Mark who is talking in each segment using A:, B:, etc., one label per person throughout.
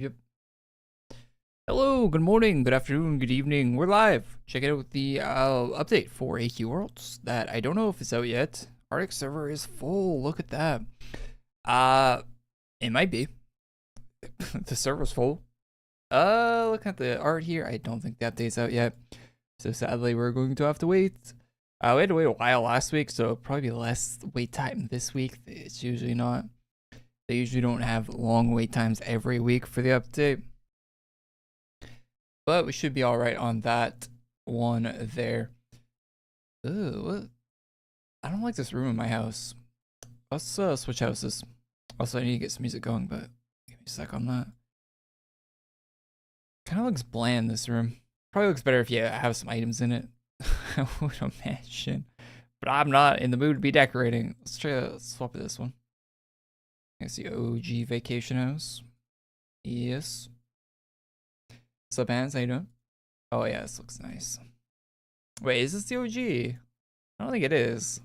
A: Yep. Hello, good morning, good afternoon, good evening. We're live. Check out the update for AQ Worlds that I don't know if it's out yet. Arctic server is full. Look at that. It might be. The server's full. Look at the art here. I don't think the update's out yet. So sadly, we're going to have to wait. We had to wait a while last week, so probably less wait time this week. It's usually not. They usually don't have long wait times every week for the update. But we should be alright on that one there. Ooh, what? I don't like this room in my house. Let's switch houses. Also, I need to get some music going, but give me a sec on that. Kind of looks bland, this room. Probably looks better if you have some items in it. I would imagine. But I'm not in the mood to be decorating. Let's try to swap this one. I see OG Vacation House. Yes. What's up, Hans? How you doing? Oh yeah, this looks nice. Wait, is this the OG? I don't think it is.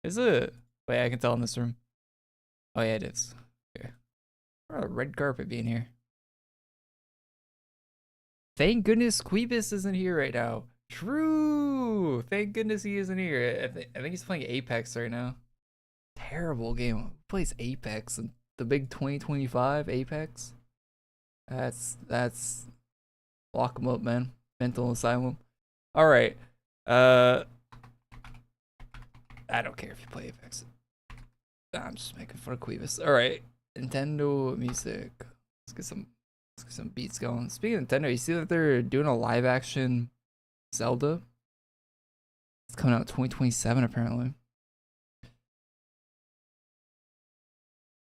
A: Is it? Wait, I can tell in this room. Oh yeah, it is. Okay. Oh, a red carpet being here. Thank goodness Queebus isn't here right now. True. Thank goodness he isn't here. I think he's playing Apex right now. Terrible game. Who plays Apex and the big 2025 Apex? That's lock him up, man. Mental asylum. All right. I don't care if you play Apex. I'm just making fun of Queebus. All right. Nintendo music. Let's get some beats going. Speaking of Nintendo, you see that they're doing a live action Zelda? It's coming out 2027 apparently.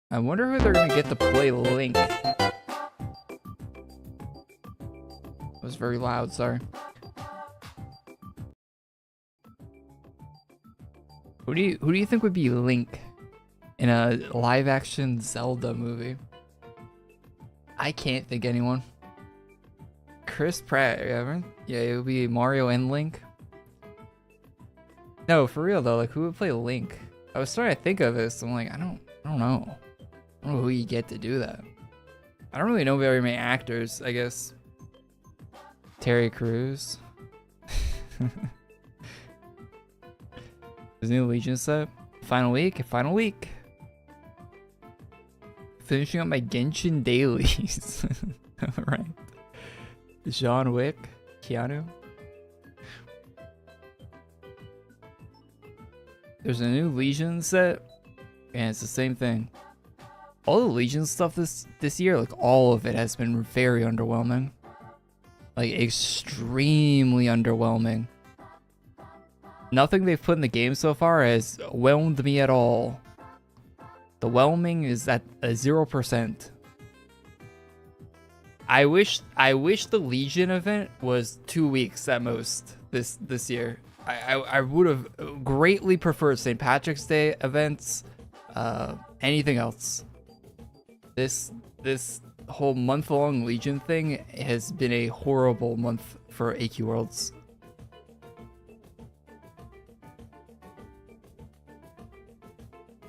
A: I wonder who they're gonna get to play Link. That was very loud, sorry. Who do you think would be Link in a live action Zelda movie? I can't think anyone. Chris Pratt, yeah, it would be Mario and Link. No, for real though, like who would play Link? I was starting to think of this. I'm like, I don't know. I don't know who you get to do that. I don't really know very many actors, I guess. Terry Crews. His new Legion set. Final week. Finishing up my Genshin dailies. Alright. John Wick. Keanu. There's a new Legion set. And it's the same thing. All the Legion stuff this year, like all of it has been very underwhelming. Like extremely underwhelming. Nothing they've put in the game so far has whelmed me at all. The whelming is at a 0%. I wish the Legion event was 2 weeks at most this year. I would have greatly preferred St. Patrick's Day events. Anything else. This whole month-long Legion thing has been a horrible month for AQ Worlds.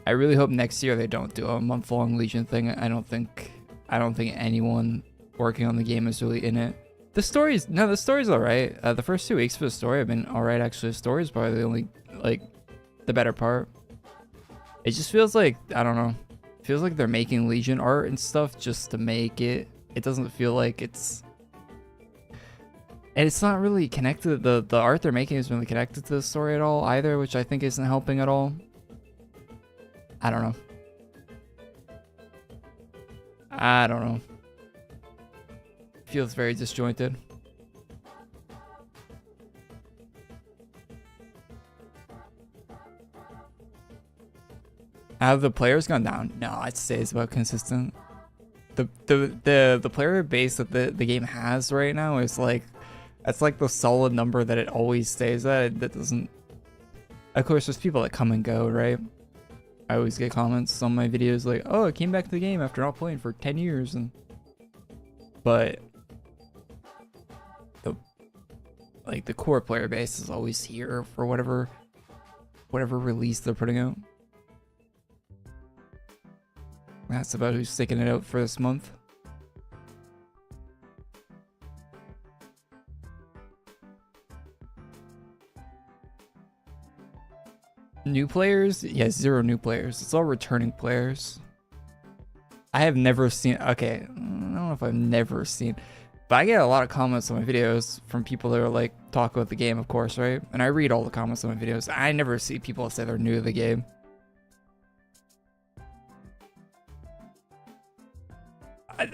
A: I really hope next year they don't do a month-long Legion thing. I don't think anyone working on the game is really in it. The story's alright. The first 2 weeks for the story have been alright actually. The story's probably the only, like, the better part. It just feels like, I don't know. It feels like they're making Legion art and stuff just to make it. It doesn't feel like it's... And it's not really connected. The art they're making isn't really connected to the story at all either, which I think isn't helping at all. I don't know. Feels very disjointed. Have the players gone down? No, I'd say it's about consistent. The player base that the game has right now is like, that's like the solid number that it always stays at. That doesn't. Of course, there's people that come and go, right? I always get comments on my videos like, "Oh, I came back to the game after not playing for 10 years," but the core player base is always here for whatever release they're putting out. That's about who's sticking it out for this month. New players? Yeah, 0 new players. It's all returning players. I have never seen, okay, I don't know if I've never seen, but I get a lot of comments on my videos from people that are like, talk about the game, of course, right? And I read all the comments on my videos. I never see people say they're new to the game.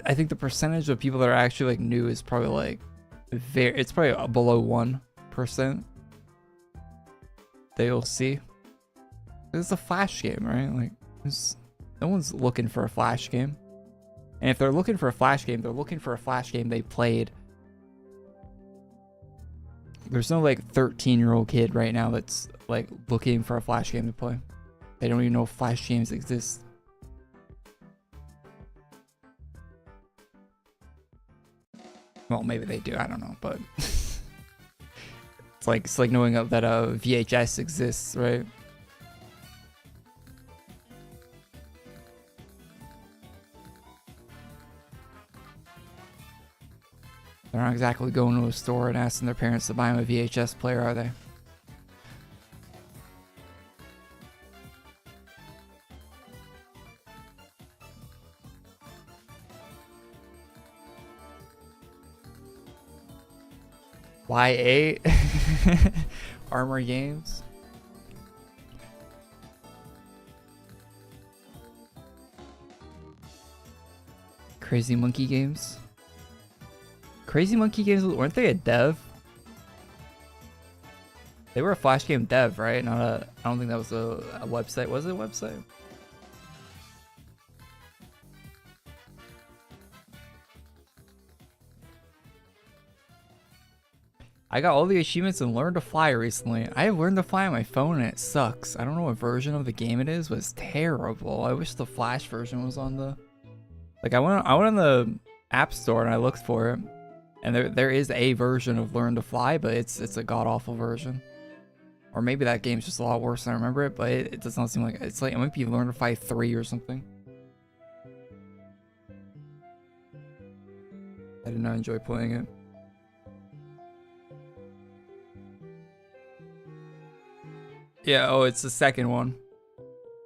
A: I think the percentage of people that are actually like new is probably like, it's probably below 1% that you'll see. It's a Flash game, right? Like, no one's looking for a Flash game. And if they're looking for a Flash game, they're looking for a Flash game they played. There's no like 13-year-old kid right now that's like looking for a Flash game to play. They don't even know if Flash games exist. Well, maybe they do. I don't know, but it's like knowing that VHS exists, right? They're not exactly going to a store and asking their parents to buy them a VHS player, are they? YA? Armor Games? Crazy Monkey Games? Crazy Monkey Games, weren't they a dev? They were a Flash game dev, right? Not a, I don't think that was a website. Was it a website? I got all the achievements and Learn to Fly recently. I have Learned to Fly on my phone and it sucks. I don't know what version of the game it is, but it's terrible. I wish the Flash version was on the... Like, I went on the App Store and I looked for it. And there is a version of Learn to Fly, but it's a god-awful version. Or maybe that game's just a lot worse than I remember it, but it does not seem like... It's like, it might be Learn to Fly 3 or something. I did not enjoy playing it. Yeah, oh, it's the second one.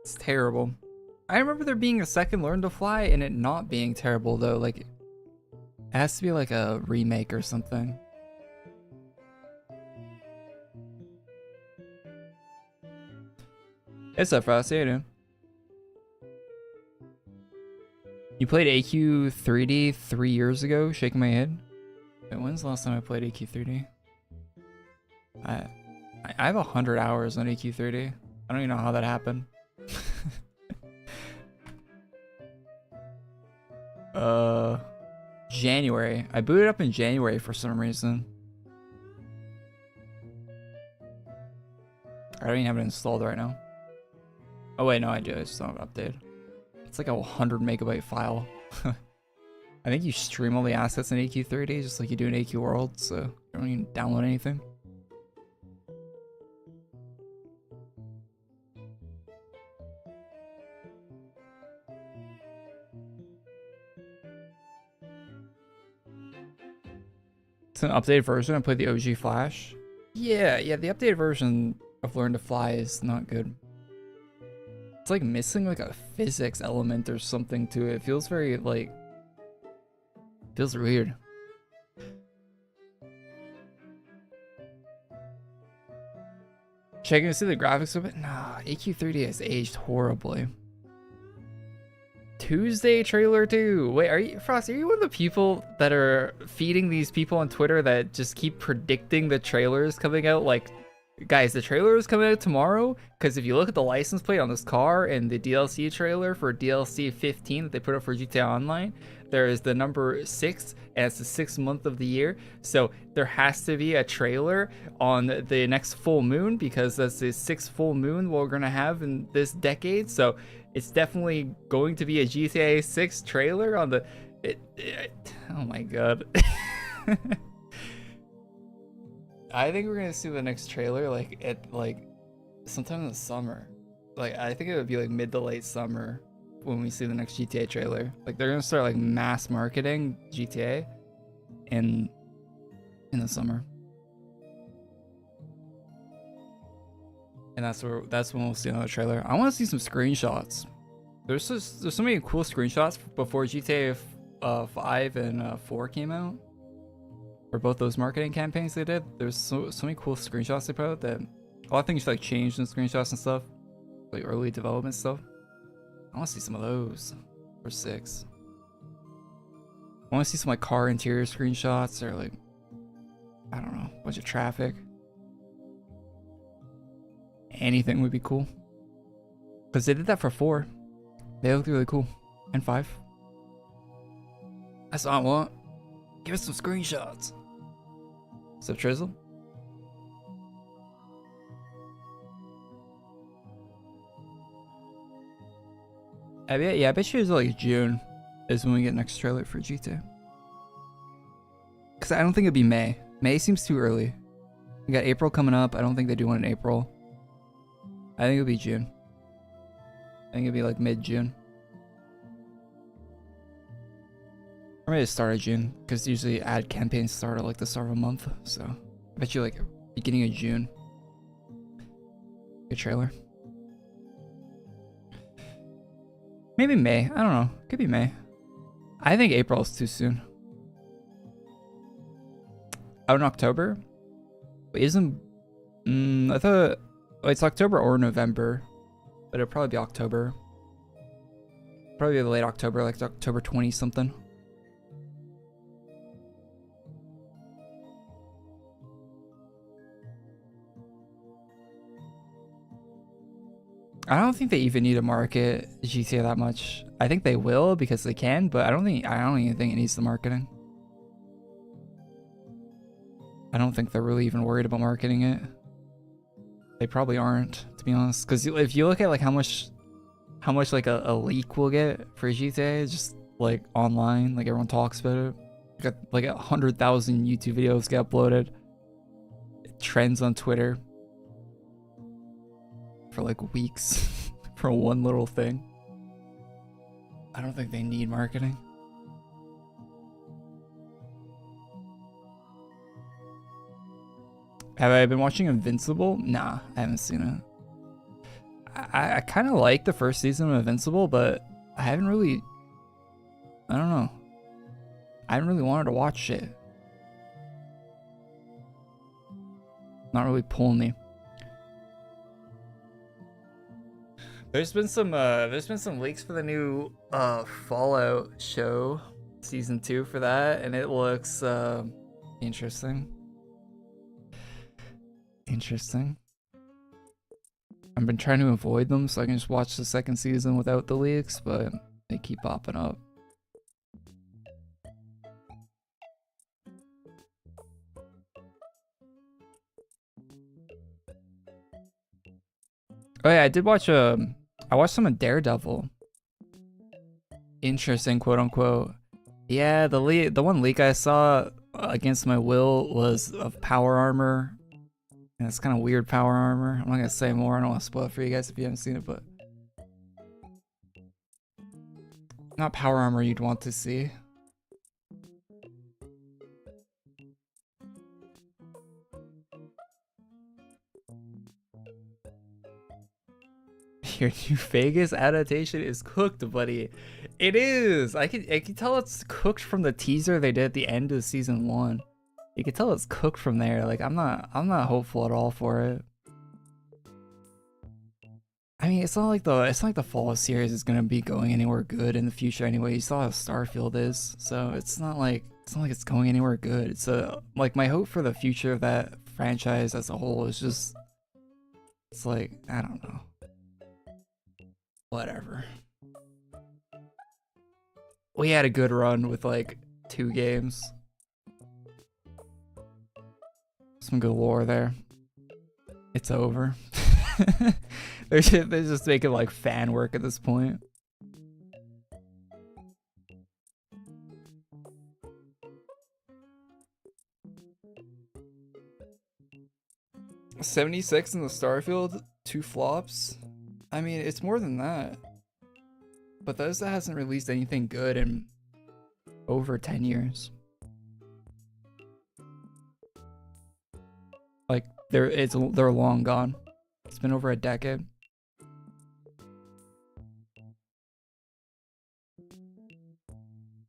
A: It's terrible. I remember there being a second Learn to Fly and it not being terrible, though. Like, it has to be like a remake or something. It's up, Frost. Yeah, dude. You played AQ3D 3 years ago? Shaking my head. Wait, when's the last time I played AQ3D? I have 100 hours on AQ3D. I don't even know how that happened. January. I booted up in January for some reason. I don't even have it installed right now. Oh wait, no, I do. I just don't have it updated. It's like a 100 megabyte file. I think you stream all the assets in AQ3D just like you do in AQ World, so you don't even download anything. It's an updated version. I played the OG Flash. Yeah, the updated version of Learn to Fly is not good. It's like missing like a physics element or something to it. It feels very like... feels weird. Checking to see the graphics of it? Nah, AQ3D has aged horribly. Tuesday trailer 2. Wait, are you, Frost, are you one of the people that are feeding these people on Twitter that just keep predicting the trailers coming out? Like, guys, the trailer is coming out tomorrow, because if you look at the license plate on this car and the DLC trailer for DLC 15 that they put up for GTA Online, there is the number 6, and it's the 6th month of the year. So there has to be a trailer on the next full moon, because that's the 6th full moon we're going to have in this decade. So it's definitely going to be a GTA 6 trailer on the... oh my god. I think we're going to see the next trailer like at like sometime in the summer. Like, I think it would be like mid to late summer when we see the next GTA trailer. Like, they're going to start like mass marketing GTA in the summer. And that's when we'll see another trailer. I want to see some screenshots. There's so many cool screenshots before GTA 5 and 4 came out. For both those marketing campaigns they did, there's so many cool screenshots they put out that a lot of things like changed in screenshots and stuff, like early development stuff. I want to see some of those for 6. I want to see some like car interior screenshots or like, I don't know, a bunch of traffic. Anything would be cool. Because they did that for 4. They looked really cool. And 5. That's all I want. Give us some screenshots. What's up, Trizzle? I bet you it's like June is when we get next trailer for GTA. Because I don't think it'd be May. May seems too early. We got April coming up. I don't think they do one in April. I think it'll be June. I think it'll be like mid-June. Or maybe the start of June, because usually ad campaigns start at like the start of a month. So I bet you like beginning of June. Good trailer. Maybe May. I don't know. Could be May. I think April is too soon. Out in October? Wait, isn't... I thought... Well, it's October or November. But it'll probably be October. Probably be late October, like October 20 something. I don't think they even need to market GTA that much. I think they will because they can, but I don't even think it needs the marketing. I don't think they're really even worried about marketing it. They probably aren't, to be honest. Because if you look at like how much like a leak will get for GTA, just like online, like everyone talks about it. Got like 100,000 YouTube videos get uploaded. It trends on Twitter for like weeks for one little thing. I don't think they need marketing. Have I been watching Invincible? Nah, I haven't seen it. I kind of like the first season of Invincible, but I haven't really... I don't know. I haven't really wanted to watch it. Not really pulling me. There's been some leaks for the new Fallout show, season 2 for that, and it looks interesting. Interesting. I've been trying to avoid them so I can just watch the second season without the leaks, but they keep popping up. Oh yeah, I did watch I watched some of Daredevil. Interesting, quote unquote. Yeah, the one leak I saw against my will was of power armor. And it's kind of weird power armor. I'm not gonna say more. I don't want to spoil it for you guys if you haven't seen it, but not power armor you'd want to see. Your new Vegas adaptation is cooked, buddy. It is. I can tell it's cooked from the teaser they did at the end of season 1. You can tell it's cooked from there. Like I'm not hopeful at all for it. I mean, it's not like the Fallout series is gonna be going anywhere good in the future anyway. You saw how Starfield is, so it's not like it's going anywhere good. It's like my hope for the future of that franchise as a whole is just, it's like, I don't know. Whatever. We had a good run with like 2 games. Some good lore there. It's over. they're just making like fan work at this point. $76 in the Starfield, 2 flops. I mean, it's more than that. Bethesda hasn't released anything good in over 10 years. Like they're long gone. It's been over a decade.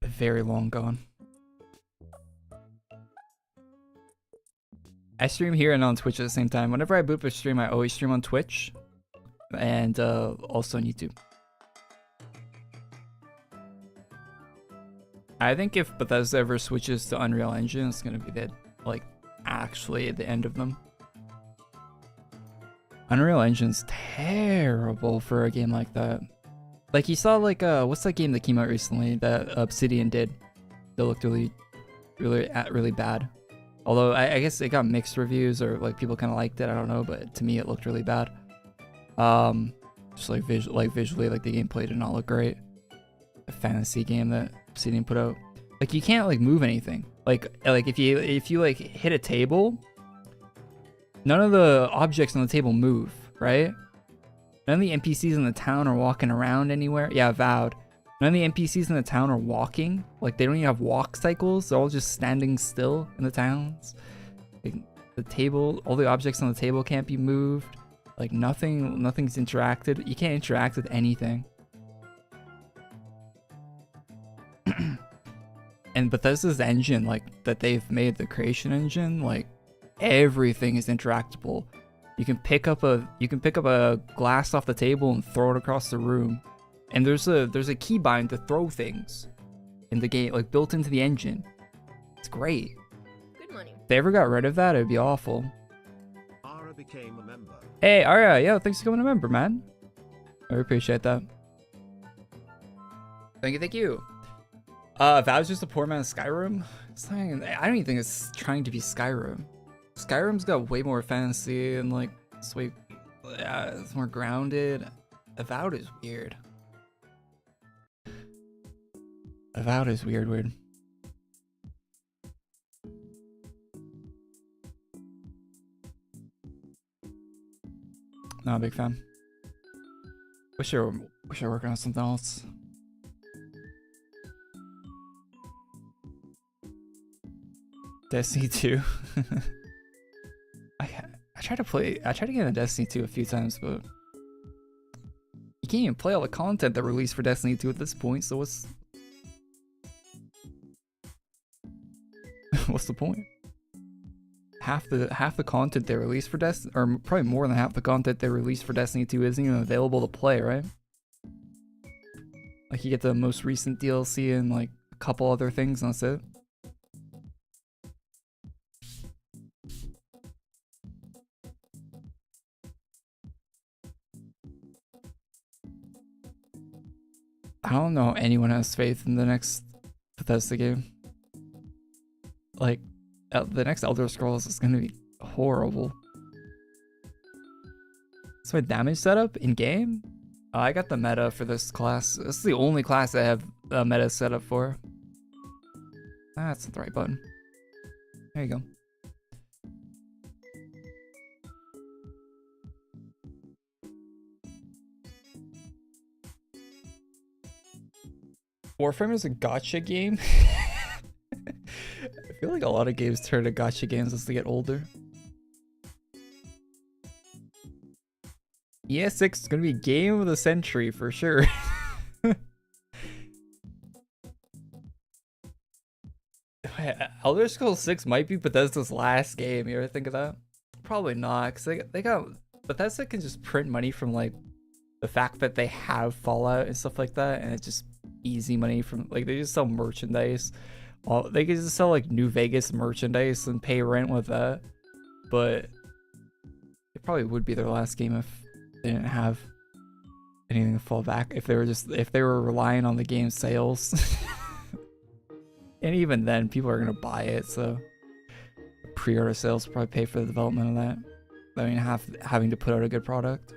A: Very long gone. I stream here and on Twitch at the same time. Whenever I boot up a stream, I always stream on Twitch and also on YouTube. I think if Bethesda ever switches to Unreal Engine, it's gonna be the actually at the end of them. Unreal Engine's terrible for a game like that. Like you saw what's that game that came out recently that Obsidian did? That looked really bad. Although I guess it got mixed reviews or like people kind of liked it. I don't know, but to me it looked really bad. Just visually, like the gameplay did not look great. A fantasy game that Obsidian put out. Like you can't like move anything. Like if you like hit a table, none of the objects on the table move, right? None of the NPCs in the town are walking around anywhere. Yeah, Avowed. None of the NPCs in the town are walking. Like they don't even have walk cycles. They're all just standing still in the towns. Like, the table, all the objects on the table can't be moved. Like nothing's interacted. You can't interact with anything. And Bethesda's engine, like that they've made, the creation engine, like everything is interactable. You can pick up a glass off the table and throw it across the room. And there's a keybind to throw things in the game, like built into the engine. It's great.
B: Good morning.
A: If they ever got rid of that, it'd be awful.
C: Ara became a member.
A: Hey, Arya, yo, thanks for becoming a member, man. I really appreciate that. Thank you. Valve's just a poor man's Skyrim. I don't even think it's trying to be Skyrim. Skyrim's got way more fantasy and like it's more grounded. Avowed is weird. Avowed is weird. Not a big fan. Wish I were working on something else. Destiny 2. I tried to get into Destiny 2 a few times, but you can't even play all the content that released for Destiny 2 at this point, so what's the point? Half the content they released for Destiny, or probably more than half the content they released for Destiny 2 isn't even available to play, right? Like you get the most recent DLC and like a couple other things, and that's it. I don't know anyone has faith in the next Bethesda game. Like, the next Elder Scrolls is gonna be horrible. So my damage setup in game? I got the meta for this class. This is the only class I have a meta set up for. That's not the right button. There you go. Warframe is a gacha game. I feel like a lot of games turn to gacha games as they get older. ES6 is gonna be game of the century for sure. Elder Scrolls 6 might be Bethesda's last game. You ever think of that? Probably not, because they got Bethesda can just print money from like the fact that they have Fallout and stuff like that, and it's just easy money from like they just sell merchandise. They could just sell like New Vegas merchandise and pay rent with that. But it probably would be their last game if they didn't have anything to fall back. If they were relying on the game's sales. And even then, people are gonna buy it, so pre-order sales will probably pay for the development of that. I mean, having to put out a good product.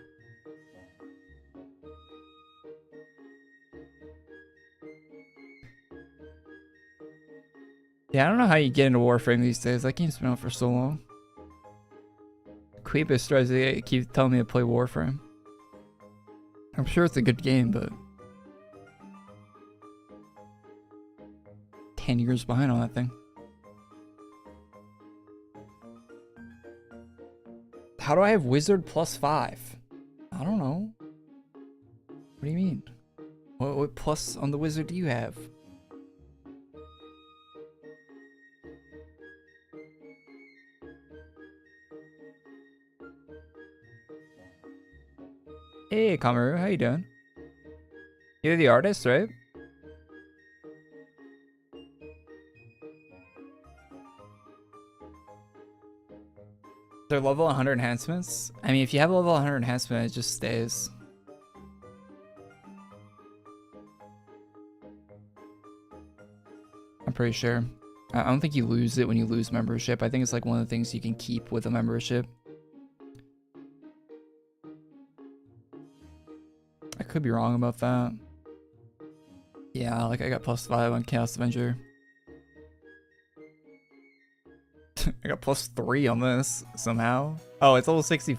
A: Yeah, I don't know how you get into Warframe these days. That game's been out for so long. Queebus tries to keep telling me to play Warframe. I'm sure it's a good game, but 10 years behind on that thing. How do I have wizard +5? I don't know. What do you mean? What plus on the wizard do you have? Hey, Kamaru, how you doing? You're the artist, right? They're level 100 enhancements? I mean, if you have a level 100 enhancement, it just stays. I'm pretty sure. I don't think you lose it when you lose membership. I think it's like one of the things you can keep with a membership. I could be wrong about that. Yeah, like I got +5 on Chaos Avenger. I got +3 on this somehow. Oh, it's level 60.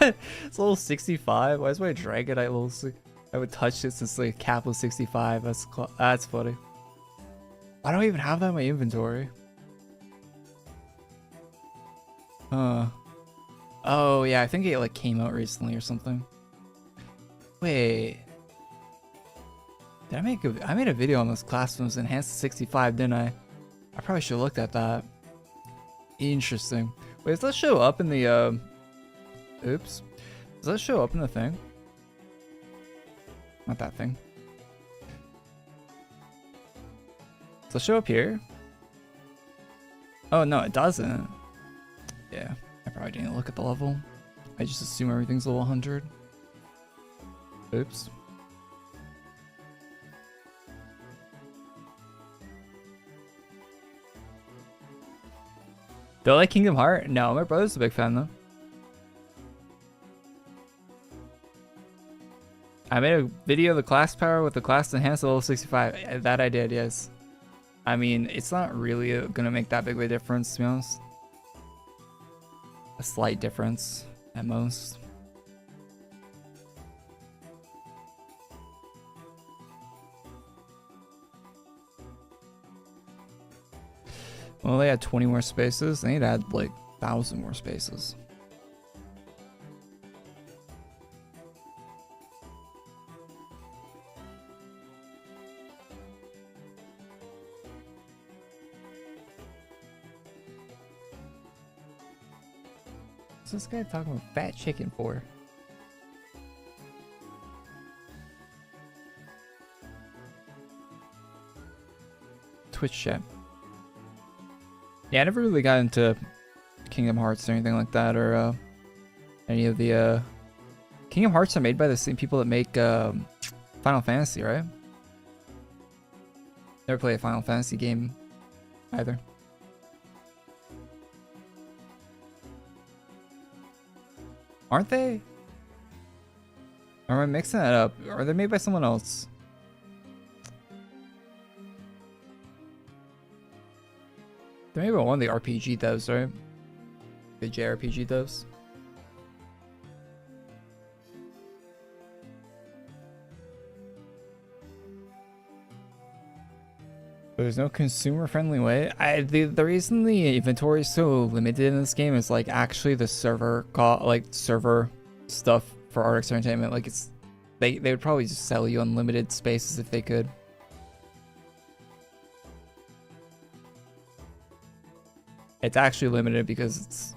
A: It's level 65. Why is my dragon at level 6? I would touch it since like cap was 65. That's funny. I don't even have that in my inventory. Oh yeah, I think it like came out recently or something. Wait. Did I made a video on this class when it was enhanced to 65, didn't I? I probably should have looked at that. Interesting. Wait, does that show up in the oops. Does that show up in the thing? Not that thing. Does it show up here? Oh no, it doesn't. Yeah, I probably didn't look at the level. I just assume everything's level 100. Oops. Do I like Kingdom Heart? No, my brother's a big fan though. I made a video of the class power with the class enhanced level 65. That I did, yes. I mean, it's not really gonna make that big of a difference, to be honest. A slight difference at most. Well, they had 20 more spaces. They need to add like 1,000 more spaces. What's this guy talking about fat chicken for? Twitch chat. Yeah, I never really got into Kingdom Hearts or anything like that, or any of the Kingdom Hearts are made by the same people that make Final Fantasy, right? Never played a Final Fantasy game either. Aren't they? Or am I mixing that up? Are they made by someone else? They're made by one of the RPG devs, right? The JRPG devs. There's no consumer-friendly way. The reason the inventory is so limited in this game is like actually the server server stuff for Artix Entertainment. Like they would probably just sell you unlimited spaces if they could. It's actually limited because it's.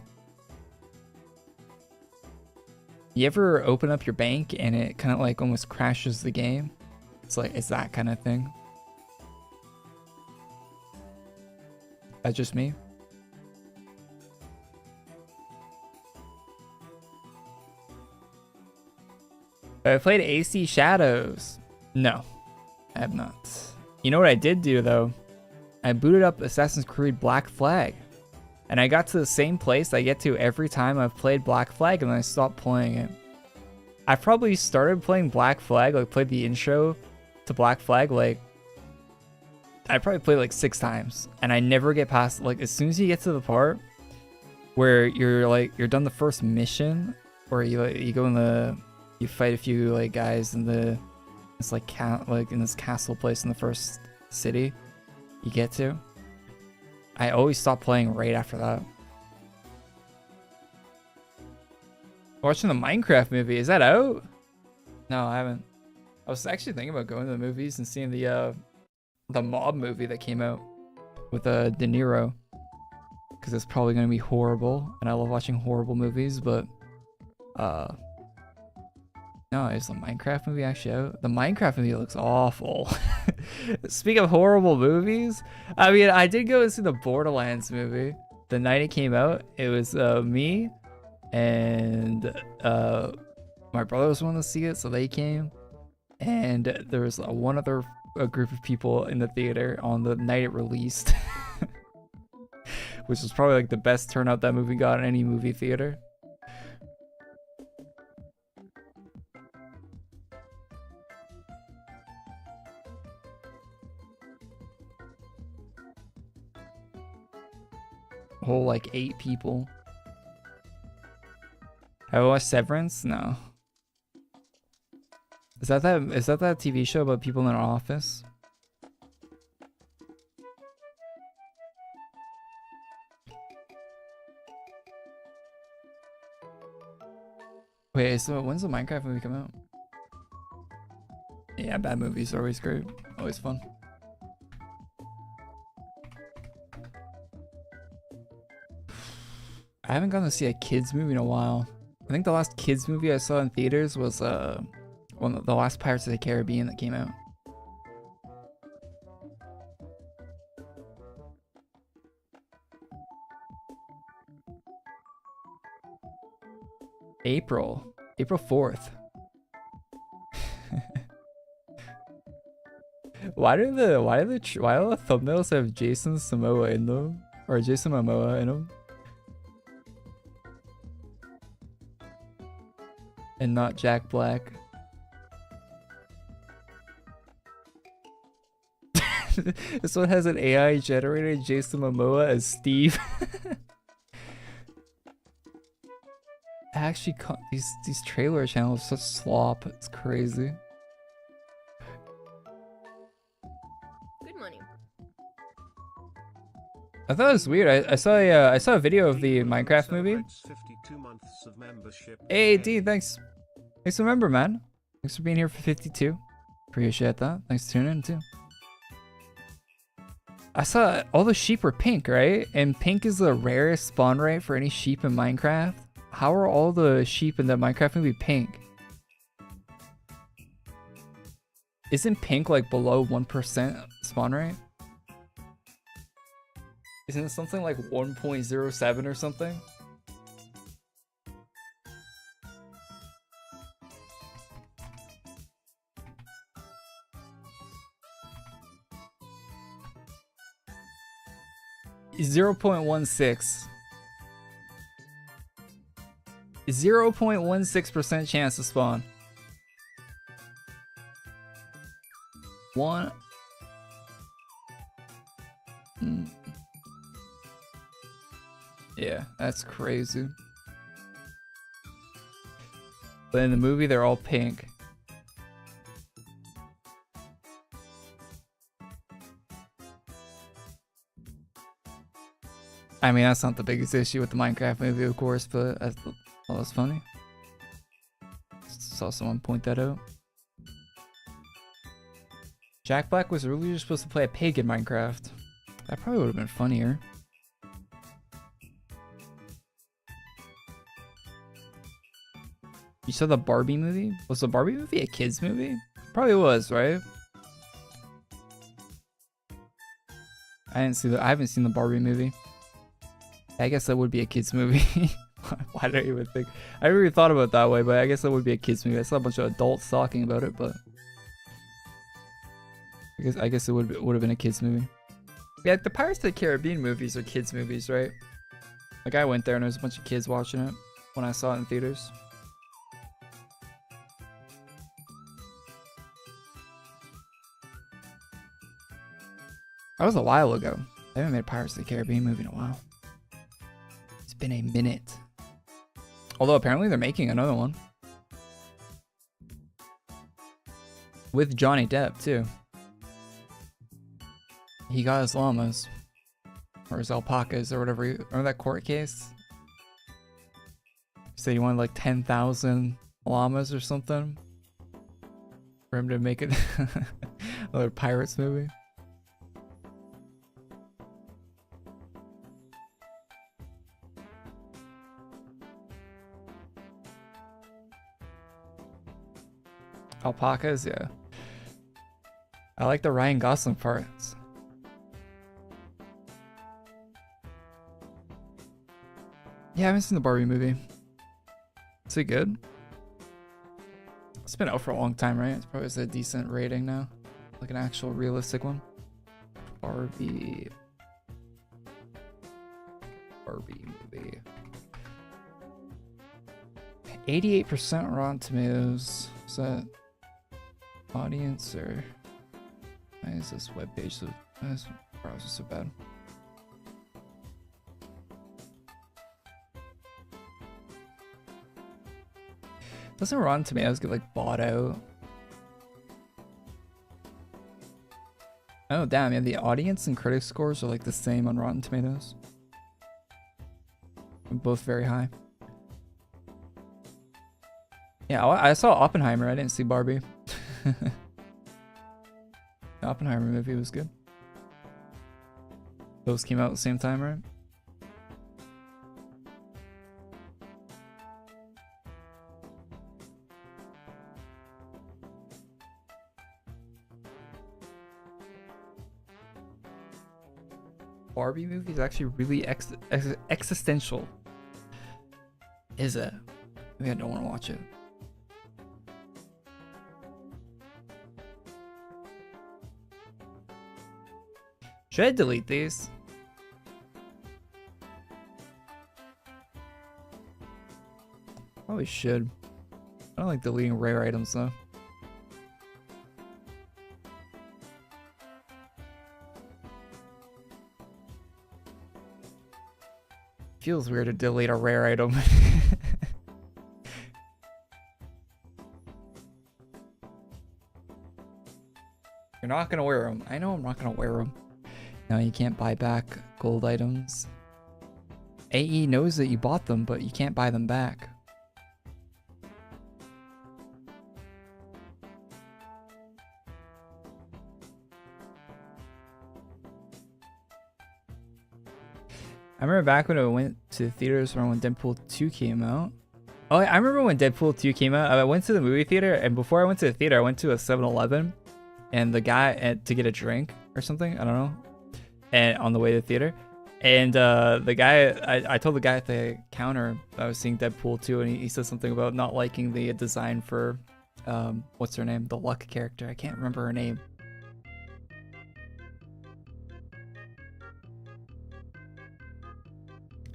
A: You ever open up your bank and it kind of like almost crashes the game? It's like it's that kind of thing. That's just me. I played AC Shadows. No, I have not. You know what I did do though? I booted up Assassin's Creed Black Flag. And I got to the same place I get to every time I've played Black Flag and then I stopped playing it. I probably started playing Black Flag, like played the intro to Black Flag, like I probably played like 6 times and I never get past, like as soon as you get to the part where you're done the first mission where you go in the, you fight a few like guys in the, it's like in this castle place in the first city you get to. I always stop playing right after that. Watching the Minecraft movie. Is that out? No, I haven't. I was actually thinking about going to the movies and seeing the Mob movie that came out with De Niro, because it's probably gonna be horrible, and I love watching horrible movies. But no, is the Minecraft movie actually out? The Minecraft movie looks awful. Speaking of horrible movies, I mean, I did go and see the Borderlands movie the night it came out. It was me and my brothers wanted to see it, so they came, and there was one other group of people in the theater on the night it released, which was probably like the best turnout that movie got in any movie theater. Whole like 8 people. Have I watched Severance? No. Is that that TV show about people in an office? Wait, so when's the Minecraft movie come out? Yeah, bad movies are always great. Always fun. I haven't gone to see a kids movie in a while. I think the last kids movie I saw in theaters was one of the last Pirates of the Caribbean that came out. April 4th. Why do the thumbnails have Jason Momoa in them, or Jason Momoa in them, and not Jack Black? This one has an AI generated Jason Momoa as Steve. Actually, these trailer channels are such slop. It's crazy.
B: Good morning.
A: I thought it was weird. I saw a video of the Minecraft movie.
C: 52 months of membership.
A: Hey D, thanks. Thanks for remember, man. Thanks for being here for 52. Appreciate that. Thanks for tuning in too. I saw all the sheep were pink, right? And pink is the rarest spawn rate for any sheep in Minecraft. How are all the sheep in the Minecraft movie pink? Isn't pink like below 1% spawn rate? Isn't it something like 1.07 or something? It's 0.16. 0.16% chance to spawn. One. Yeah, that's crazy. But in the movie, they're all pink. I mean, that's not the biggest issue with the Minecraft movie, of course, but I thought that was funny. Saw someone point that out. Jack Black was really just supposed to play a pig in Minecraft. That probably would have been funnier. You saw the Barbie movie? Was the Barbie movie a kids movie? Probably was, right? I haven't seen the Barbie movie. I guess that would be a kids movie. Why did I even think? I never even thought about it that way, but I guess that would be a kids movie. I saw a bunch of adults talking about it, but I guess it would have been a kids movie. Yeah, the Pirates of the Caribbean movies are kids movies, right? Like I went there and there was a bunch of kids watching it when I saw it in theaters. That was a while ago. I haven't made a Pirates of the Caribbean movie in a while. It's been a minute. Although apparently they're making another one. With Johnny Depp too. He got his llamas. Or his alpacas or whatever. Remember that court case? Say you wanted like 10,000 llamas or something for him to make it another Pirates movie. Alpacas, yeah. I like the Ryan Gosling parts. Yeah, I haven't seen the Barbie movie. Is it good? It's been out for a long time, right? It's probably a decent rating now. Like an actual realistic one. Barbie movie. 88% Rotten Tomatoes. Is that audience or why is this webpage so why is this browser so bad? Doesn't Rotten Tomatoes get like bought out? Oh damn, yeah, the audience and critic scores are like the same on Rotten Tomatoes. Both very high. Yeah, I saw Oppenheimer, I didn't see Barbie. The Oppenheimer movie was good. Those came out at the same time, right? Barbie movie is actually really existential. Is it? Maybe I don't want to watch it. Should I delete these? Probably should. I don't like deleting rare items though. Feels weird to delete a rare item. You're not gonna wear them. I know I'm not gonna wear them. No, you can't buy back gold items. AE knows that you bought them, but you can't buy them back. I remember back when I went to the theaters around when Deadpool 2 came out. Oh, I remember when Deadpool 2 came out. I went to the movie theater, and before I went to the theater, I went to a 7-Eleven, and the guy to get a drink or something. I don't know. And on the way to the theater, and the guy, I told the guy at the counter I was seeing Deadpool 2, and he said something about not liking the design for, what's her name? The Luck character. I can't remember her name.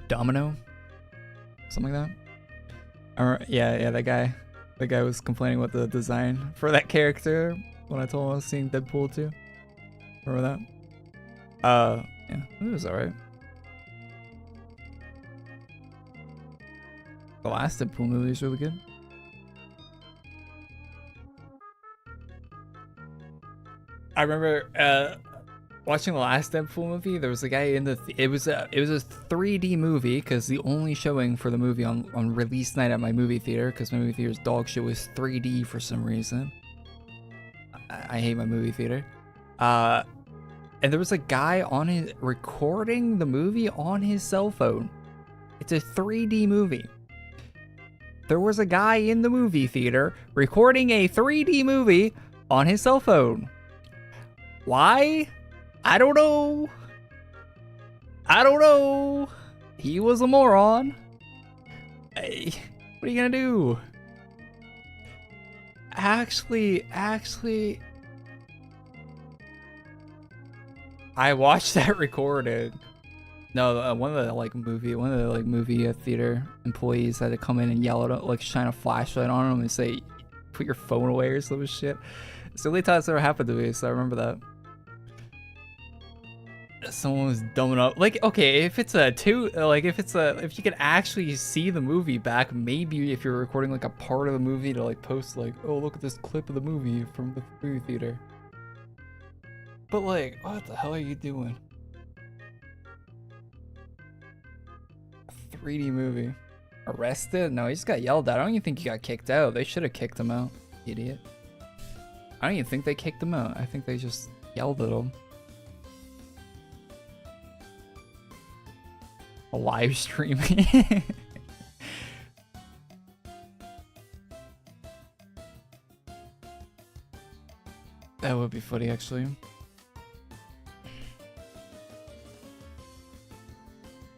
A: Domino? Something like that? Yeah, that guy. The guy was complaining about the design for that character when I told him I was seeing Deadpool 2. Remember that? Yeah, it was alright. The last Deadpool movie is really good. I remember watching the last Deadpool movie. There was a guy in the it was a 3D movie because the only showing for the movie on release night at my movie theater, because my movie theater's dog shit, was 3D for some reason. I hate my movie theater. And there was a guy on his recording the movie on his cell phone. It's a 3D movie. There was a guy in the movie theater recording a 3D movie on his cell phone. Why? I don't know. I don't know. He was a moron. Hey, what are you gonna do? Actually, I watched that recorded. No, one of the movie theater employees had to come in and yell at him, like shine a flashlight on him and say, "Put your phone away" or some shit. It's the only time it's ever happened to me, so I remember that. Someone was dumb enough. Like, okay, if it's if you can actually see the movie back, maybe if you're recording like a part of the movie to like post like, oh, look at this clip of the movie from the movie theater. But like, what the hell are you doing? A 3D movie. Arrested? No, he just got yelled at. I don't even think he got kicked out. They should have kicked him out. Idiot. I don't even think they kicked him out. I think they just yelled at him. A live streaming. That would be funny, actually.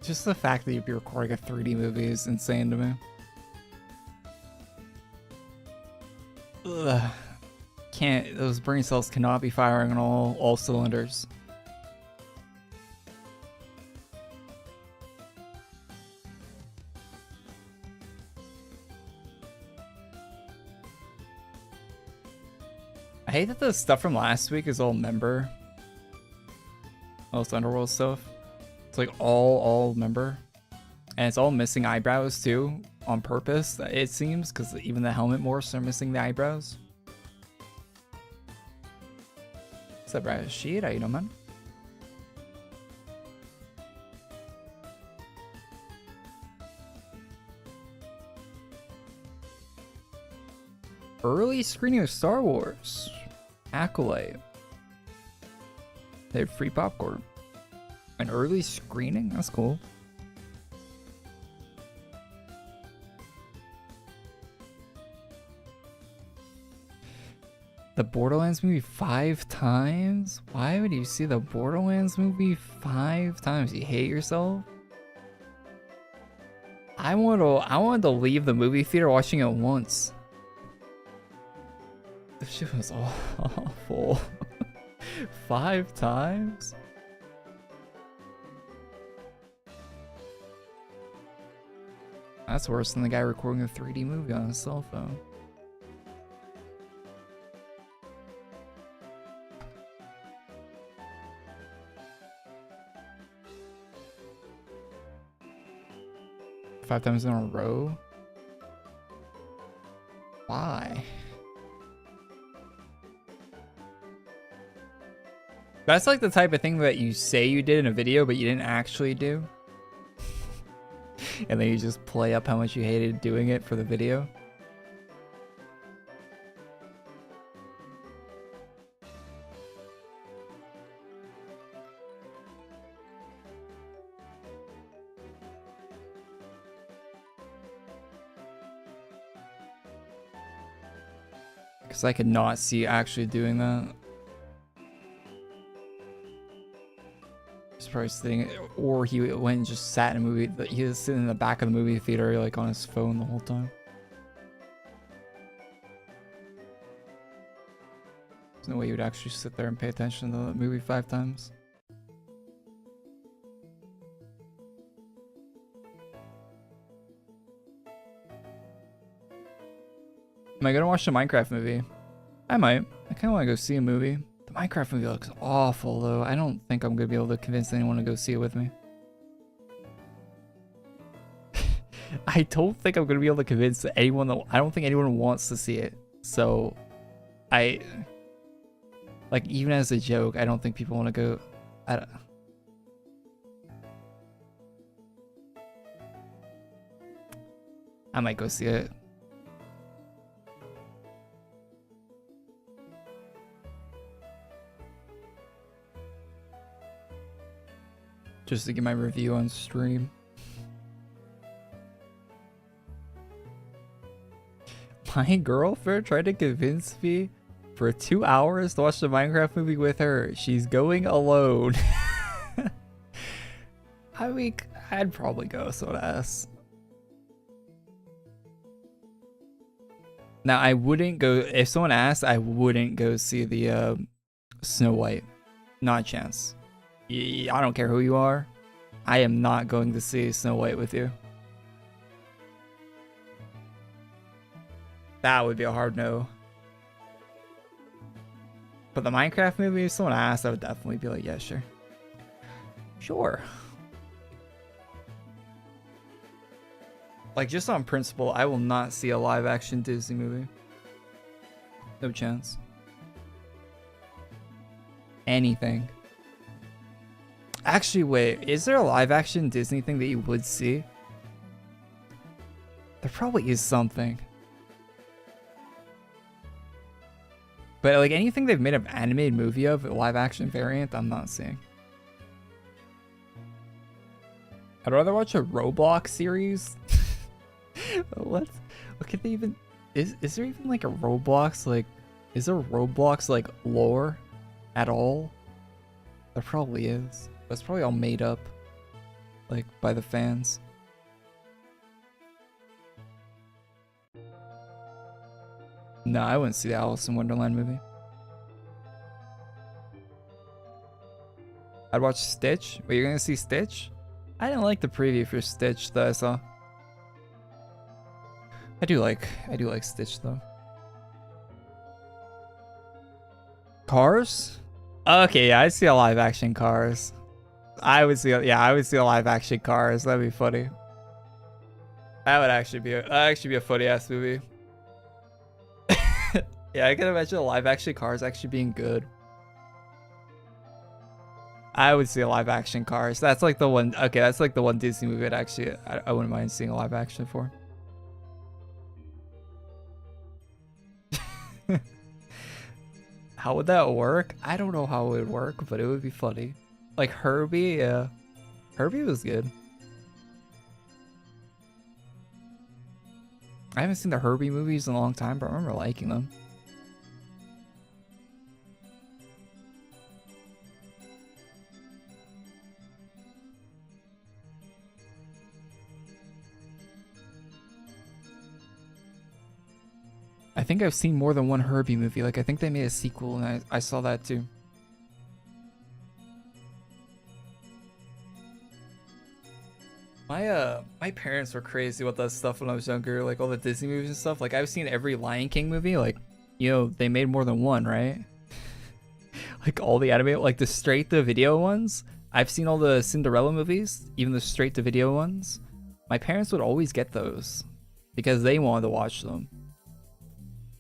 A: Just the fact that you'd be recording a 3D movie is insane to me. Ugh. Can't, those brain cells cannot be firing on all cylinders. I hate that the stuff from last week is all member. Most Underworld stuff. It's like all member. And it's all missing eyebrows too, on purpose, it seems, because even the helmet morphs are missing the eyebrows. What's up, Brad? Shit, how you doing, man? Early screening of Star Wars. Acolyte. They had free popcorn. An early screening? That's cool. The Borderlands movie 5 times? Why would you see the Borderlands movie 5 times? You hate yourself? I wanted to leave the movie theater watching it once. This shit was awful. 5 times? That's worse than the guy recording a 3D movie on his cell phone. Five times in a row? Why? That's like the type of thing that you say you did in a video, but you didn't actually do. And then you just play up how much you hated doing it for the video. Because I could not see actually doing that. He's probably sitting, or he went and just sat in a movie. He was sitting in the back of the movie theater, like on his phone the whole time. There's no way you would actually sit there and pay attention to the movie 5 times. Am I gonna watch the Minecraft movie? I might. I kind of want to go see a movie. The Minecraft movie looks awful, though. I don't think I'm gonna be able to convince anyone to go see it with me. I don't think I'm gonna be able to convince anyone that I don't think anyone wants to see it. So, like, even as a joke, I don't think people want to go. I might go see it. Just to get my review on stream. My girlfriend tried to convince me for 2 hours to watch the Minecraft movie with her. She's going alone. I mean, I'd probably go, so to ask. Now, I wouldn't go, if someone asked, I wouldn't go see the Snow White. Not a chance. I don't care who you are. I am not going to see Snow White with you. That would be a hard no. But the Minecraft movie, if someone asked, I would definitely be like, yeah, sure. Sure. Like, just on principle, I will not see a live action Disney movie. No chance. Anything. Actually, wait, is there a live action Disney thing that you would see? There probably is something. But like anything they've made an animated movie of, a live action variant, I'm not seeing. I'd rather watch a Roblox series. What can they even... Is there even like a Roblox, like... Is there Roblox, like, lore at all? There probably is. That's probably all made up, like, by the fans. No, I wouldn't see the Alice in Wonderland movie. I'd watch Stitch. Wait, you're gonna see Stitch? I didn't like the preview for Stitch that I saw. I do like Stitch though. Cars? Okay, yeah, I see a live action Cars. I would see a live action Cars. That'd be funny. That would actually be a funny ass movie. Yeah, I can imagine a live action Cars actually being good. I would see a live action Cars. That's like the one. Okay, that's like the one Disney movie that actually I wouldn't mind seeing a live action for. How would that work? I don't know how it would work, but it would be funny. Like Herbie, yeah. Herbie was good. I haven't seen the Herbie movies in a long time, but I remember liking them. I think I've seen more than one Herbie movie. Like, I think they made a sequel, and I saw that too. My parents were crazy with that stuff when I was younger, like all the Disney movies and stuff. Like, I've seen every Lion King movie. Like, you know, they made more than one, right? Like all the animated, like the straight-to-video ones. I've seen all the Cinderella movies, even the straight-to-video ones. My parents would always get those because they wanted to watch them.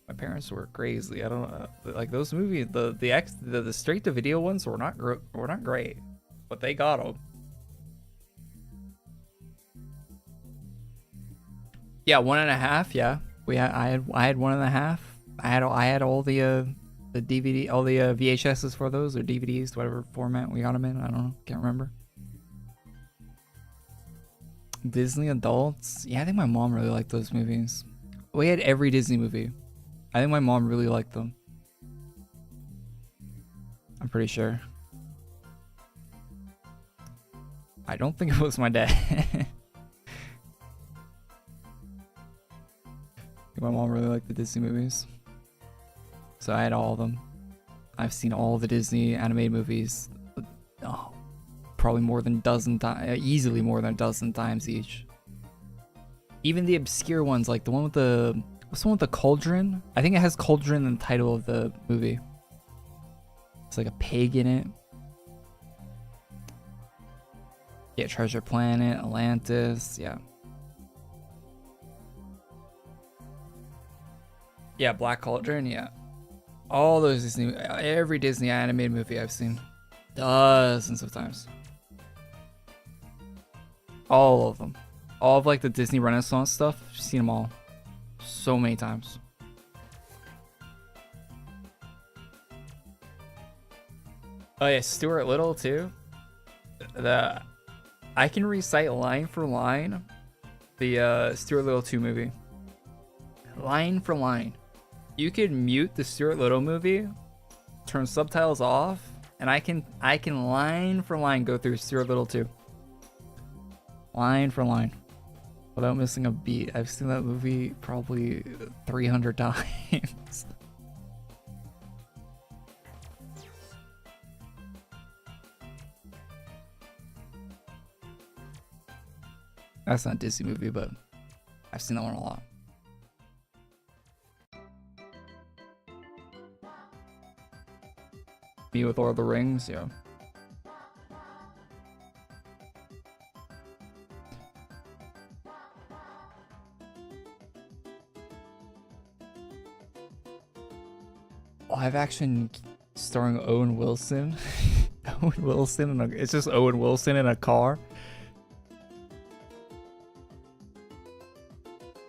A: My parents were crazy. I don't know, like those movies. The straight to video ones were not great, but they got them. Yeah, 1.5. Yeah, I had 1.5. I had all the DVD, all the VHSs for those or DVDs, whatever format we got them in. I don't know, can't remember. Disney adults. Yeah, I think my mom really liked those movies. We had every Disney movie. I think my mom really liked them. I'm pretty sure. I don't think it was my dad. I think my mom really liked the Disney movies. So I had all of them. I've seen all the Disney animated movies. Oh, probably more than a dozen times. Easily more than a dozen times each. Even the obscure ones, like the one with the... What's the one with the cauldron? I think it has cauldron in the title of the movie. It's like a pig in it. Yeah, Treasure Planet, Atlantis, yeah. Yeah, Black Cauldron, yeah. All those Disney, every Disney animated movie I've seen. Dozens of times. All of them. All of like the Disney Renaissance stuff, I've seen them all. So many times. Oh yeah, Stuart Little too. I can recite line for line the Stuart Little 2 movie. Line for line. You could mute the Stuart Little movie, turn subtitles off, and I can line for line go through Stuart Little 2. Line for line. Without missing a beat. I've seen that movie probably 300 times. That's not a Disney movie, but I've seen that one a lot. Me with Lord of the Rings, yeah. Live action starring Owen Wilson. Owen Wilson it's just Owen Wilson in a car.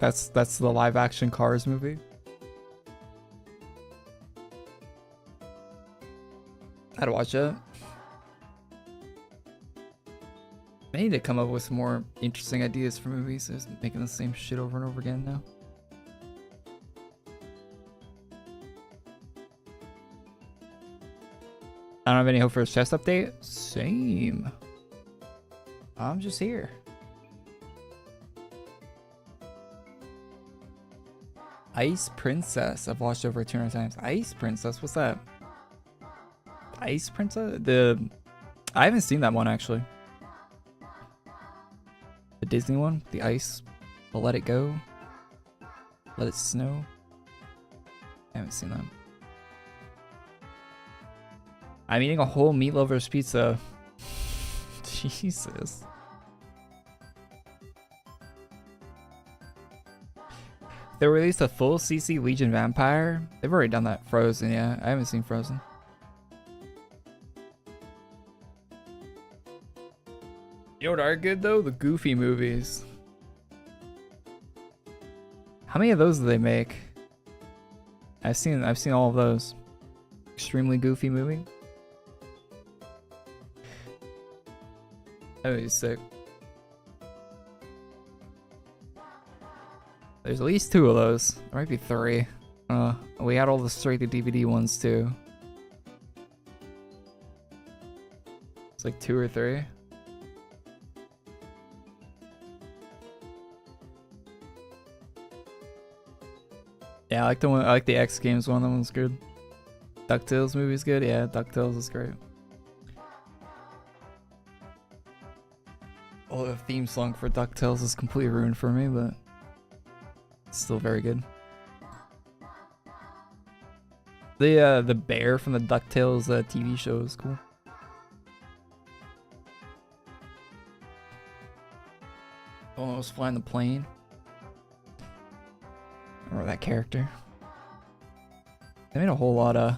A: That's the live action Cars movie. I'd watch it. They need to come up with some more interesting ideas for movies. They're just making the same shit over and over again now. I don't have any hope for his chest update. Same. I'm just here. Ice Princess. I've watched over 200 times. Ice Princess? What's that? Ice Princess? I haven't seen that one actually. The Disney one? The ice? The Let It Go? Let It Snow? I haven't seen that. I'm eating a whole meat lover's pizza. Jesus. They released a full CC Legion Vampire. They've already done that. Frozen, yeah. I haven't seen Frozen. You know what are good though? The Goofy movies. How many of those do they make? I've seen all of those. Extremely Goofy movie. That would be sick. There's at least 2 of those. There might be 3. We had all the straight to DVD ones too. It's like 2 or 3. Yeah, I like the one. I like the X Games one. That one's good. DuckTales movie's good. Yeah, DuckTales is great. Oh, the theme song for DuckTales is completely ruined for me, but it's still very good. The bear from the DuckTales TV show is cool. Oh, I was flying the plane. I remember that character. They made a whole lot of...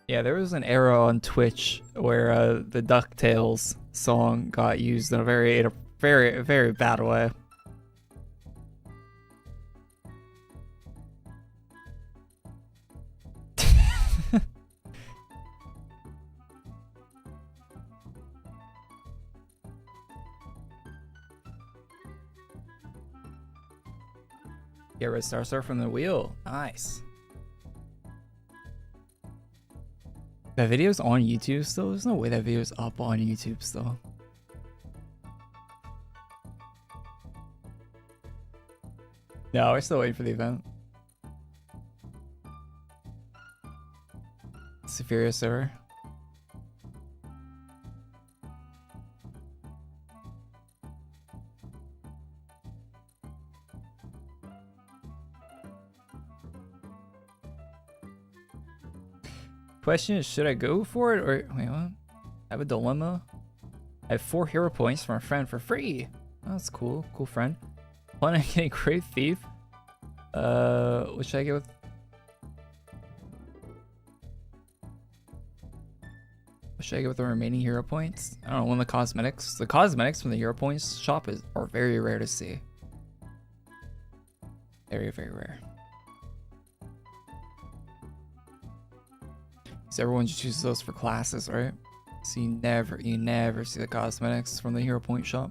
A: Yeah, there was an era on Twitch where the DuckTales song got used in a very bad way. Get rid of Star from the wheel. Nice. That video's on YouTube still? There's no way that video's up on YouTube still. No, we're still waiting for the event. Superior server. Question is, should I go for it or wait, what? I have a dilemma. I have 4 hero points from a friend for free. Oh, that's cool. Cool friend. Plan on getting Great Thief. What should I get with? What should I get with the remaining hero points? I don't know, one of the cosmetics. The cosmetics from the hero points shop are very rare to see. Very, very rare. So everyone just chooses those for classes, right? So you never see the cosmetics from the hero point shop.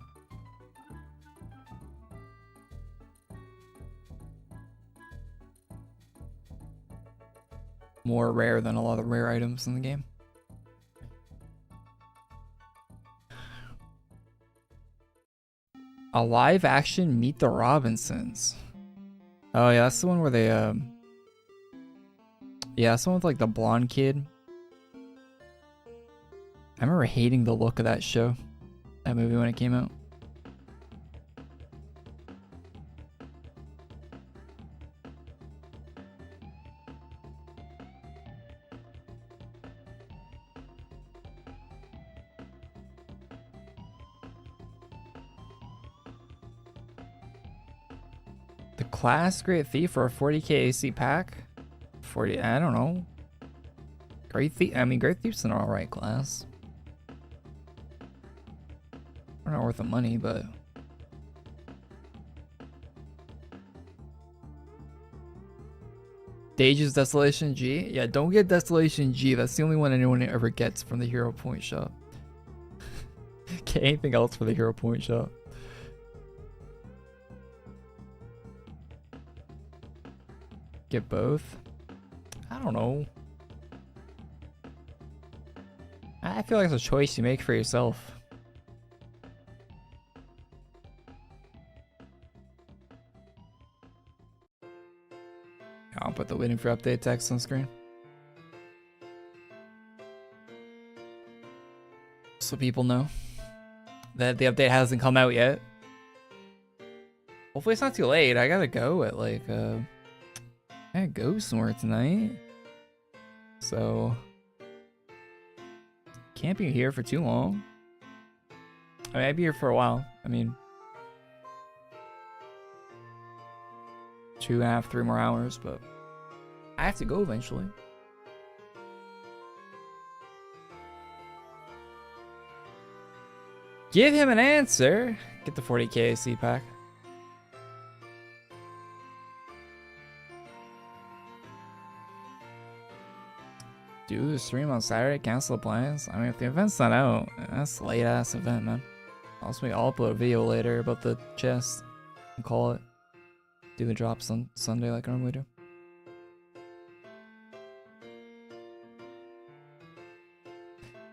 A: More rare than a lot of rare items in the game. A live action Meet the Robinsons. Oh yeah, that's the one where they yeah, that's the one with like the blonde kid. I remember hating the look of that show, that movie when it came out. The class Great Thief for a 40k AC pack? 40, I don't know. Great Thief, I mean, Great Thief's an alright class. We're not worth the money, but Dage's Desolation G? Yeah, don't get Desolation G. That's the only one anyone ever gets from the Hero Point shop. Get anything else for the Hero Point shop. Get both? I don't know. I feel like it's a choice you make for yourself. I'll put the waiting for update text on screen, so people know that the update hasn't come out yet. Hopefully it's not too late. I gotta go at like I gotta go somewhere tonight, so can't be here for too long. I mean, I'd be here for a while. I mean, 2.5, 3 more hours, but I have to go eventually. Give him an answer. Get the 40k AC pack. Do the stream on Saturday, cancel the plans. I mean, if the event's not out, that's a late ass event, man. I'll upload a video later about the chest and call it. Do the drops on Sunday like I normally do.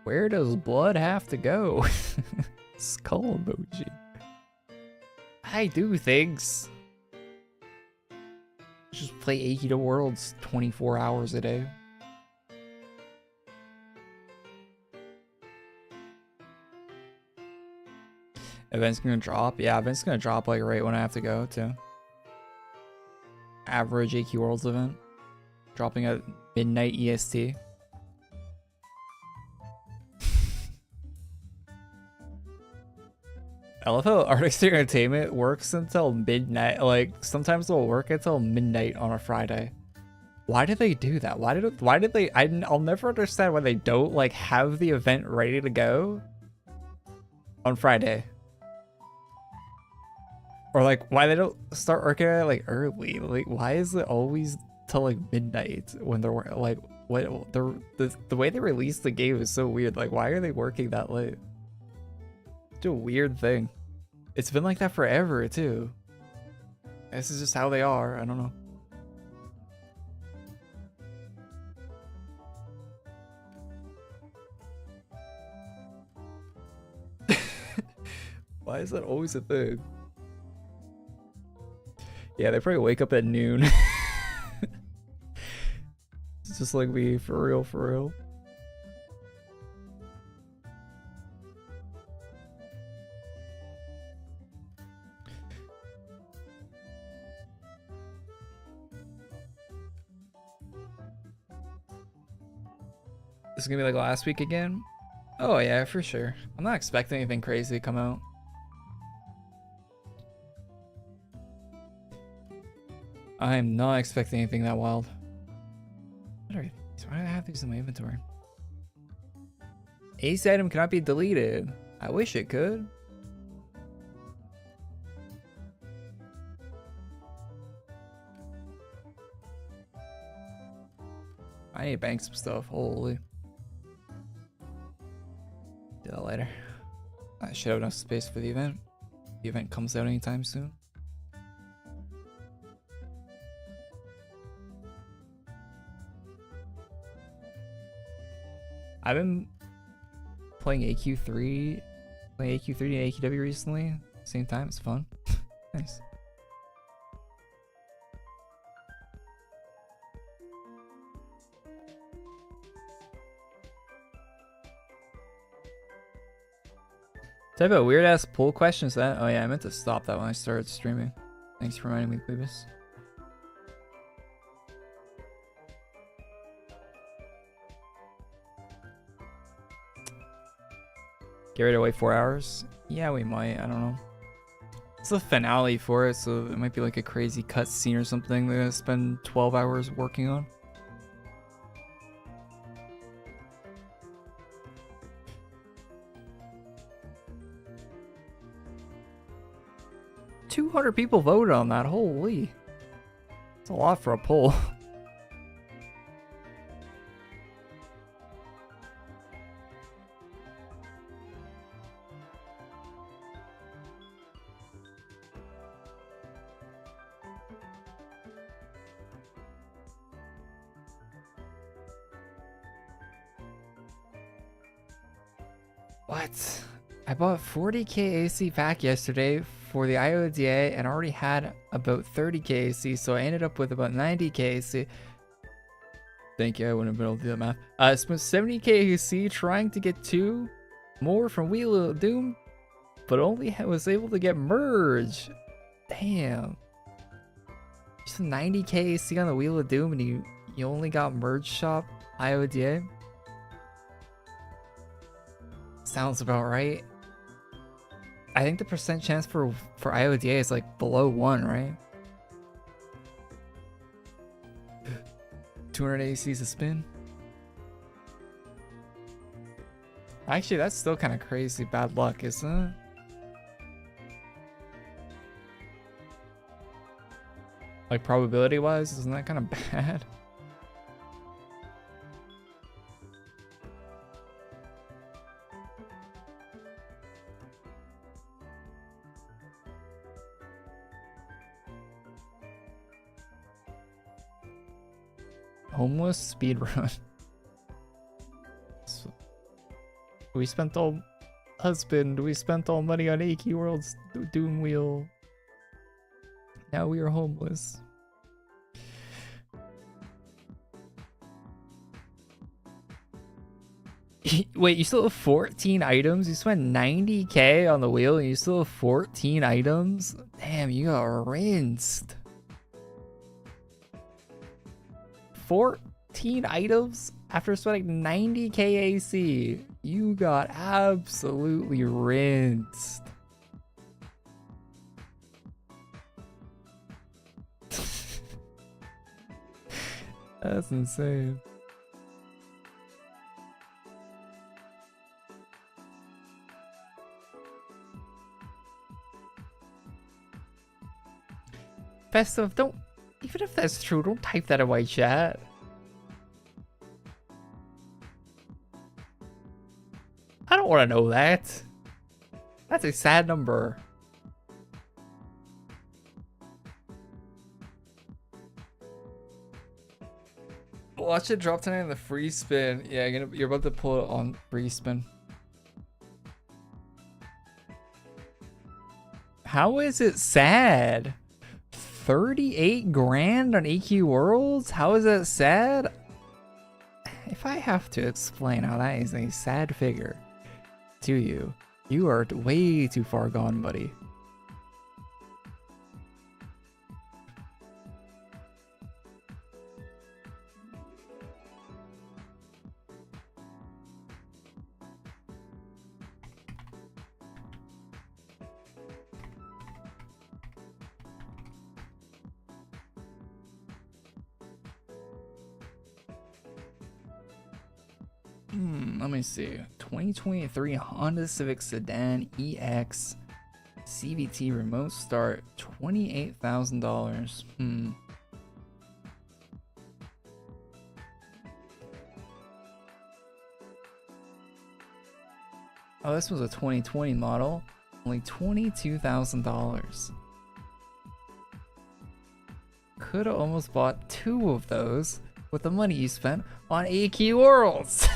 A: Where does blood have to go? Skull emoji. I do things. Just play AQW Worlds 24 hours a day. Event's gonna drop? Yeah, event's gonna drop like right when I have to go too. Average AQ Worlds event. Dropping at midnight EST. I love how Arctic Entertainment works until midnight. Like, sometimes they'll work until midnight on a Friday. Why do they do that? Why did they, I'll never understand why they don't, like, have the event ready to go on Friday. Or, like, why they don't start working at it, like, early. Like, why is it always till, like, midnight when they're, like, what, the way they release the game is so weird. Like, why are they working that late? It's a weird thing. It's been like that forever too. This is just how they are. I don't know. Why is that always a thing? Yeah, they probably wake up at noon. It's just like me, for real, for real. This is gonna be like last week again? Oh yeah, for sure. I'm not expecting anything crazy to come out. I am not expecting anything that wild. What are these? Why do I have these in my inventory? Ace item cannot be deleted. I wish it could. I need to bank some stuff. Holy. Do that later. I should have enough space for the event. The event comes out anytime soon. I've been playing AQ3 and AQW recently. Same time, it's fun. Nice. Type of weird ass poll questions that. Oh yeah, I meant to stop that when I started streaming. Thanks for reminding me, Clevis. Get ready to wait 4 hours? Yeah, we might. I don't know. It's the finale for it, so it might be like a crazy cutscene or something they're gonna spend 12 hours working on. 200 people voted on that. Holy. It's a lot for a poll. What? I bought 40k AC pack yesterday for the IODA and already had about 30k AC, so I ended up with about 90k AC. Thank you, I wouldn't have been able to do that math. I spent 70k AC trying to get 2 more from Wheel of Doom, but only was able to get Merge. Damn. Just 90k AC on the Wheel of Doom and you only got Merge Shop IODA? Sounds about right. I think the percent chance for IODA is like below 1, right? 200 AC is a spin. Actually, that's still kind of crazy bad luck, isn't it? Like probability wise, isn't that kind of bad? Homeless speedrun. So, we spent all money on AQ World's Doom Wheel. Now we are homeless. Wait, you still have 14 items? You spent 90k on the wheel and you still have 14 items? Damn, you got rinsed. 14 items after spending 90k AC. You got absolutely rinsed. That's insane. Festive, don't, even if that's true, don't type that in my chat. I don't want to know that. That's a sad number. Watch it drop tonight in the free spin. Yeah, you're about to pull it on free spin. How is it sad? 38 grand on AQ Worlds? How is that sad? If I have to explain how that is a sad figure to you, you are way too far gone, buddy. Let me see. 2023 Honda Civic Sedan EX CVT remote start, $28,000. Oh, this was a 2020 model. Only $22,000. Could have almost bought 2 of those with the money you spent on AQ Worlds.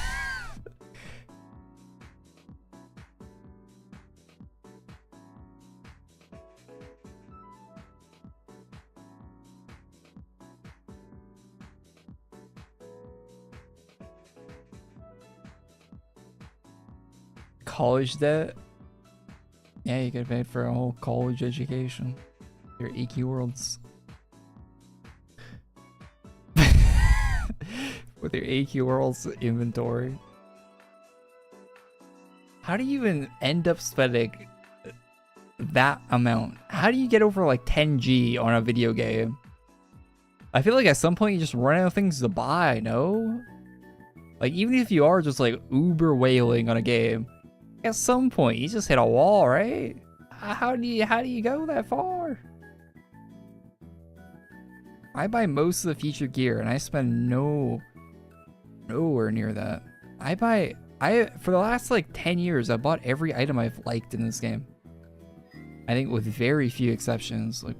A: College debt? Yeah, you get paid for a whole college education. Your AQ Worlds. With your AQ Worlds inventory. How do you even end up spending that amount? How do you get over like 10G on a video game? I feel like at some point you just run out of things to buy, no? Like even if you are just like uber whaling on a game, at some point you just hit a wall, right? How do you go that far? I buy most of the featured gear, and I spend nowhere near that. For the last like 10 years, I bought every item I've liked in this game. I think with very few exceptions. Like,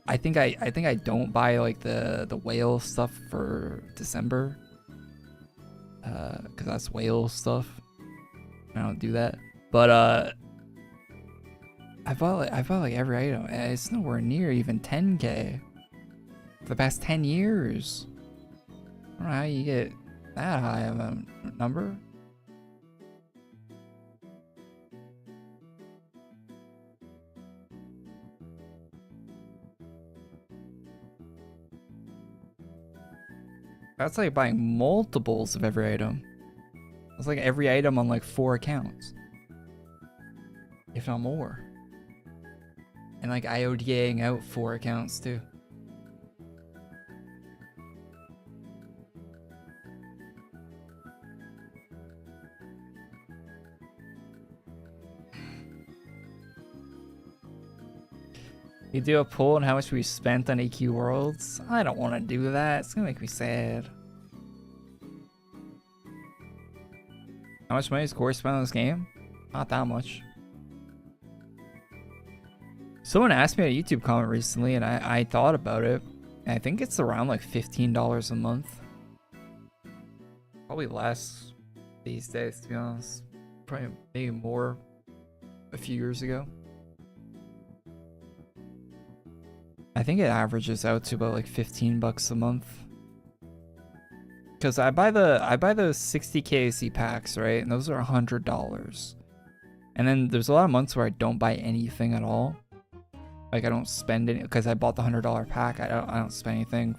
A: I think I don't buy like the whale stuff for December, because that's whale stuff. I don't do that. But I bought like every item, and it's nowhere near even 10K for the past 10 years. I don't know how you get that high of a number. That's like buying multiples of every item. That's like every item on like 4 accounts, if not more. And like IODAing out 4 accounts too. You do a poll on how much we spent on AQ Worlds? I don't want to do that. It's gonna make me sad. How much money has Korey spent on this game? Not that much. Someone asked me a YouTube comment recently, and I thought about it. And I think it's around like $15 a month. Probably less these days, to be honest. Probably maybe more a few years ago. I think it averages out to about like $15 a month. Because I buy those 60 KAC packs, right? And those are $100. And then there's a lot of months where I don't buy anything at all. Like I don't spend it because I bought the $100 pack. I don't spend anything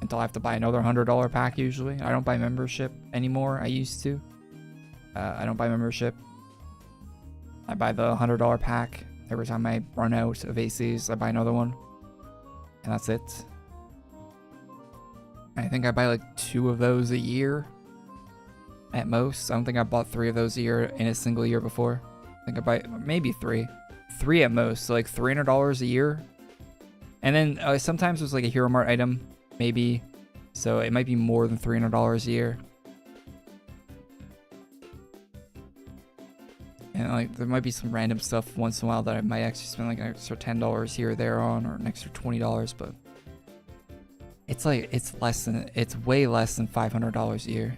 A: until I have to buy another $100 pack usually. I don't buy membership anymore. I used to. I don't buy membership. I buy the $100 pack. Every time I run out of ACs, I buy another one. And that's it. I think I buy like 2 of those a year at most. I don't think I bought 3 of those a year in a single year before. I think I buy maybe 3. 3 at most, so like $300 a year. And then sometimes there's like a Hero Mart item, maybe. So it might be more than $300 a year. And like there might be some random stuff once in a while that I might actually spend like an extra $10 here or there on, or an extra $20, but it's like it's way less than $500 a year.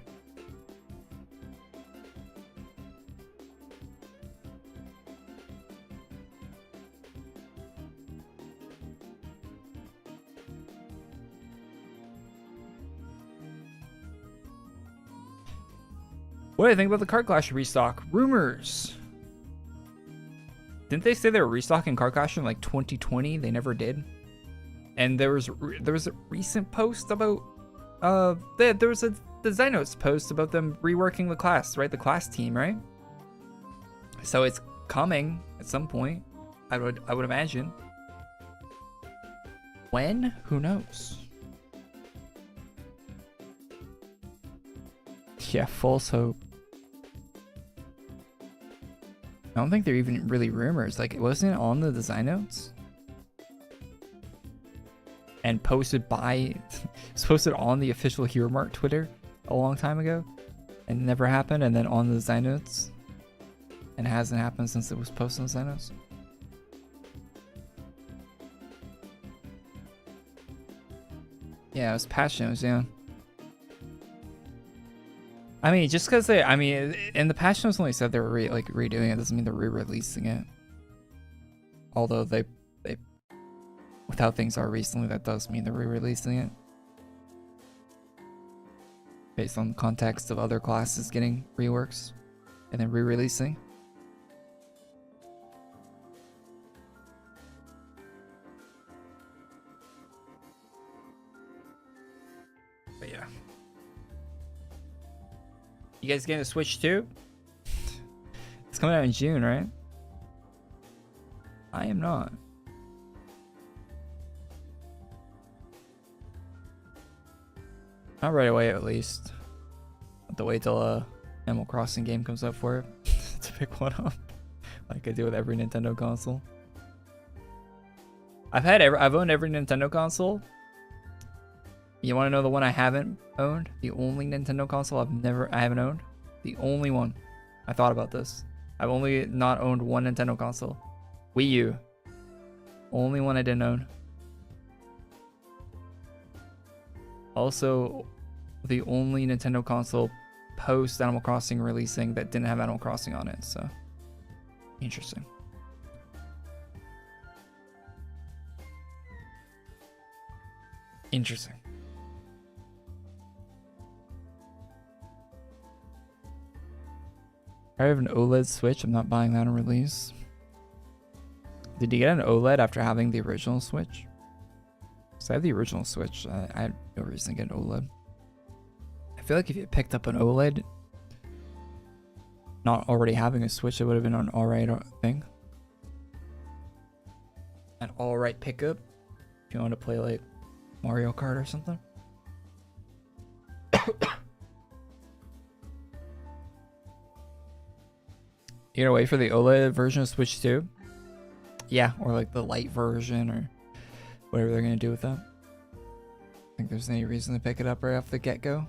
A: What do you think about the Card Clash restock? Rumors. Didn't they say they were restocking Card Clash in like 2020? They never did. And there was a recent post about there was a design notes post about them reworking the class, right? The class team, right? So it's coming at some point. I would imagine. When? Who knows? Yeah, false hope. I don't think they're even really rumors. Like, it wasn't on the design notes and posted it's posted on the official Hero Mart Twitter a long time ago, and it never happened. And then on the design notes, and it hasn't happened since it was posted on the design notes. Yeah, it was patch notes. Yeah. I mean, just because and the patch notes only said they were redoing it, doesn't mean they're re-releasing it. Although they, with how things are recently, that does mean they're re-releasing it. Based on the context of other classes getting reworks and then re-releasing. But yeah. You guys getting a Switch too? It's coming out in June, right? I am not. Not right away, at least. Have to wait till Animal Crossing game comes up for it to pick one up, like I do with every Nintendo console. I've owned every Nintendo console. You want to know the one I haven't owned? The only Nintendo console I haven't owned? The only one. I thought about this. I've only not owned one Nintendo console. Wii U. Only one I didn't own. Also, the only Nintendo console post Animal Crossing releasing that didn't have Animal Crossing on it, so interesting. Interesting. I have an OLED Switch. I'm not buying that on release. Did you get an OLED after having the original Switch? Because I have the original Switch. I had no reason to get an OLED. I feel like if you picked up an OLED, not already having a Switch, it would have been an alright thing. An alright pickup. If you want to play like Mario Kart or something. You gonna wait for the OLED version of Switch 2? Yeah, or like the light version or whatever they're gonna do with that. I think there's any reason to pick it up right off the get-go.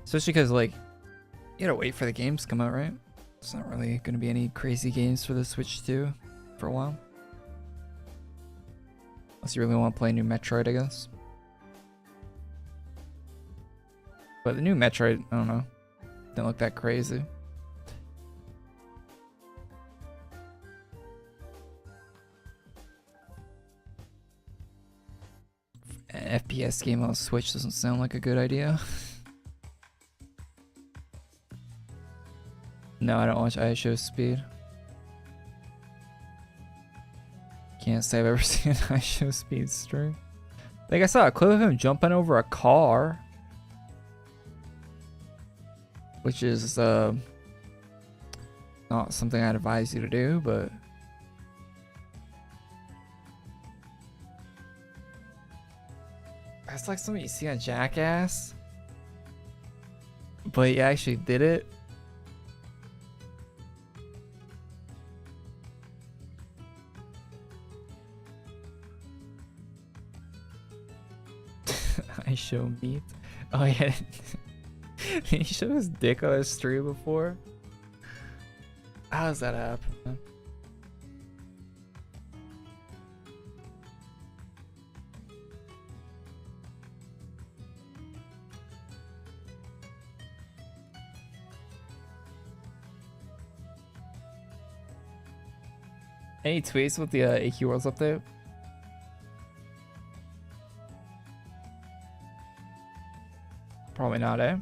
A: Especially because like you gotta wait for the games to come out, right? It's not really gonna be any crazy games for the Switch 2 for a while. Unless you really want to play a new Metroid, I guess. But the new Metroid, I don't know, didn't look that crazy. An FPS game on Switch doesn't sound like a good idea. No, I don't watch ISO Speed. Can't say I've ever seen an ISO Speed stream. Like I saw a clip of him jumping over a car. Which is not something I'd advise you to do, but that's like something you see on Jackass. But you actually did it. I show meat. Oh yeah. He showed his dick on his stream before. How does that happen? Any tweets with the AQ Worlds update? Probably not, eh?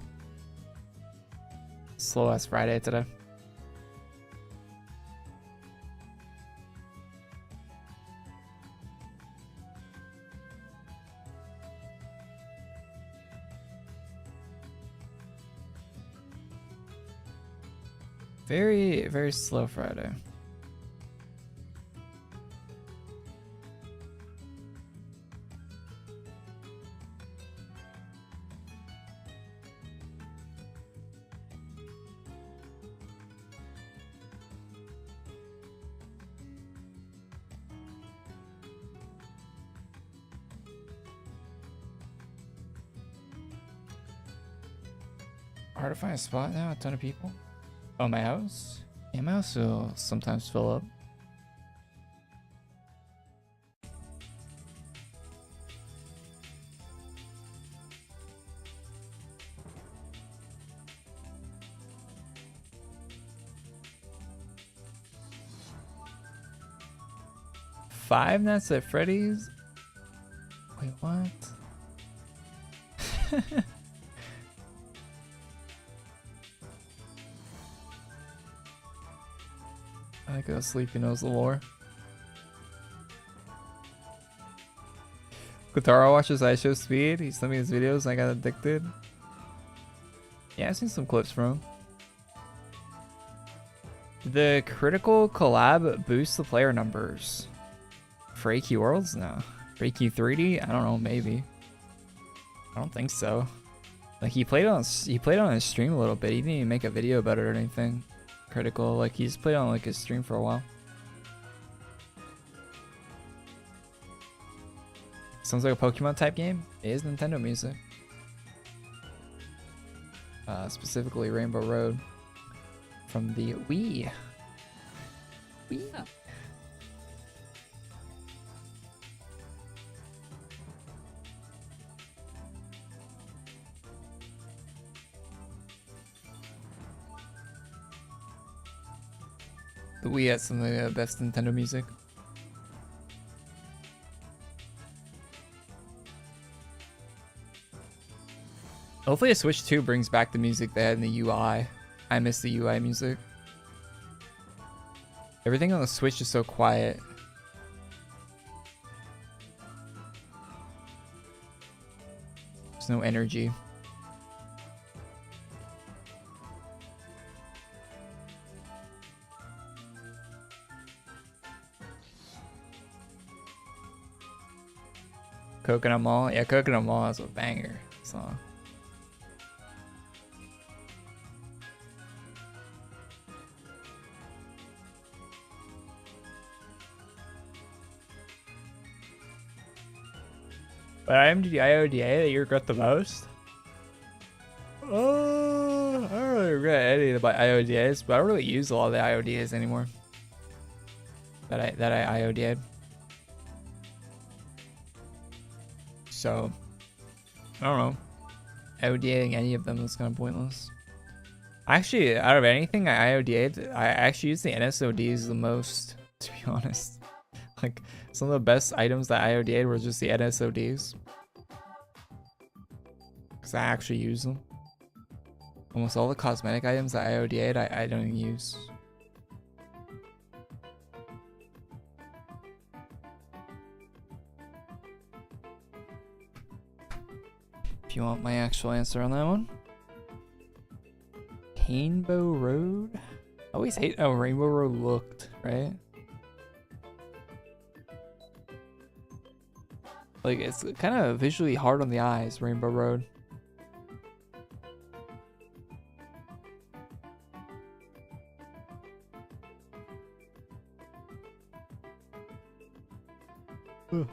A: Slow ass Friday today. Very, very slow Friday. Hard to find a spot now, a ton of people. Oh, my house? Yeah, my house will sometimes fill up. Five Nights at Freddy's? Wait, what? I go Sleepy knows the lore. Kotaro watches ISO Speed. He sent me his videos and I got addicted. Yeah, I've seen some clips from him. Did the critical collab boost the player numbers? For AQ Worlds? No. For AQ 3D? I don't know, maybe. I don't think so. Like he played on his stream a little bit. He didn't even make a video about it or anything. critical. Like he's played on like his stream for a while. Sounds like a Pokemon type game. It is Nintendo music. Specifically Rainbow Road from the Wii. Wii.
B: Oh.
A: The Wii has some of the best Nintendo music. Hopefully a Switch 2 brings back the music they had in the UI. I miss the UI music. Everything on the Switch is so quiet. There's no energy. Coconut Mall? Yeah, Coconut Mall is a banger song. But IMDb IODA that you regret the most? I don't really regret any of the IODAs, but I don't really use a lot of the IODAs anymore. That I IODA'd. So, I don't know. IODAing any of them was kind of pointless. Actually, out of anything I IODA'd, I actually use the NSODs the most, to be honest. Like, some of the best items that I IODA'd were just the NSODs. Because I actually use them. Almost all the cosmetic items that I IODA'd, I don't even use. If you want my actual answer on that one. Rainbow Road? I always hate how Rainbow Road looked, right? Like, it's kind of visually hard on the eyes, Rainbow Road. Ugh.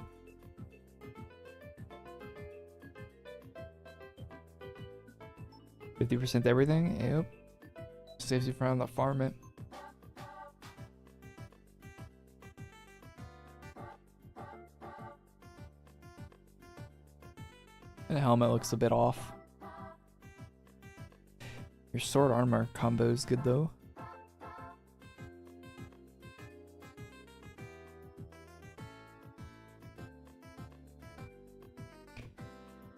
A: 50% everything? Yep. Saves you from the farm it. And the helmet looks a bit off. Your sword armor combo is good though.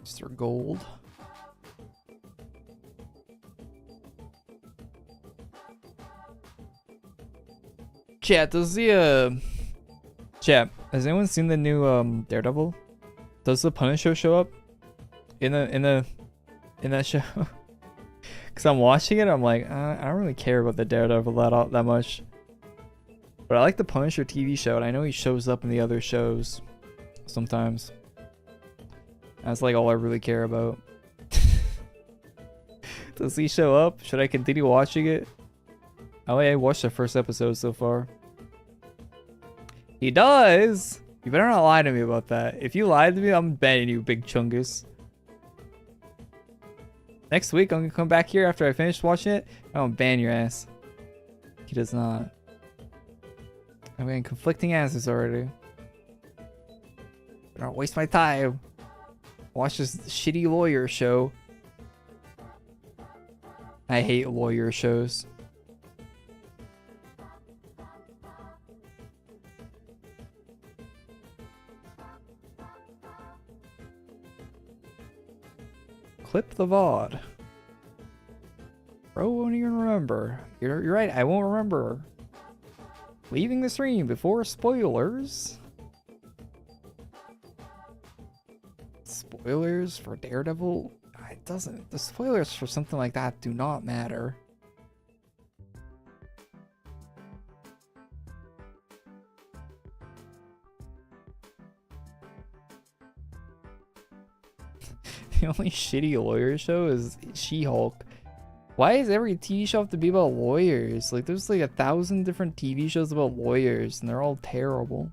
A: Mr. Gold. Chat, does the chat, has anyone seen the new Daredevil? Does the Punisher show up in that show? Cause I'm watching it, I'm like, I don't really care about the Daredevil that much. But I like the Punisher TV show, and I know he shows up in the other shows sometimes. That's like all I really care about. Does he show up? Should I continue watching it? I watched the first episode so far. He does! You better not lie to me about that. If you lied to me, I'm banning you, Big Chungus. Next week, I'm gonna come back here after I finish watching it. I'm gonna ban your ass. He does not. I'm getting conflicting answers already. Don't waste my time. Watch this shitty lawyer show. I hate lawyer shows. Clip the VOD. Bro won't even remember. You're right, I won't remember. Leaving the stream before spoilers. Spoilers for Daredevil? It doesn't. The spoilers for something like that do not matter. The only shitty lawyer show is She-Hulk. Why is every TV show have to be about lawyers? Like, there's like 1,000 different TV shows about lawyers, and they're all terrible.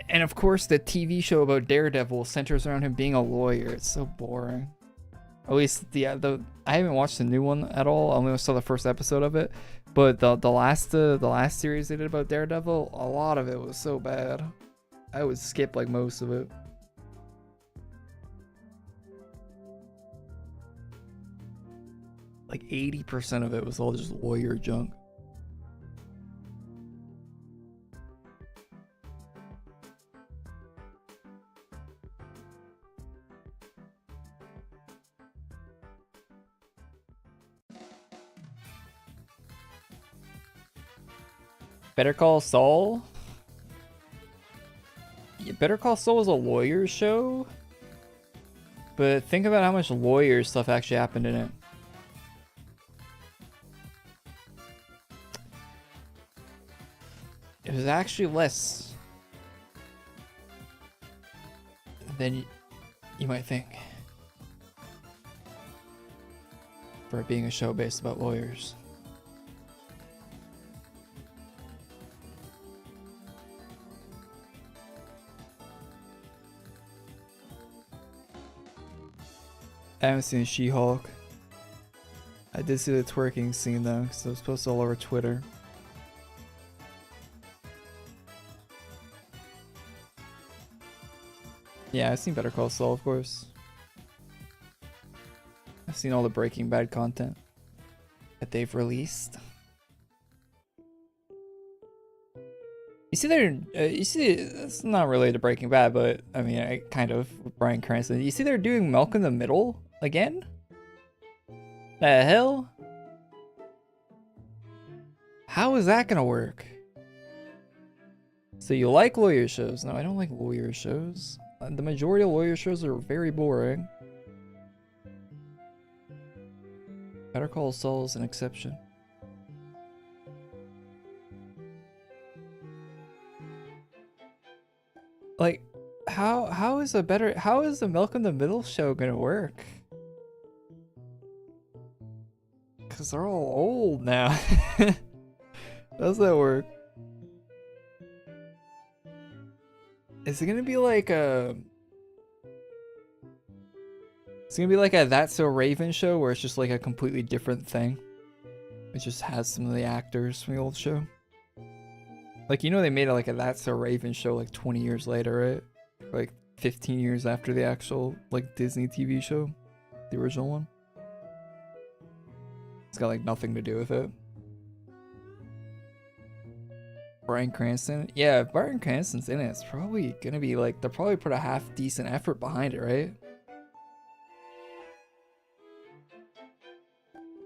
A: And of course, the TV show about Daredevil centers around him being a lawyer. It's so boring. At least I haven't watched the new one at all. I only saw the first episode of it. But the last series they did about Daredevil, a lot of it was so bad. I would skip like most of it. Like 80% of it was all just lawyer junk. Better Call Saul? Yeah, Better Call Saul is a lawyer show, but think about how much lawyer stuff actually happened in it. It was actually less than you might think for it being a show based about lawyers. I haven't seen She-Hulk. I did see the twerking scene though, because it was posted all over Twitter. Yeah, I've seen Better Call Saul, of course. I've seen all the Breaking Bad content that they've released. You see, it's not related to Breaking Bad, but I mean, I kind of with Bryan Cranston. You see, they're doing Milk in the Middle again. The hell? How is that gonna work? So you like lawyer shows? No, I don't like lawyer shows. The majority of lawyer shows are very boring. Better Call Saul is an exception. Like, how is the Milk in the Middle show gonna work? Cause they're all old now. How's that work? Is it gonna be like a? It's gonna be like a That's So Raven show where it's just like a completely different thing. It just has some of the actors from the old show. Like, you know, they made it like a That's So Raven show like 20 years later, right? Like 15 years after the actual like Disney TV show, the original one. It's got like nothing to do with it. Bryan Cranston, yeah, if Bryan Cranston's in it, it's probably gonna be like, they'll probably put a half decent effort behind it, right?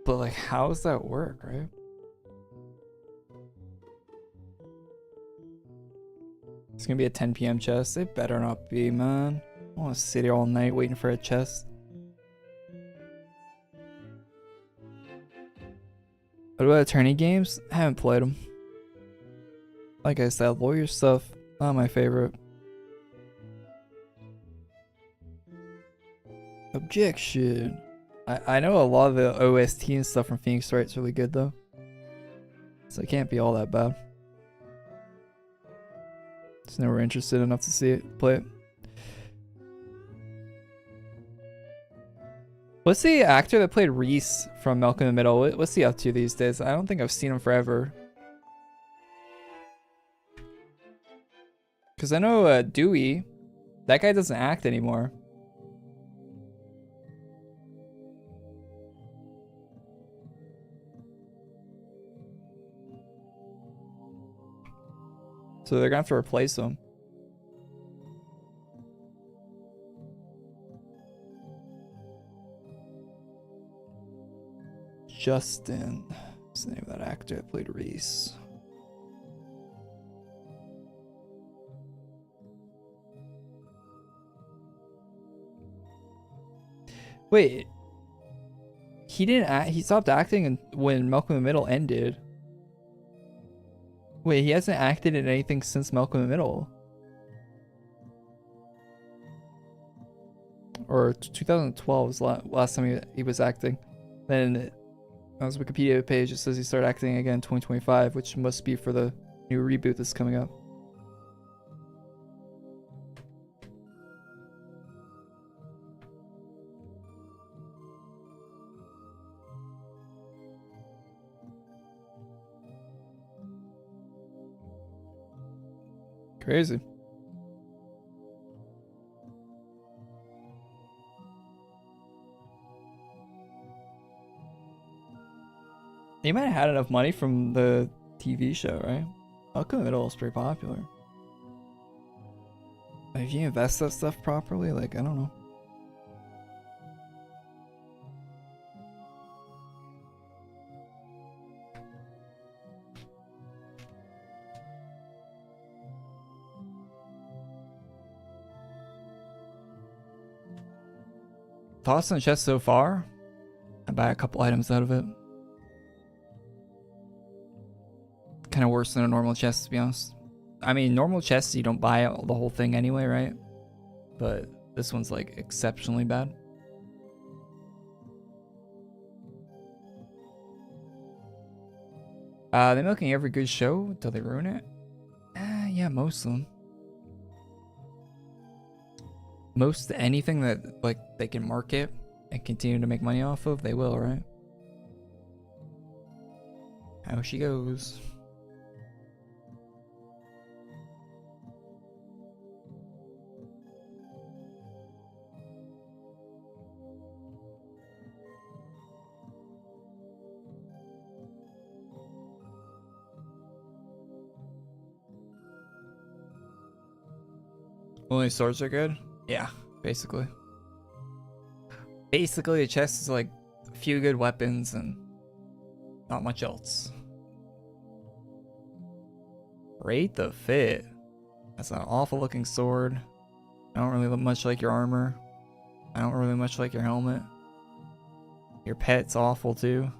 A: But like, how does that work, right? It's gonna be a 10 p.m. chest. It better not be, man. I wanna sit here all night waiting for a chest. What about attorney games? I haven't played them. Like I said, lawyer stuff, not my favorite. Objection. I know a lot of the OST and stuff from Phoenix Wright's really good though. So it can't be all that bad. Just never interested enough to see it, play it. What's the actor that played Reese from Milk in the Middle? What's he up to these days? I don't think I've seen him forever. Because I know Dewey, that guy doesn't act anymore. So they're gonna have to replace him. Justin. What's the name of that actor that played Reese? Wait. He didn't act, he stopped acting when Malcolm in the Middle ended. Wait, he hasn't acted in anything since Malcolm in the Middle. or 2012 was last time he was acting. Then on his Wikipedia page, it says he started acting again in 2025, which must be for the new reboot that's coming up. Crazy. They might have had enough money from the TV show, right? Malcolm in the Middle is pretty popular. If you invest that stuff properly, like, I don't know. Thoughts on chest so far? I buy a couple items out of it. Kind of worse than a normal chest, to be honest. I mean, normal chests, you don't buy the whole thing anyway, right? But this one's like exceptionally bad. They're milking every good show until they ruin it. Yeah, most of them. Most anything that like they can market and continue to make money off of, they will, right? How she goes. Only swords are good? Yeah, basically. Basically, the chest is like a few good weapons and not much else. Rate the fit. That's an awful looking sword. I don't really much like your armor. I don't really much like your helmet. Your pet's awful too.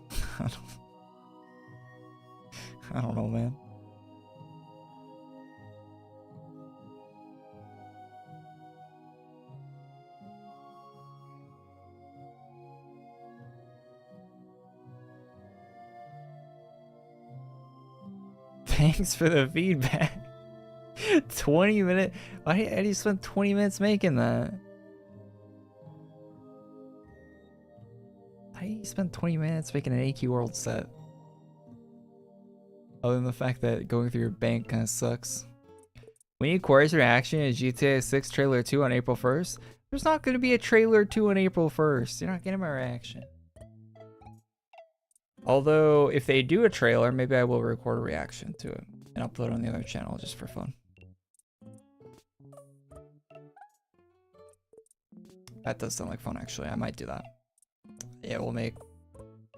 A: I don't know, man. Thanks for the feedback. 20 minutes. Why did you spend 20 minutes making that? Why did you spend 20 minutes making an AQ World set? Other than the fact that going through your bank kind of sucks. We need Korey's reaction to GTA 6 trailer 2 on April 1st. There's not going to be a trailer 2 on April 1st. You're not getting my reaction. Although, if they do a trailer, maybe I will record a reaction to it and upload it on the other channel just for fun. That does sound like fun, actually. I might do that. It will make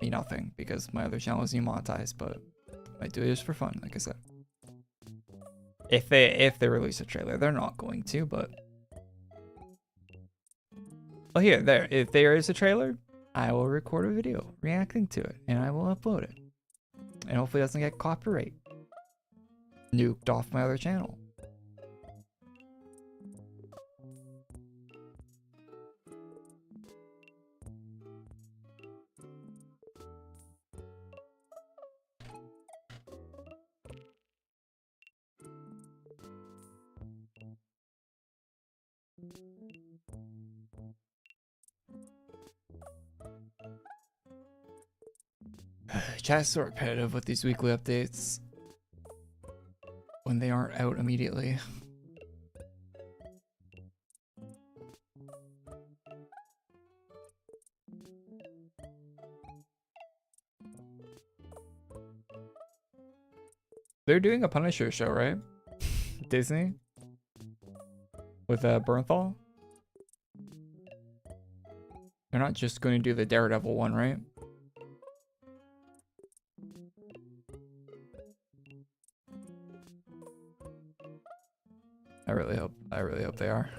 A: me nothing because my other channel is demonetized, but I might do it just for fun, like I said. If they release a trailer, they're not going to, but oh, here, there. If there is a trailer, I will record a video reacting to it and I will upload it. And hopefully it doesn't get copyright nuked off my other channel. Chat's so repetitive with these weekly updates when they aren't out immediately. They're doing a Punisher show, right? Disney? With Bernthal? They're not just going to do the Daredevil one, right? I really hope they are.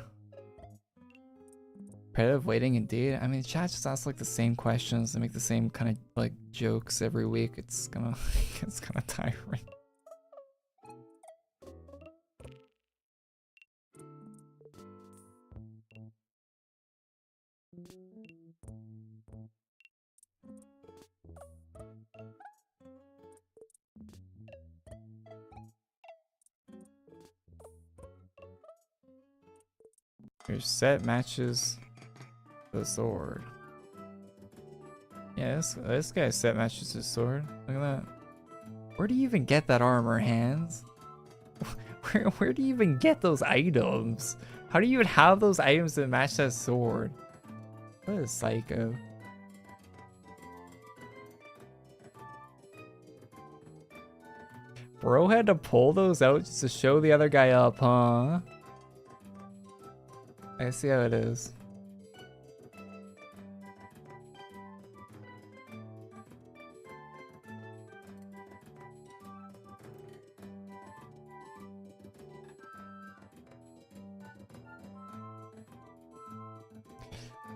A: Repetitive waiting indeed. I mean, chat just asks like the same questions and make the same kind of like jokes every week. It's gonna tiring. Your set matches the sword. Yeah, this guy's set matches his sword. Look at that. Where do you even get that armor, Hands? Where do you even get those items? How do you even have those items that match that sword? What a psycho. Bro had to pull those out just to show the other guy up, huh? I see how it is.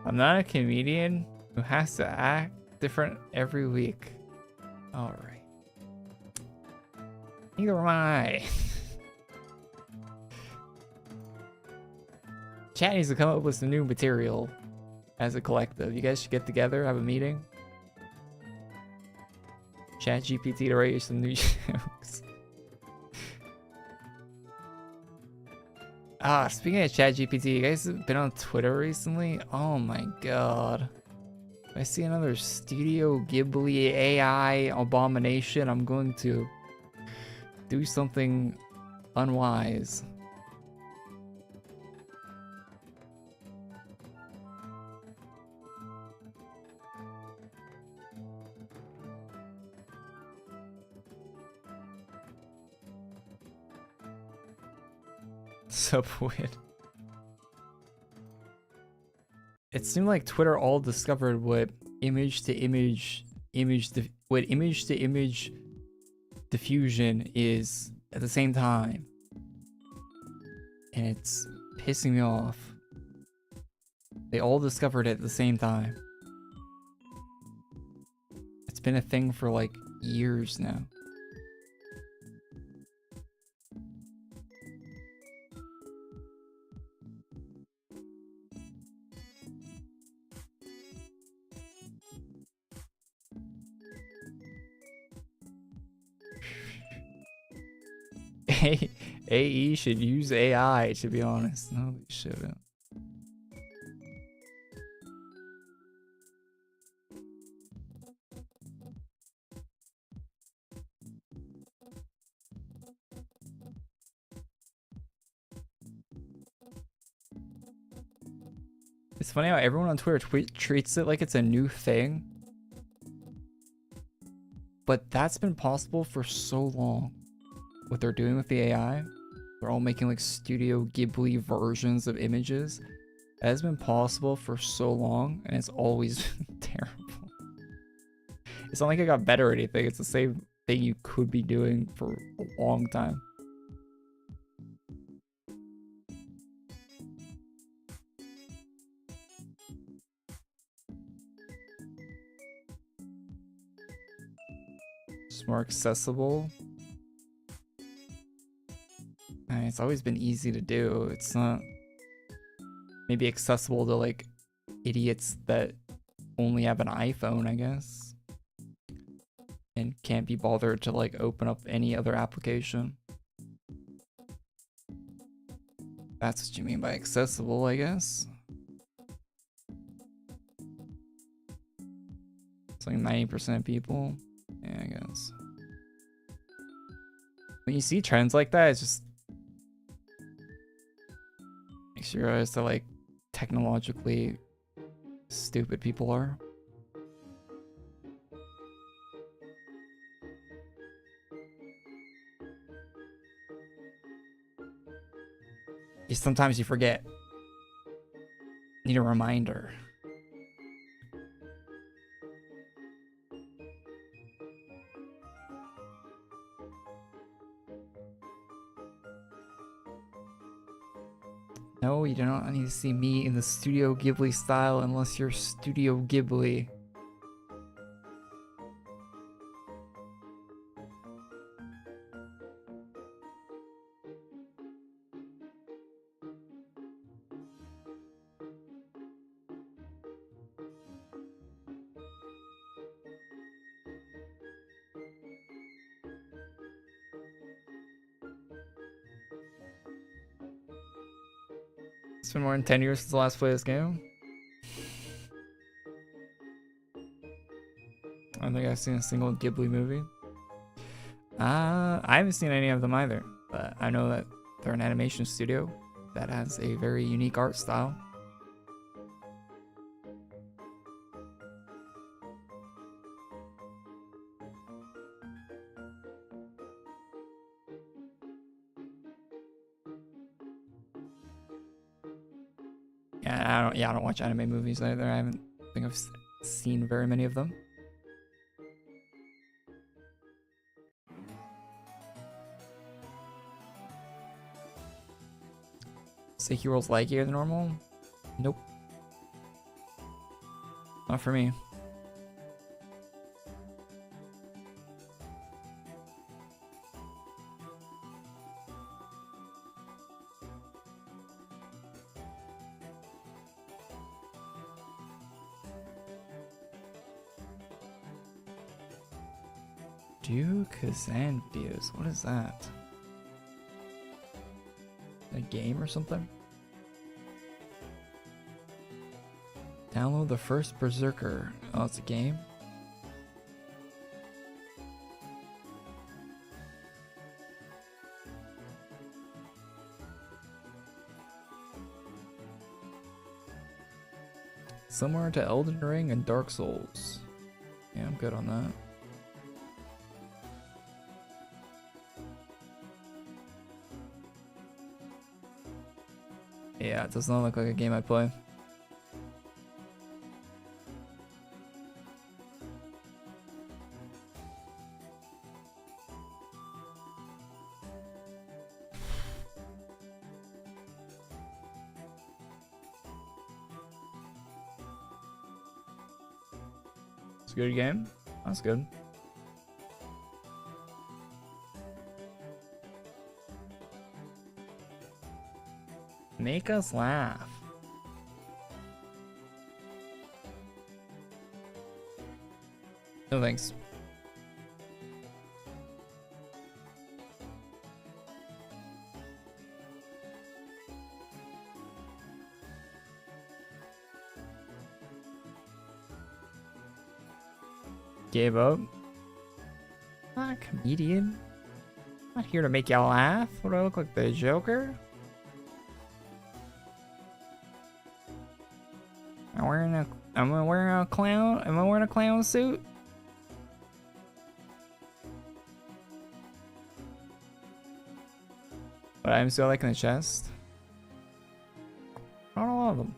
A: I'm not a comedian who has to act different every week. Alright. Neither am I. Chat needs to come up with some new material as a collective. You guys should get together, have a meeting. Chat GPT to write you some new jokes. Ah, speaking of Chat GPT, you guys have been on Twitter recently? Oh my god. If I see another Studio Ghibli AI abomination, I'm going to do something unwise. Subwit. It seemed like Twitter all discovered what image to image diffusion is at the same time, and it's pissing me off. They all discovered it at the same time. It's been a thing for like years now. AE should use AI, to be honest. No, they shouldn't. It's funny how everyone on Twitter treats it like it's a new thing. But that's been possible for so long. What they're doing with the AI, they're all making like Studio Ghibli versions of images. That has been possible for so long, and it's always been terrible. It's not like it got better or anything. It's the same thing you could be doing for a long time. It's more accessible. It's always been easy to do. It's not maybe accessible to like idiots that only have an iPhone, I guess, and can't be bothered to like open up any other application. That's what you mean by accessible, I guess. It's like 90% of people. Yeah, I guess. When you see trends like that, it's just makes you realize that like technologically stupid people are. Sometimes you forget. Need a reminder. No, you do not need to see me in the Studio Ghibli style unless you're Studio Ghibli. It's been more than 10 years since the last play this game. I don't think I've seen a single Ghibli movie. I haven't seen any of them either, but I know that they're an animation studio that has a very unique art style. Yeah, I don't watch anime movies either. I think I've seen very many of them. Saki rolls laggier than normal? Nope. Not for me. Do Kazan videos. What is that? A game or something? Download the first Berserker. Oh, it's a game? Similar to Elden Ring and Dark Souls. Yeah, I'm good on that. Yeah, it does not look like a game I'd play. It's a good game. That's good. Make us laugh. No thanks. Gave up. I'm not a comedian. I'm not here to make y'all laugh. What do I look like, the Joker? Am I wearing a clown? Am I wearing a clown suit? But I'm still like in the chest. Not a lot of them.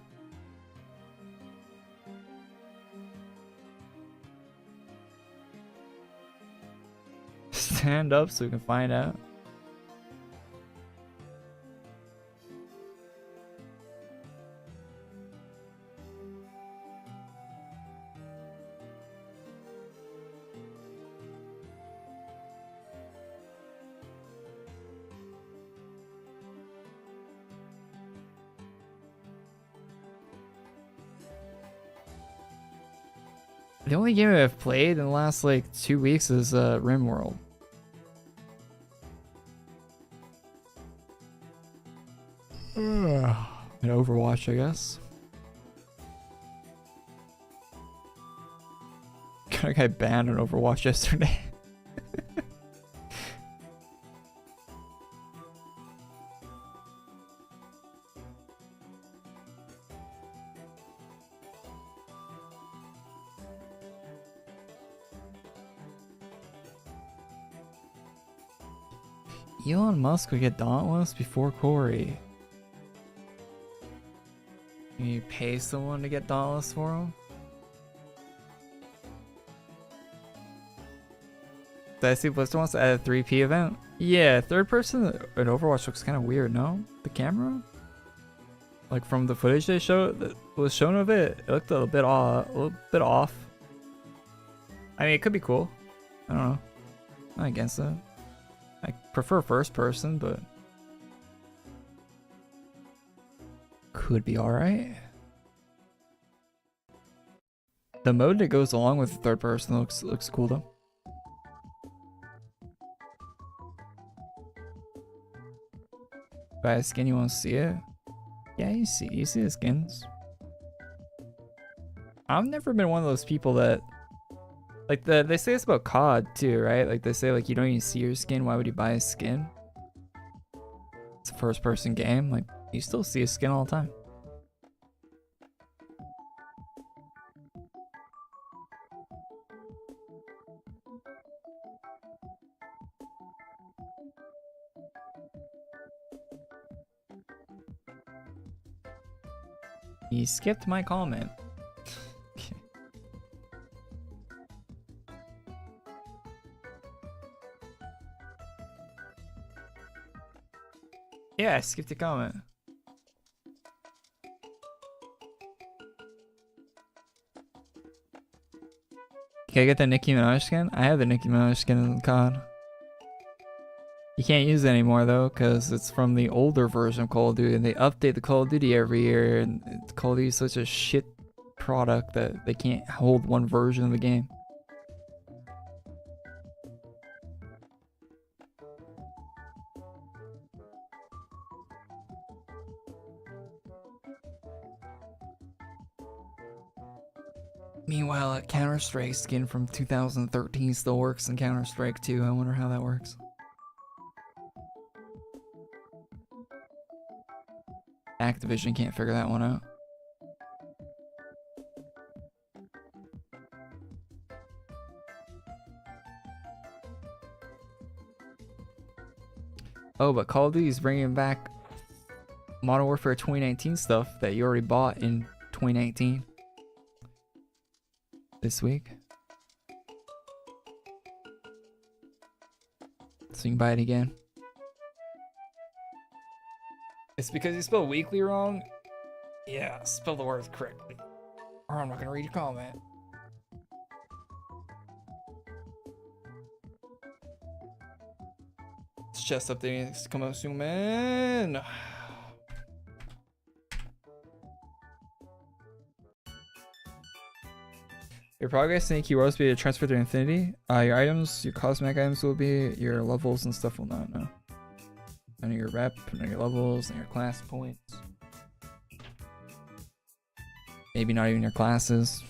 A: Stand up so we can find out. The only game I've played in the last like 2 weeks is RimWorld. And Overwatch, I guess. Got a guy banned on Overwatch yesterday. Elon Musk would get Dauntless before Korey. Can you pay someone to get Dauntless for him? Did I see Blister wants to add a 3P event? Yeah, third person in Overwatch looks kind of weird, no? The camera? Like from the footage they showed that was shown of it, it looked a little bit off. I mean, it could be cool. I don't know. I'm not against it. I prefer first person, but could be alright. The mode that goes along with the third person looks cool though. Buy a skin, you want to see it? Yeah, you see the skins. I've never been one of those people that like they say this about COD too, right? Like they say like you don't even see your skin, why would you buy a skin? It's a first person game, like you still see a skin all the time. He skipped my comment. Yeah, I skipped a comment. Can I get the Nicki Minaj skin? I have the Nicki Minaj skin in the COD. You can't use it anymore though, because it's from the older version of Call of Duty, and they update the Call of Duty every year, and Call of Duty is such a shit product that they can't hold one version of the game. Meanwhile, a Counter-Strike skin from 2013 still works in Counter-Strike 2. I wonder how that works. Activision can't figure that one out. Oh, but Call of Duty is bringing back Modern Warfare 2019 stuff that you already bought in 2019. This week. So you can buy it again. It's because you spelled weekly wrong? Yeah, spell the words correctly. Or I'm not gonna read your comment. It's just updating. It's coming up soon, man. Your progress in AQW will be transferred to infinity. Your items, your cosmetic items will be, your levels and stuff will not, no. None of your rep, none of your levels, and your class points. Maybe not even your classes.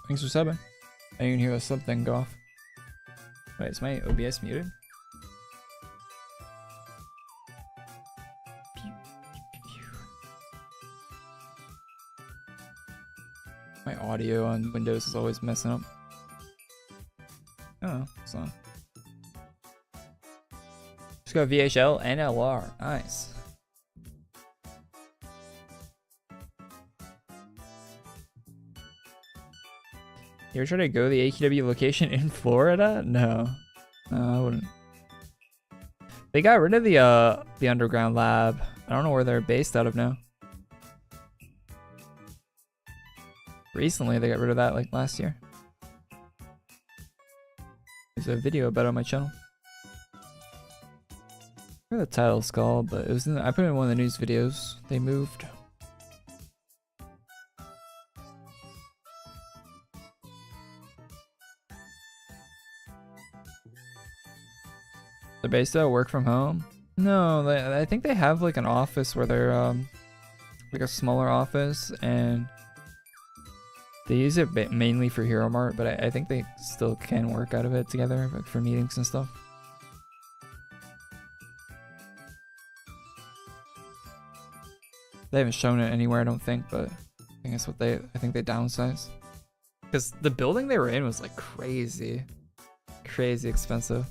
A: Thanks for subbing. I didn't hear a sub thing go off. Wait, is my OBS muted? My audio on Windows is always messing up. Oh, it's on. Just got VHL and LR. Nice. You ever try to go to the AQW location in Florida? No. No, I wouldn't. They got rid of the underground lab. I don't know where they're based out of now. Recently, they got rid of that like last year. There's a video about it on my channel. I forget the title's called, but it was I put it in one of the news videos. They moved. They're based out of work from home? No, I think they have like an office where they're like a smaller office, and they use it mainly for Hero Mart, but I think they still can work out of it together, like for meetings and stuff. They haven't shown it anywhere, I don't think, but I think that's what I think they downsized. Because the building they were in was like crazy expensive.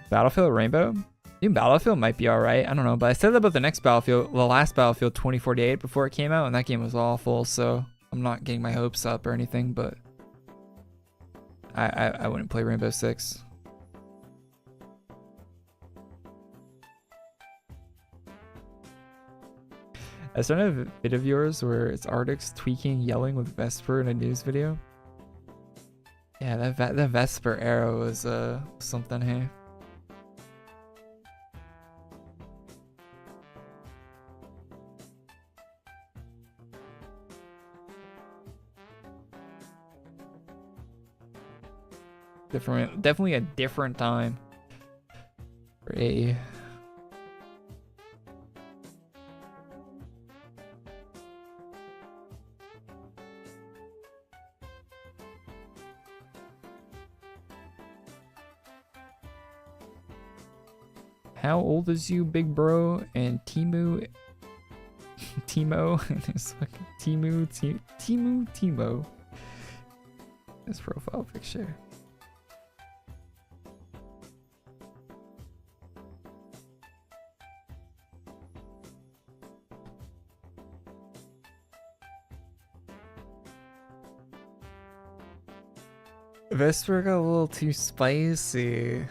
A: Battlefield Rainbow? New Battlefield might be alright. I don't know, but I said that about the next Battlefield, the last Battlefield 2048 before it came out, and that game was awful, so I'm not getting my hopes up or anything, but I wouldn't play Rainbow Six. I saw a bit of yours where it's Arctic's tweaking, yelling with Vesper in a news video. Yeah, that Vesper arrow was something, hey. Definitely a different time for a How old is you, big bro? And Timo and his fucking Timo. His profile picture. Vesper got a little too spicy.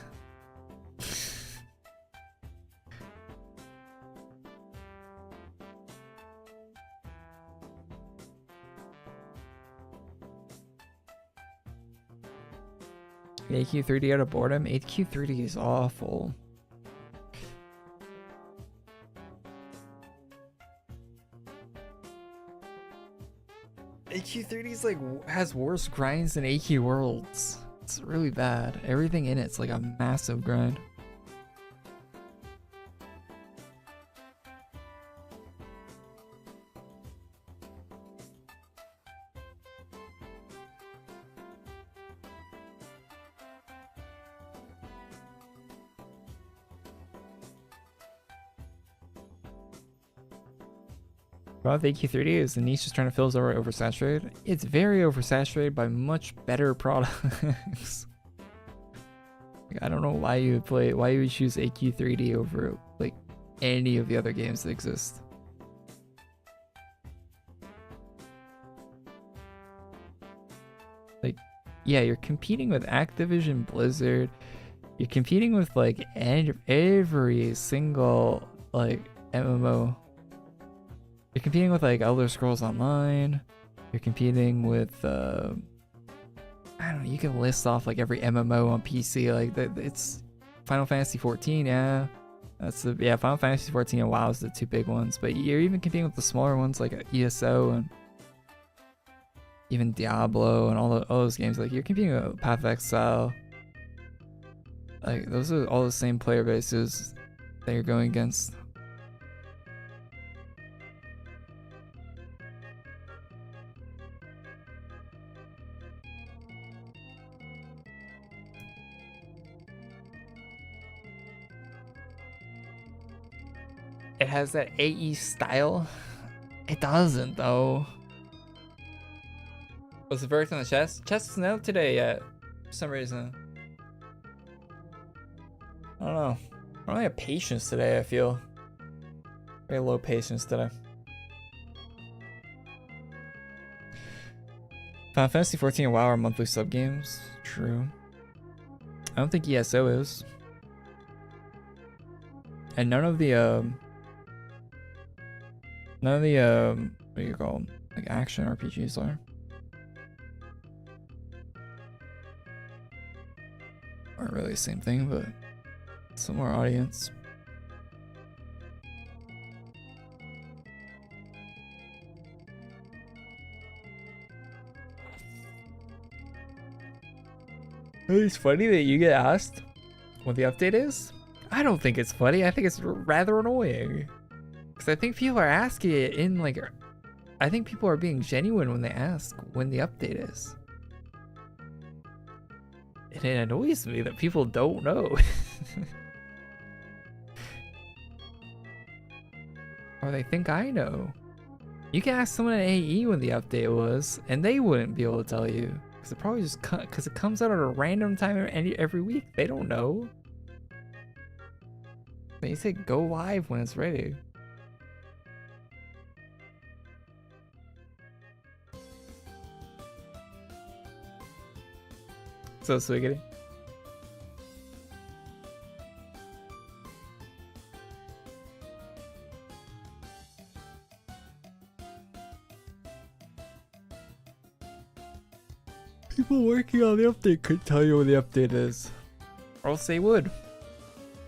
A: AQ3D out of boredom? AQ3D is awful. AQ3D is like has worse grinds than AQ Worlds. It's really bad. Everything in it's like a massive grind. Problem with AQ3D is the niche is trying to fill is already oversaturated. It's very oversaturated by much better products. Like, I don't know why you would choose AQ3D over like any of the other games that exist. Like, yeah, you're competing with Activision Blizzard. You're competing with like every single like MMO. You're competing with like Elder Scrolls Online. You're competing with I don't know. You can list off like every MMO on PC. Like it's Final Fantasy 14. Yeah, Final Fantasy 14 and WoW is the two big ones. But you're even competing with the smaller ones like ESO and even Diablo and all those games. Like you're competing with Path of Exile. Like those are all the same player bases that you're going against. It has that AE style. It doesn't though. Was the verdict on the chest? Chest isn't out today yet. For some reason. I don't know. I don't have patience today, I feel. Very low patience today. Final Fantasy 14 and WoW are monthly sub games. True. I don't think ESO is. And none of the what do you call them? Like action RPGs are. Aren't really the same thing, but some more audience. It's funny that you get asked what the update is. I don't think it's funny. I think it's rather annoying. Because I think people are asking it in like... I think people are being genuine when they ask when the update is. And it annoys me that people don't know. Or they think I know. You can ask someone at AE when the update was, and they wouldn't be able to tell you. Because it probably just because it comes out at a random time every week. They don't know. They say go live when it's ready. So Swiggity. People working on the update could tell you what the update is. Or else they would.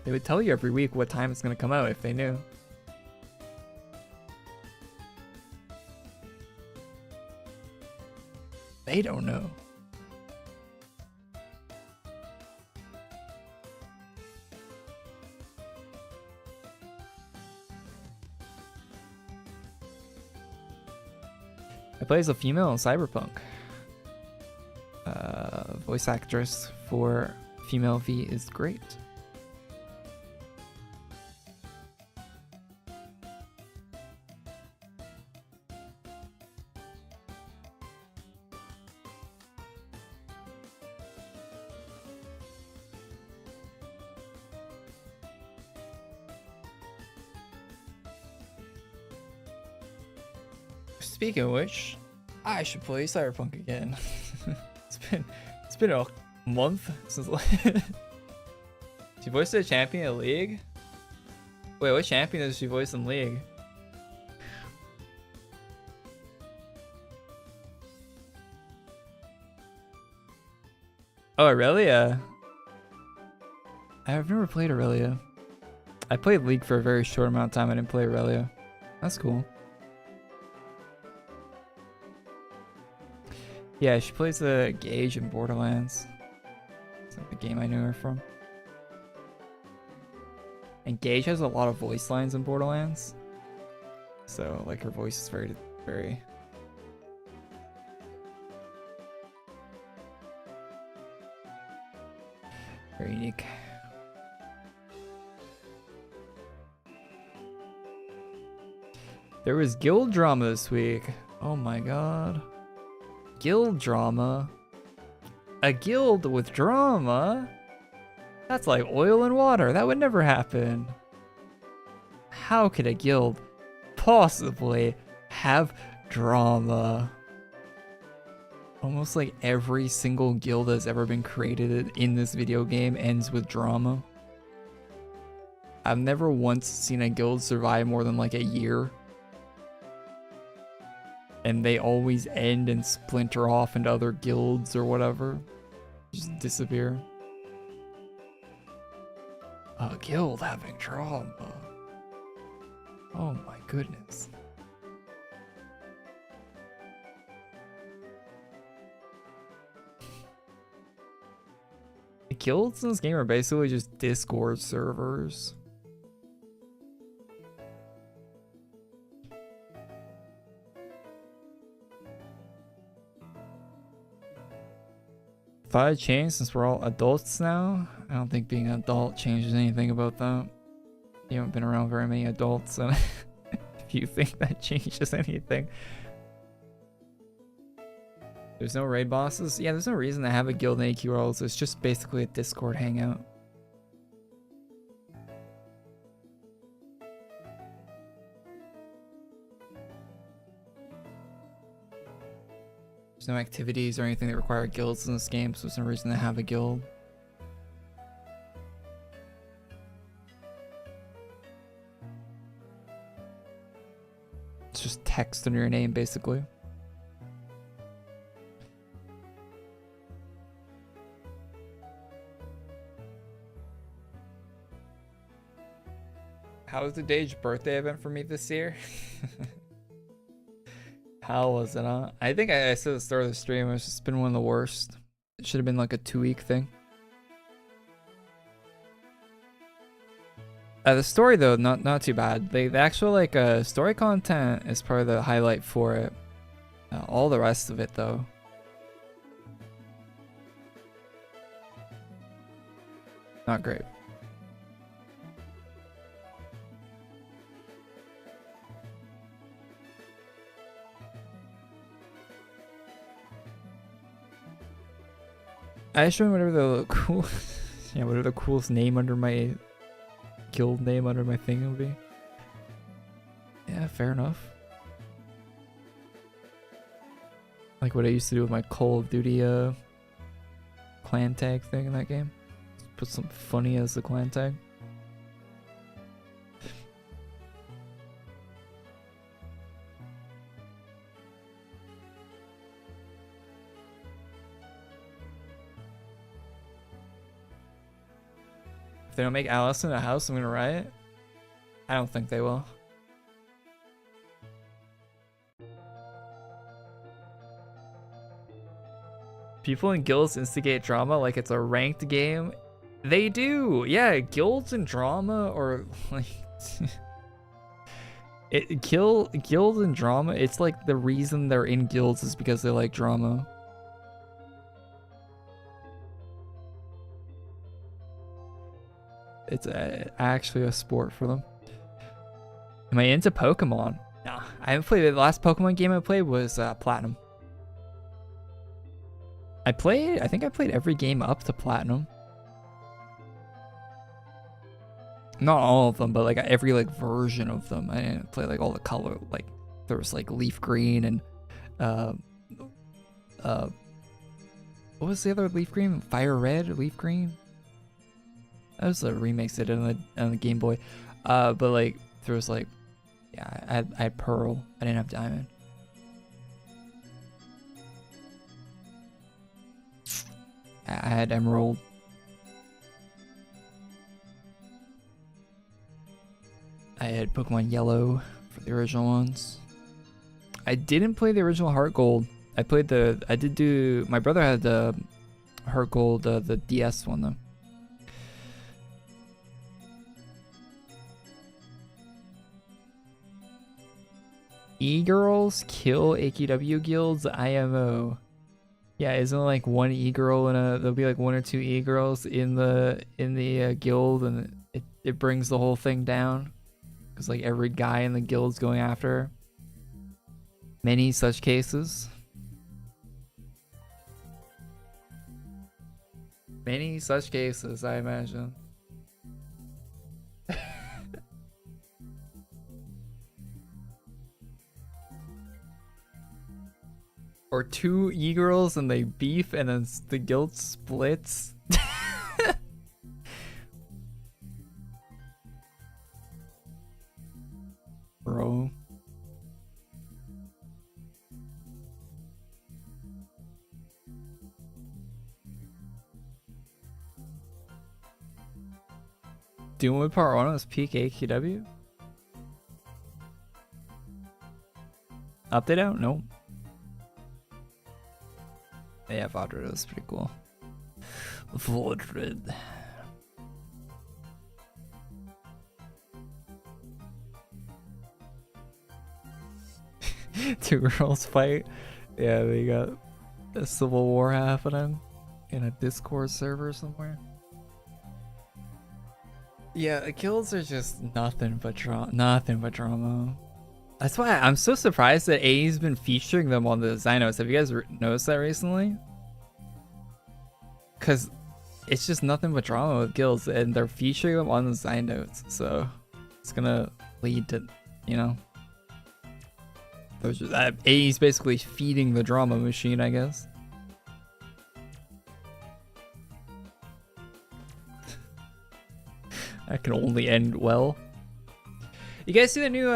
A: They would tell you every week what time it's going to come out if they knew. They don't know. I play as a female in Cyberpunk. Voice actress for female V is great. Speaking of which, I should play Cyberpunk again. it's been a month since she voiced a champion in League. Wait, what champion does she voice in League? Oh, Aurelia. I've never played Aurelia. I played League for a very short amount of time. I didn't play Aurelia. That's cool. Yeah, she plays the Gage in Borderlands. It's like the game I knew her from. And Gage has a lot of voice lines in Borderlands. So, like, her voice is very, very... very unique. There was guild drama this week. Oh my god. Guild drama? A guild with drama? That's like oil and water. That would never happen. How could a guild possibly have drama? Almost like every single guild that's ever been created in this video game ends with drama. I've never once seen a guild survive more than like a year. And they always end and splinter off into other guilds or whatever. Just disappear. A guild having drama. Oh my goodness. The guilds in this game are basically just Discord servers. Thought it changed since we're all adults now. I don't think being an adult changes anything about that. You haven't been around very many adults, and if you think that changes anything. There's no raid bosses? Yeah, there's no reason to have a guild in AQWs. It's just basically a Discord hangout. There's no activities or anything that require guilds in this game, so there's no reason to have a guild. It's just text under your name, basically. How was the Dage birthday event for me this year? How was it, huh? I think I said at the start of the stream, it's just been one of the worst. It should have been like a 2-week thing. The story though, not too bad. The actual like story content is probably the highlight for it. All the rest of it though, not great. I just whatever the cool, yeah, whatever the coolest name under my guild name under my thing would be. Yeah, fair enough. Like what I used to do with my Call of Duty clan tag thing in that game. Just put something funny as the clan tag. If they don't make Alice in a house, I'm gonna riot. I don't think they will. People in guilds instigate drama like it's a ranked game. They do. Yeah, guilds and drama or like guilds and drama, it's like the reason they're in guilds is because they like drama. It's actually a sport for them. Am I into Pokemon? Nah, I haven't played it. The last Pokemon game I played was Platinum. I think I played every game up to Platinum. Not all of them, but like every like version of them. I didn't play like all the color, like there was like Leaf Green and what was the other Leaf Green? Fire Red, Leaf Green? That was the remakes they did on the Game Boy. But like there was like, yeah, I had Pearl. I didn't have Diamond. I had Emerald. I had Pokemon Yellow for the original ones. I didn't play the original Heart Gold. I did do, my brother had the Heart Gold, the DS one though. E-girls kill AQW guilds, IMO. Yeah, isn't it like one e-girl and there'll be like one or two e-girls in the guild, and it brings the whole thing down because like every guy in the guild's going after her. Many such cases. Many such cases, I imagine. Or two e-girls and they beef and then the guild splits. Bro. Doom Part 1 was peak AQW? Update out? Nope. Yeah, Vodred was pretty cool. Vodred. Two girls fight. Yeah, they got a civil war happening in a Discord server somewhere. Yeah, the kills are just nothing but drama. That's why I'm so surprised that AE's been featuring them on the design notes. Have you guys noticed that recently? Because it's just nothing but drama with guilds, and they're featuring them on the design notes. So it's gonna lead to, you know, AE's basically feeding the drama machine, I guess. That can only end well. You guys see the new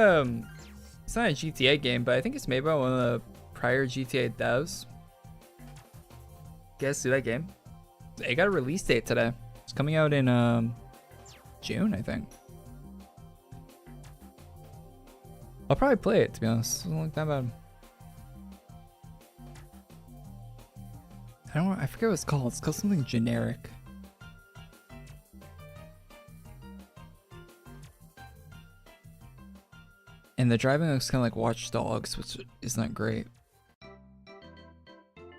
A: it's not a GTA game, but I think it's made by one of the prior GTA devs. You guys see that game? It got a release date today. It's coming out in June, I think. I'll probably play it, to be honest. It doesn't look that bad. I forget what it's called. It's called something generic. And the driving looks kind of like Watch Dogs, which is not great.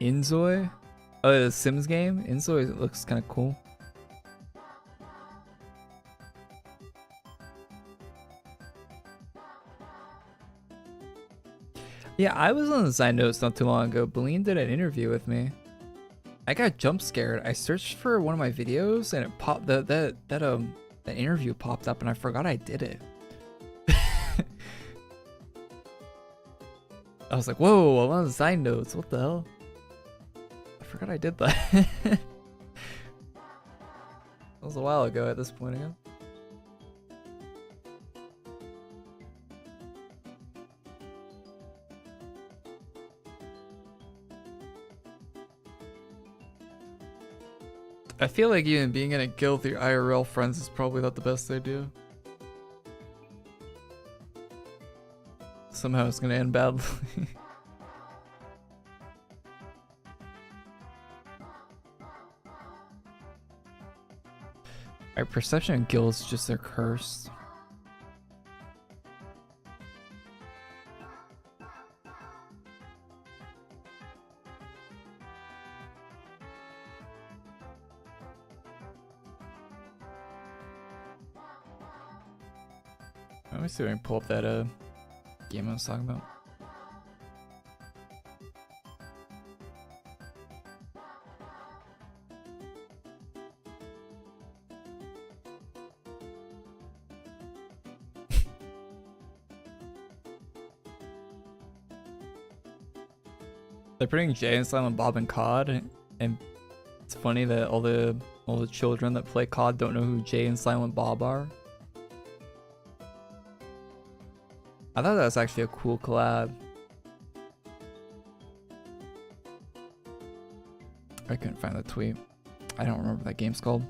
A: Inzoi? Oh, the Sims game? Inzoi looks kind of cool. Yeah, I was on the side notes not too long ago. Beline did an interview with me. I got jump scared. I searched for one of my videos and it popped that interview popped up and I forgot I did it. I was like, whoa, I'm on the side notes. What the hell? I forgot I did that. That was a while ago at this point again. I feel like even being in a guild with your IRL friends is probably not the best idea. Somehow it's gonna end badly. Our perception of guilds is just they're cursed. Let me see if I can pull up that game I was talking about. They're putting Jay and Silent Bob in COD, and it's funny that all the children that play COD don't know who Jay and Silent Bob are. I thought that was actually a cool collab. I couldn't find the tweet. I don't remember what that game's called.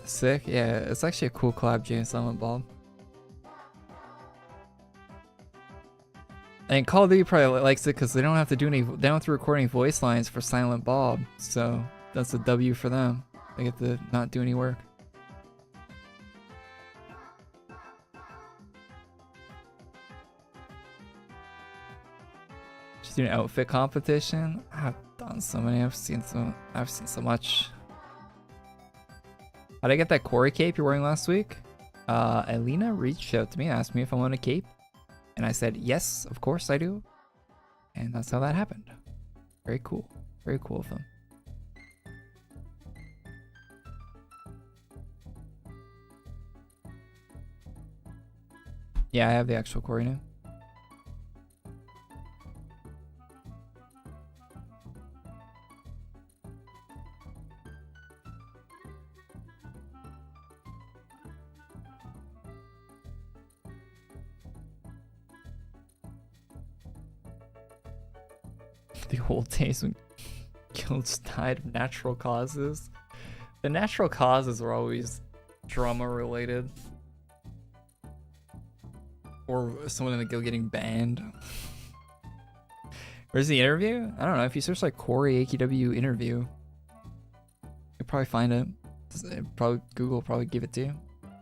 A: Sick, yeah, it's actually a cool collab, Jay and Silent Bob. And Call of Duty probably likes it because they don't have to record any voice lines for Silent Bob, so that's a W for them. They get to not do any work. Just do an outfit competition. I've done so many. I've seen so much. How'd I get that Korey cape you're wearing last week? Alina reached out to me and asked me if I want a cape. And I said, yes, of course I do. And that's how that happened. Very cool. Very cool of them. Yeah, I have the actual Korey name. The old days when guilds died of natural causes. The natural causes were always drama related. Or someone in the guild getting banned. Where's the interview? I don't know. If you search like Korey AQW interview, you'll probably find it. Probably Google will probably give it to you.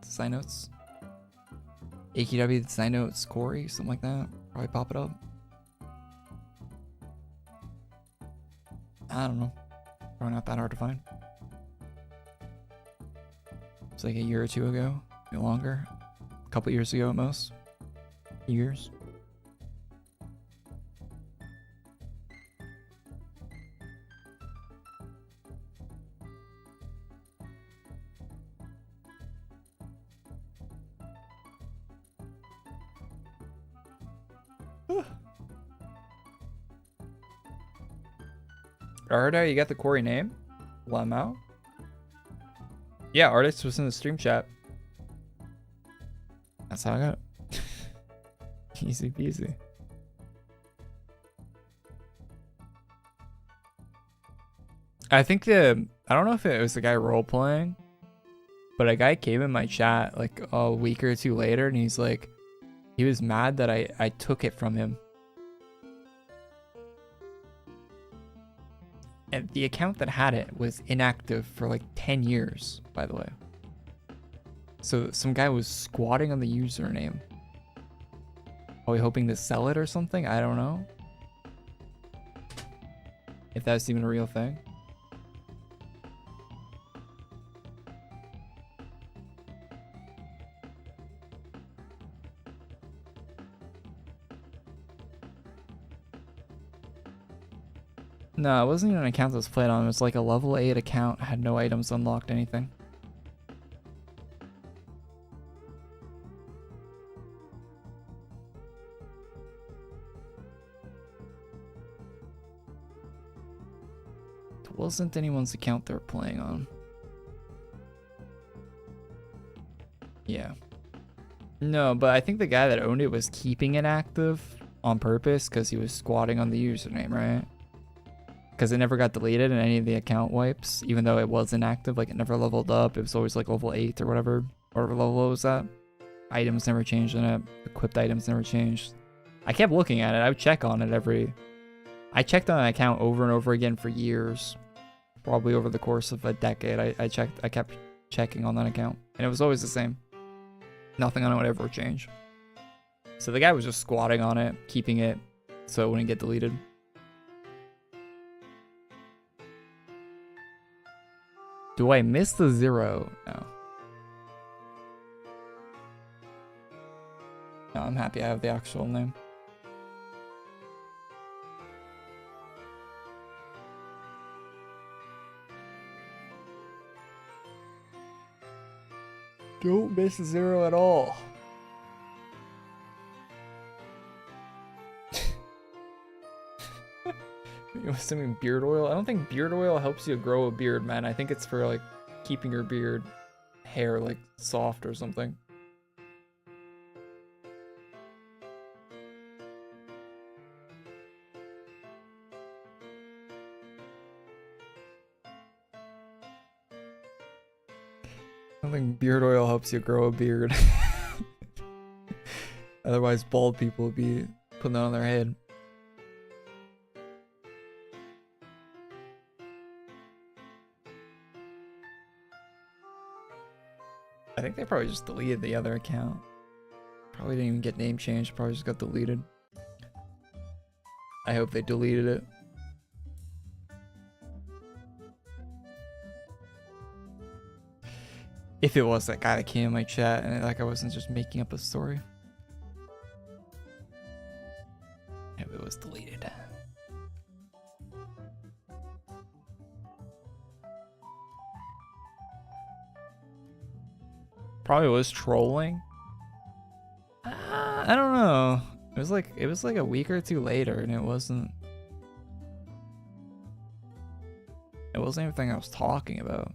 A: Side notes. AQW side notes Korey, something like that. Probably pop it up. I don't know. Probably not that hard to find. It's like a year or two ago, maybe longer. A couple years ago at most. Years. Arda, you got the Korey name? Lamau? Yeah, artist was in the stream chat. That's how I got it. Easy peasy. I think I don't know if it was the guy role playing, but a guy came in my chat like a week or two later and he's like, he was mad that I took it from him. And the account that had it was inactive for like 10 years, by the way. So some guy was squatting on the username. Probably hoping to sell it or something? I don't know. If that's even a real thing. No, it wasn't even an account that was played on. It was like a level 8 account, had no items unlocked, anything. It wasn't anyone's account they were playing on. Yeah. No, but I think the guy that owned it was keeping it active on purpose because he was squatting on the username, right? Because it never got deleted in any of the account wipes, even though it was inactive. Like, it never leveled up. It was always like level 8 or whatever. Or level was that? Items never changed in it. Equipped items never changed. I kept looking at it. I would check on it I checked on an account over and over again for years. Probably over the course of a decade. I kept checking on that account. And it was always the same. Nothing on it would ever change. So the guy was just squatting on it, keeping it so it wouldn't get deleted. Do I miss the 0? No. No, I'm happy I have the actual name. Don't miss 0 at all. You assuming beard oil? I don't think beard oil helps you grow a beard, man. I think it's for like keeping your beard hair like soft or something. I don't think beard oil helps you grow a beard. Otherwise, bald people would be putting that on their head. I think they probably just deleted the other account. Probably didn't even get name changed. Probably just got deleted. I hope they deleted it. If it was that guy that came in my chat and like I wasn't just making up a story. I hope it was deleted. Probably was trolling. I don't know. It was like a week or two later, and it wasn't anything I was talking about.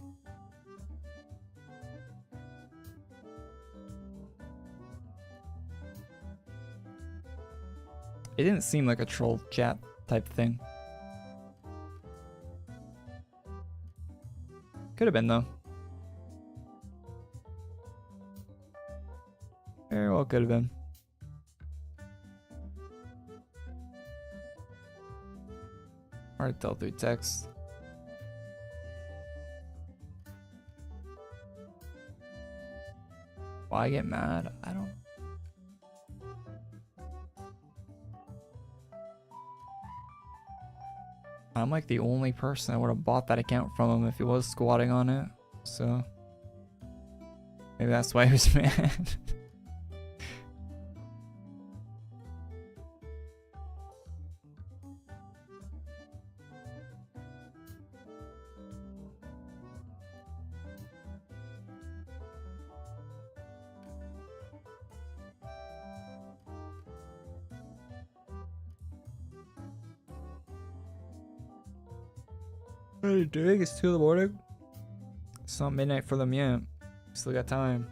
A: It didn't seem like a troll chat type thing. Could have been though. Very well could have been. Hard to tell through text. Why get mad? I don't. I'm like the only person that would have bought that account from him if he was squatting on it. So maybe that's why he was mad. What are you doing? It's 2 in the morning. It's not midnight for them yet. Still got time.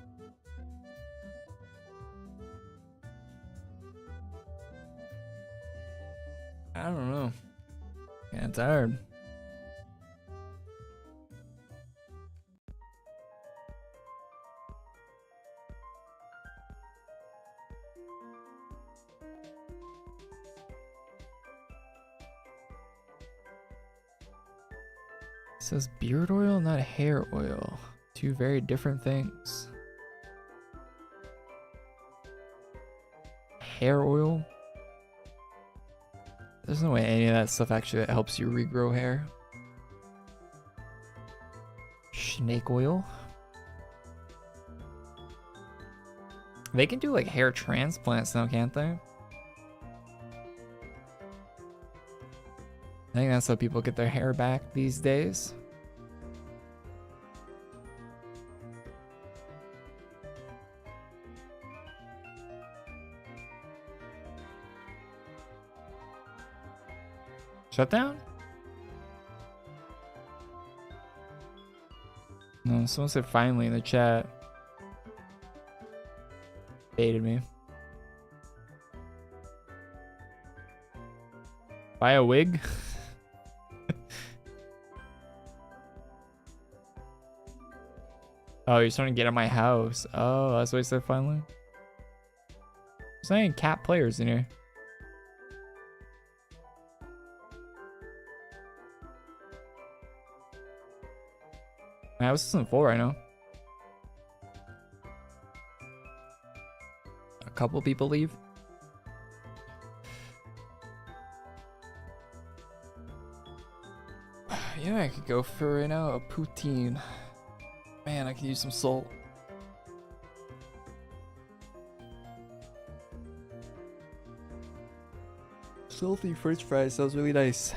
A: I don't know. Getting tired. It says beard oil, not hair oil. 2 very different things. Hair oil? There's no way any of that stuff actually helps you regrow hair. Snake oil? They can do like hair transplants now, can't they? I think that's how people get their hair back these days. Shutdown? No, someone said finally in the chat. Baited me. Buy a wig? Oh, you're starting to get at my house. Oh, that's what I said finally. There's not any cat players in here. My house isn't full right now. A couple people leave. Yeah, I could go for right now a poutine. Man, I could use some salt. Salty French fries sounds really nice.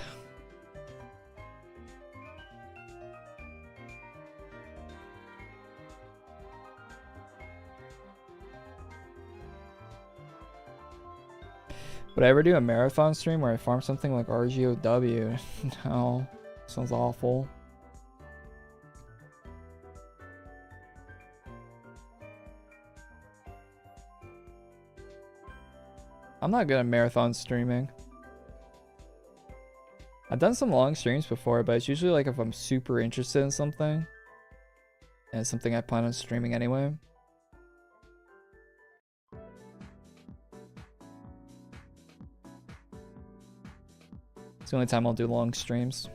A: Would I ever do a marathon stream where I farm something like RGOW? No, sounds awful. I'm not good at marathon streaming. I've done some long streams before, but it's usually like if I'm super interested in something. And it's something I plan on streaming anyway. It's the only time I'll do long streams.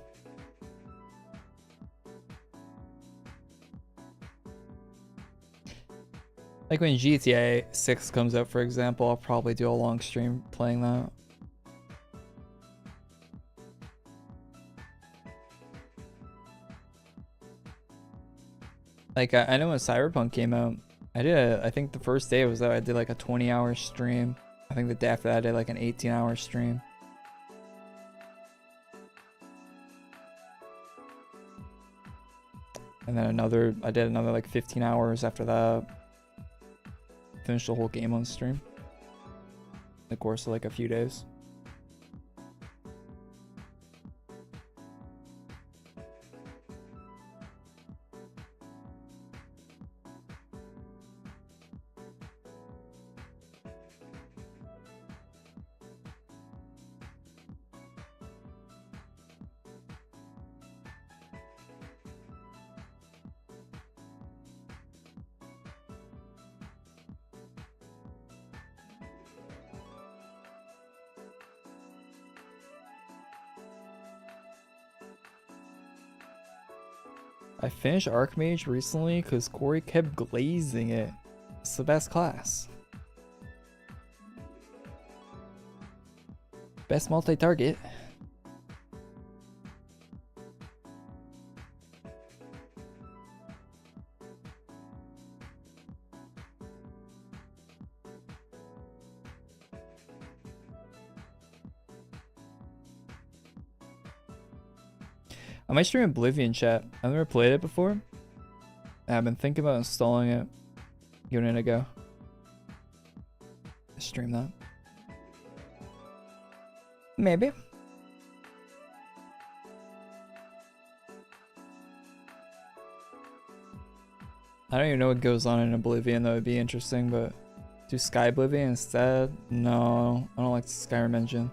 A: Like when GTA 6 comes out, for example, I'll probably do a long stream playing that. Like I know when Cyberpunk came out, I think the first day it was out, I did like a 20-hour stream. I think the day after that I did like an 18-hour stream. And then I did another like 15 hours after that. Finished the whole game on stream. In the course of like a few days. I finished Archmage recently because Korey kept glazing it. It's the best class. Best multi-target. I might stream Oblivion, chat. I've never played it before. I've been thinking about installing it. Giving it a go. Stream that. Maybe. I don't even know what goes on in Oblivion. That would be interesting, but do Sky Oblivion instead? No, I don't like the Skyrim engine.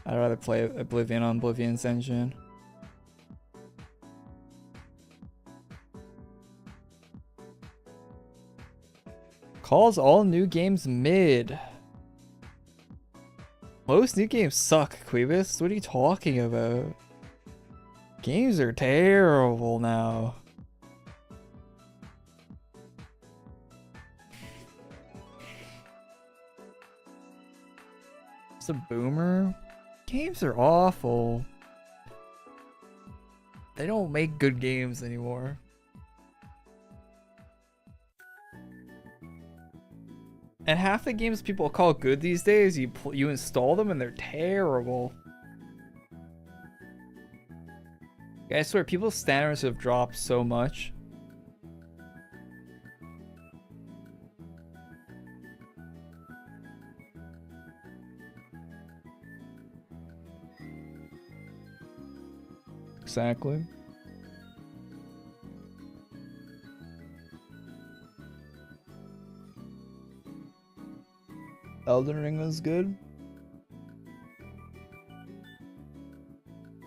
A: I'd rather play Oblivion on Oblivion's engine. Calls all new games mid. Most new games suck, Quibus. What are you talking about? Games are terrible now. It's a boomer. Games are awful. They don't make good games anymore. And half the games people call good these days, you install them and they're terrible. I swear, people's standards have dropped so much. Exactly. Elden Ring was good.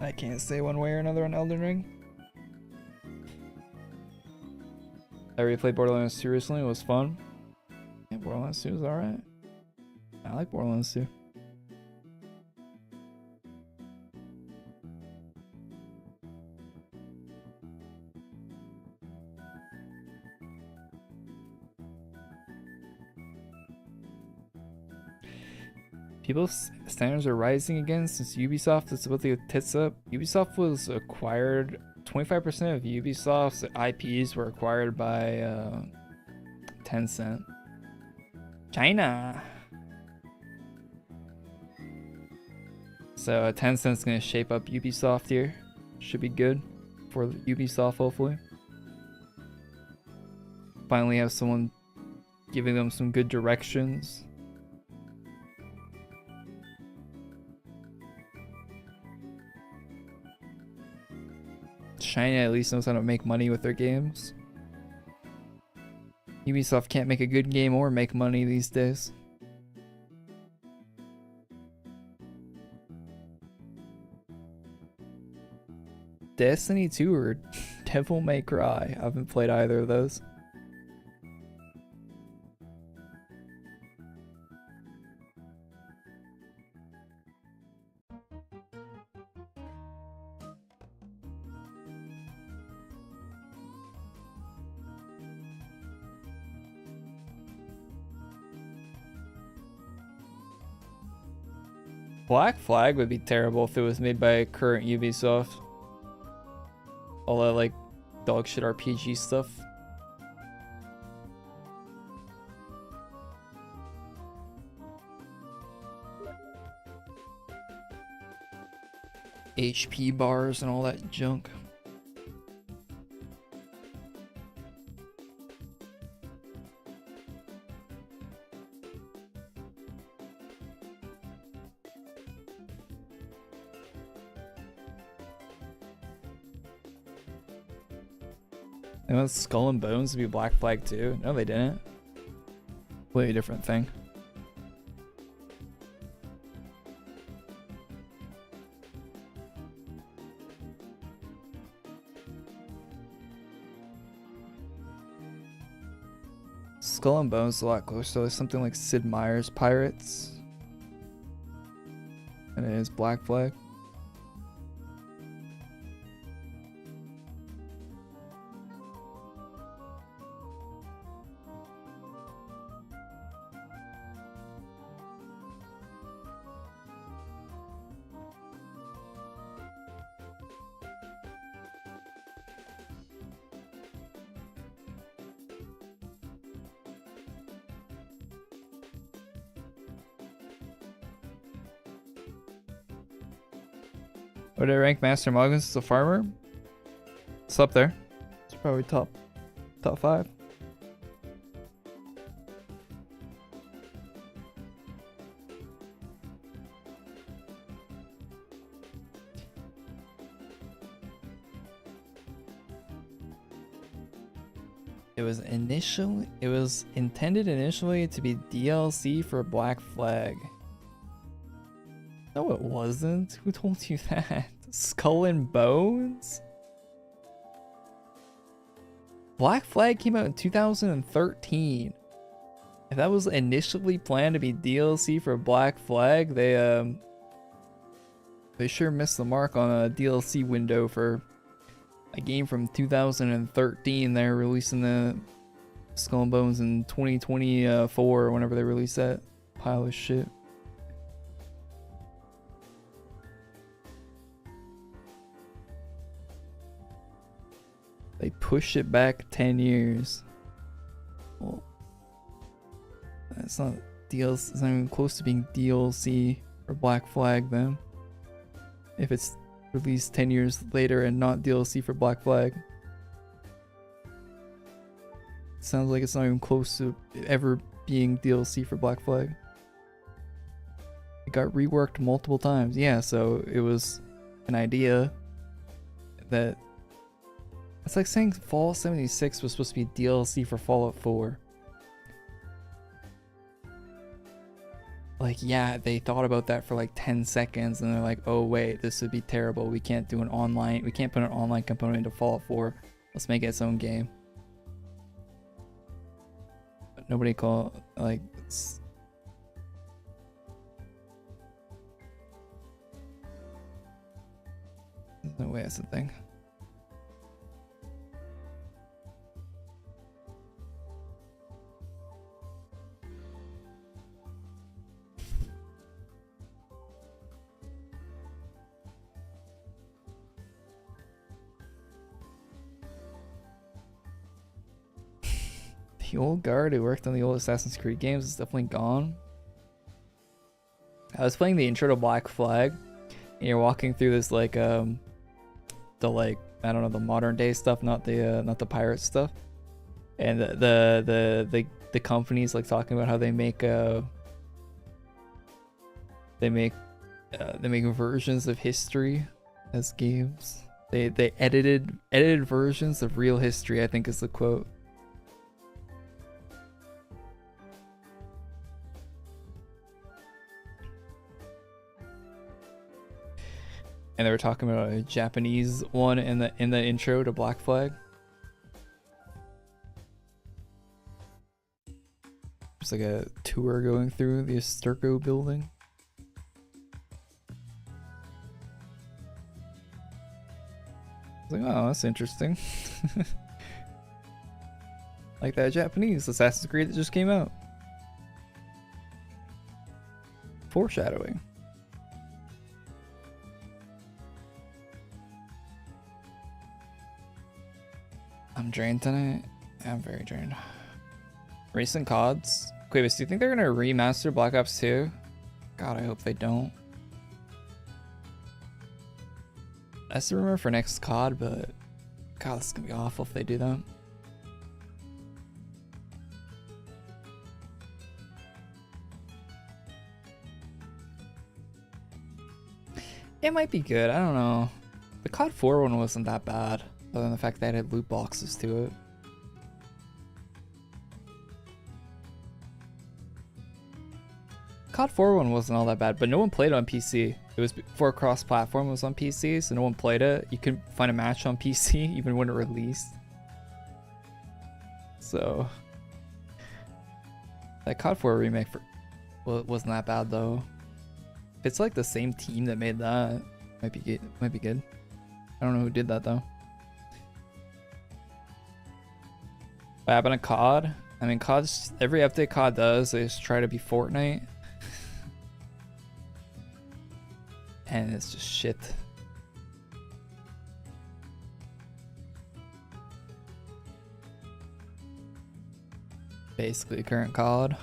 A: I can't say one way or another on Elden Ring. I replayed Borderlands 2 recently. It was fun. Yeah, Borderlands 2 was alright. I like Borderlands 2. People's standards are rising again since Ubisoft is about to get tits up. Ubisoft was acquired. 25% of Ubisoft's IPs were acquired by Tencent. China. So Tencent's gonna shape up Ubisoft here. Should be good for Ubisoft, hopefully. Finally have someone giving them some good directions. China at least knows how to make money with their games. Ubisoft can't make a good game or make money these days. Destiny 2 or Devil May Cry? I haven't played either of those. Black Flag would be terrible if it was made by current Ubisoft. All that like dog shit RPG stuff. HP bars and all that junk. They want Skull and Bones to be Black Flag too? No, they didn't. Completely different thing. Skull and Bones is a lot closer to something like Sid Meier's Pirates. And it is Black Flag. Would I rank Master Muggins as a farmer? It's up there. It's probably top 5. It was intended initially to be DLC for Black Flag. No, it wasn't. Who told you that? Skull and Bones? Black Flag came out in 2013. If that was initially planned to be DLC for Black Flag, they sure missed the mark on a DLC window for a game from 2013. They're releasing the Skull and Bones in 2024 or whenever they release that pile of shit. They pushed it back 10 years. Well, that's not DLC. It's not even close to being DLC for Black Flag then. If it's released 10 years later and not DLC for Black Flag. Sounds like it's not even close to ever being DLC for Black Flag. It got reworked multiple times. Yeah, so it was an idea that... It's like saying Fallout 76 was supposed to be DLC for Fallout 4. like, yeah, they thought about that for like 10 seconds and they're like, oh wait, this would be terrible. We can't put an online component into Fallout 4. Let's make it its own game. But nobody there's no way that's a thing. The old guard who worked on the old Assassin's Creed games is definitely gone. I was playing the intro to Black Flag, and you're walking through this like the like, I don't know, the modern day stuff, not the pirate stuff, and the company's like talking about how they make versions of history as games. They edited versions of real history, I think is the quote. And they were talking about a Japanese one in the intro to Black Flag. There's like a tour going through the Esturco building. I was like, oh, that's interesting. Like that Japanese Assassin's Creed that just came out. Foreshadowing. I'm drained tonight. Yeah, I'm very drained. Recent CODs. Quavis, do you think they're gonna remaster Black Ops 2? God, I hope they don't. That's the rumor for next COD, but God, this is gonna be awful if they do that. It might be good. I don't know. The COD 4 one wasn't that bad, other than the fact that it had loot boxes to it. COD 4 one wasn't all that bad, but no one played it on PC. It was before cross-platform was on PC, so no one played it. You couldn't find a match on PC even when it released. So that COD 4 remake wasn't that bad though. If it's like the same team that made that, might be good. Might be good. I don't know who did that though. What happened to COD? I mean, COD's every update COD does is try to be Fortnite. And it's just shit. Basically current COD.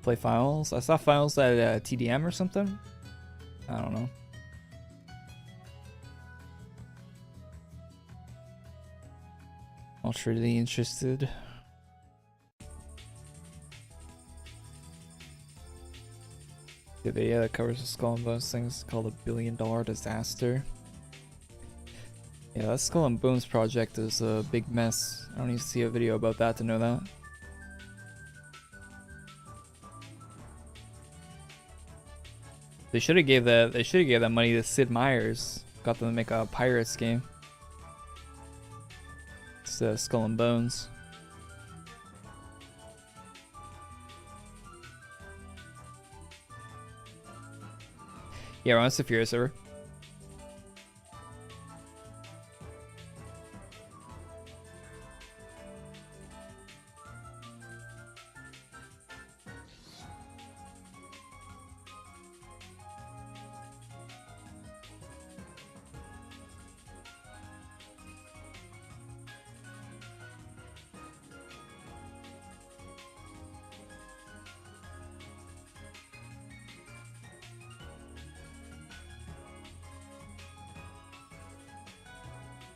A: Play finals. I saw finals at TDM or something. I don't know. Not really interested. The video that covers the Skull and Bones thing is called $1 billion disaster. Yeah, that Skull and Bones project is a big mess. I don't need to see a video about that to know that. They should have gave that money to Sid Meier's. Got them to make a Pirates game. It's Skull and Bones. Yeah, we're on Saphira server.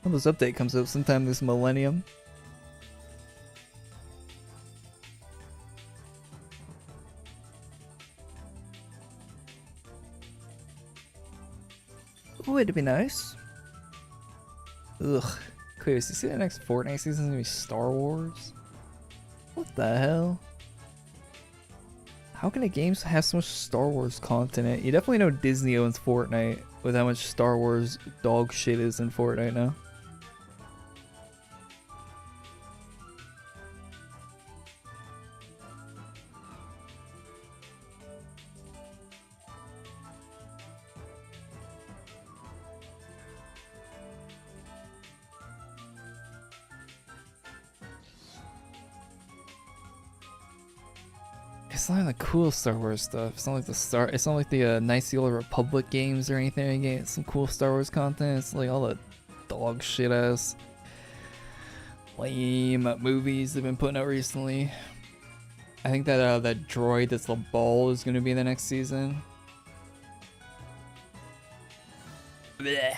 A: Well, this update comes out sometime this millennium. would be nice. Ugh. Chris, you see the next Fortnite season is gonna be Star Wars? What the hell? How can a game have so much Star Wars content in it? You definitely know Disney owns Fortnite with how much Star Wars dog shit is in Fortnite now. It's not like the cool Star Wars stuff. It's not like It's not like the Knights of the Old Republic games or anything. You get some cool Star Wars content. It's like all the dog shit ass lame movies they've been putting out recently. I think that that droid that's the ball is gonna be in the next season. Blech.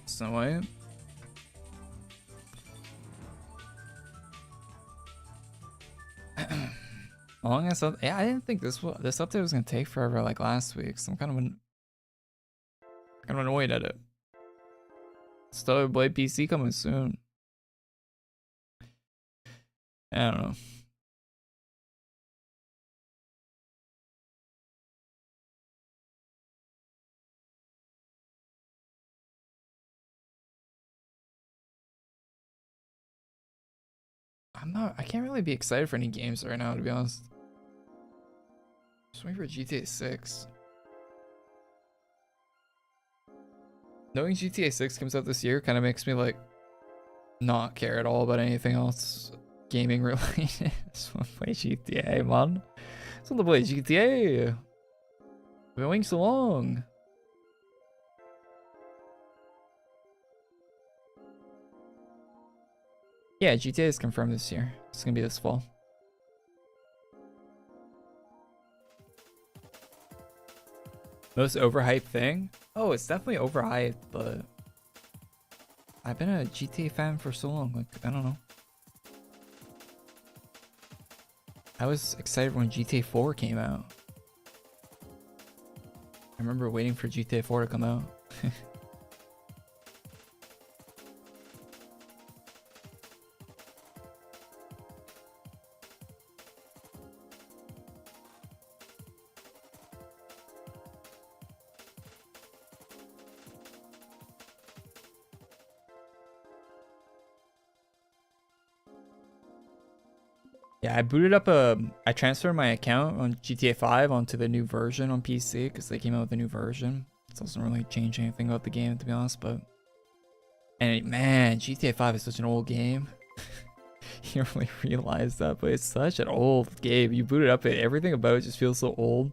A: Snow White. Long as yeah, I didn't think this update was gonna take forever like last week, so I'm kind of annoyed at it. Still Blade PC coming soon. I don't know. I can't really be excited for any games right now, to be honest. Just waiting for GTA 6. Knowing GTA 6 comes out this year kind of makes me like not care at all about anything else gaming related. I just want to play GTA, man. I just want to play GTA. I've been waiting so long. Yeah, GTA is confirmed this year. It's gonna be this fall. Most overhyped thing? Oh, it's definitely overhyped, but I've been a GTA fan for so long. Like, I don't know. I was excited when GTA 4 came out. I remember waiting for GTA 4 to come out. Yeah, I booted up I transferred my account on GTA 5 onto the new version on PC because they came out with a new version. It doesn't really change anything about the game, to be honest, but... man, GTA 5 is such an old game. You don't really realize that, but it's such an old game. You boot it up, everything about it just feels so old.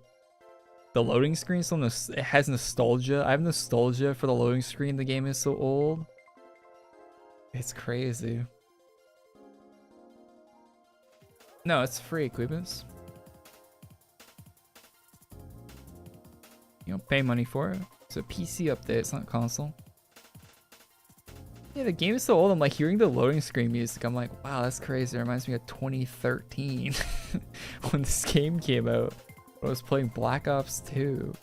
A: The loading screen still it has nostalgia. I have nostalgia for the loading screen. The game is so old. It's crazy. No, it's free, Quibus. You don't pay money for it. It's a PC update, it's not console. Yeah, the game is so old, I'm like hearing the loading screen music, I'm like, wow, that's crazy. It reminds me of 2013 when this game came out. I was playing Black Ops 2.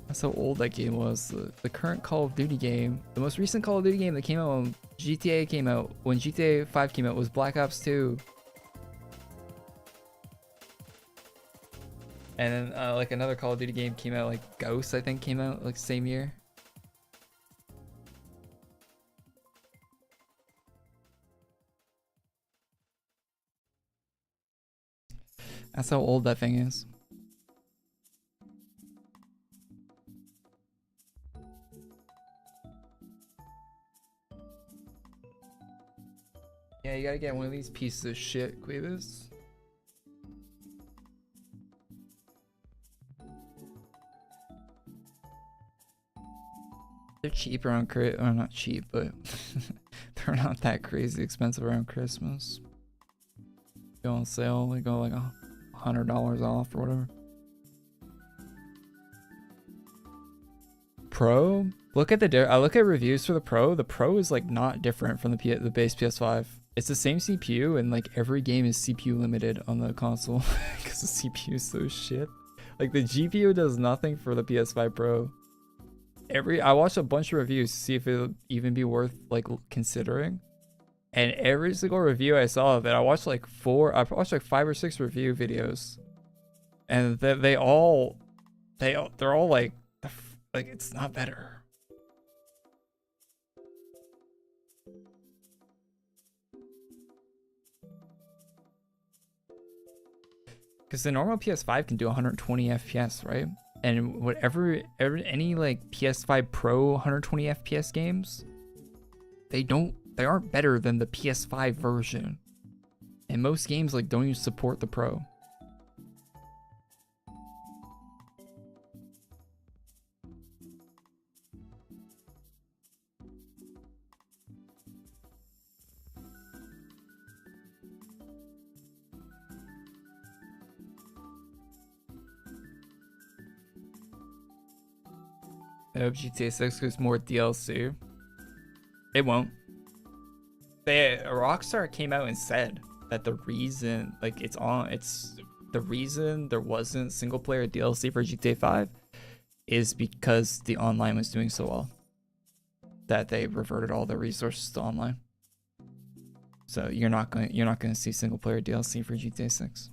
A: That's how old that game was. The current Call of Duty game, the most recent Call of Duty game that came out when GTA came out, when GTA 5 came out, was Black Ops 2. And then like another Call of Duty game came out, like Ghost I think came out like same year. That's how old that thing is. Yeah, you gotta get one of these pieces of shit, Quibus. They're cheap around or not cheap, but they're not that crazy expensive around Christmas. Go on sale, they go like $100 off or whatever. Pro? Look at I look at reviews for the Pro. The Pro is like not different from the base PS5. It's the same CPU, and like every game is CPU limited on the console because the CPU is so shit. Like the GPU does nothing for the PS5 Pro. I watched a bunch of reviews to see if it would even be worth like considering. And every single review I saw of it, I watched like 5 or 6 review videos. And they're all like it's not better. Because the normal PS5 can do 120 FPS, right? And any like PS5 Pro 120 FPS games, they aren't better than the PS5 version. And most games like don't even support the Pro. I hope GTA 6 gives more DLC. It won't. Rockstar came out and said that the reason, the reason there wasn't single player DLC for GTA 5 is because the online was doing so well that they reverted all the resources to online. So you're not gonna see single player DLC for GTA 6.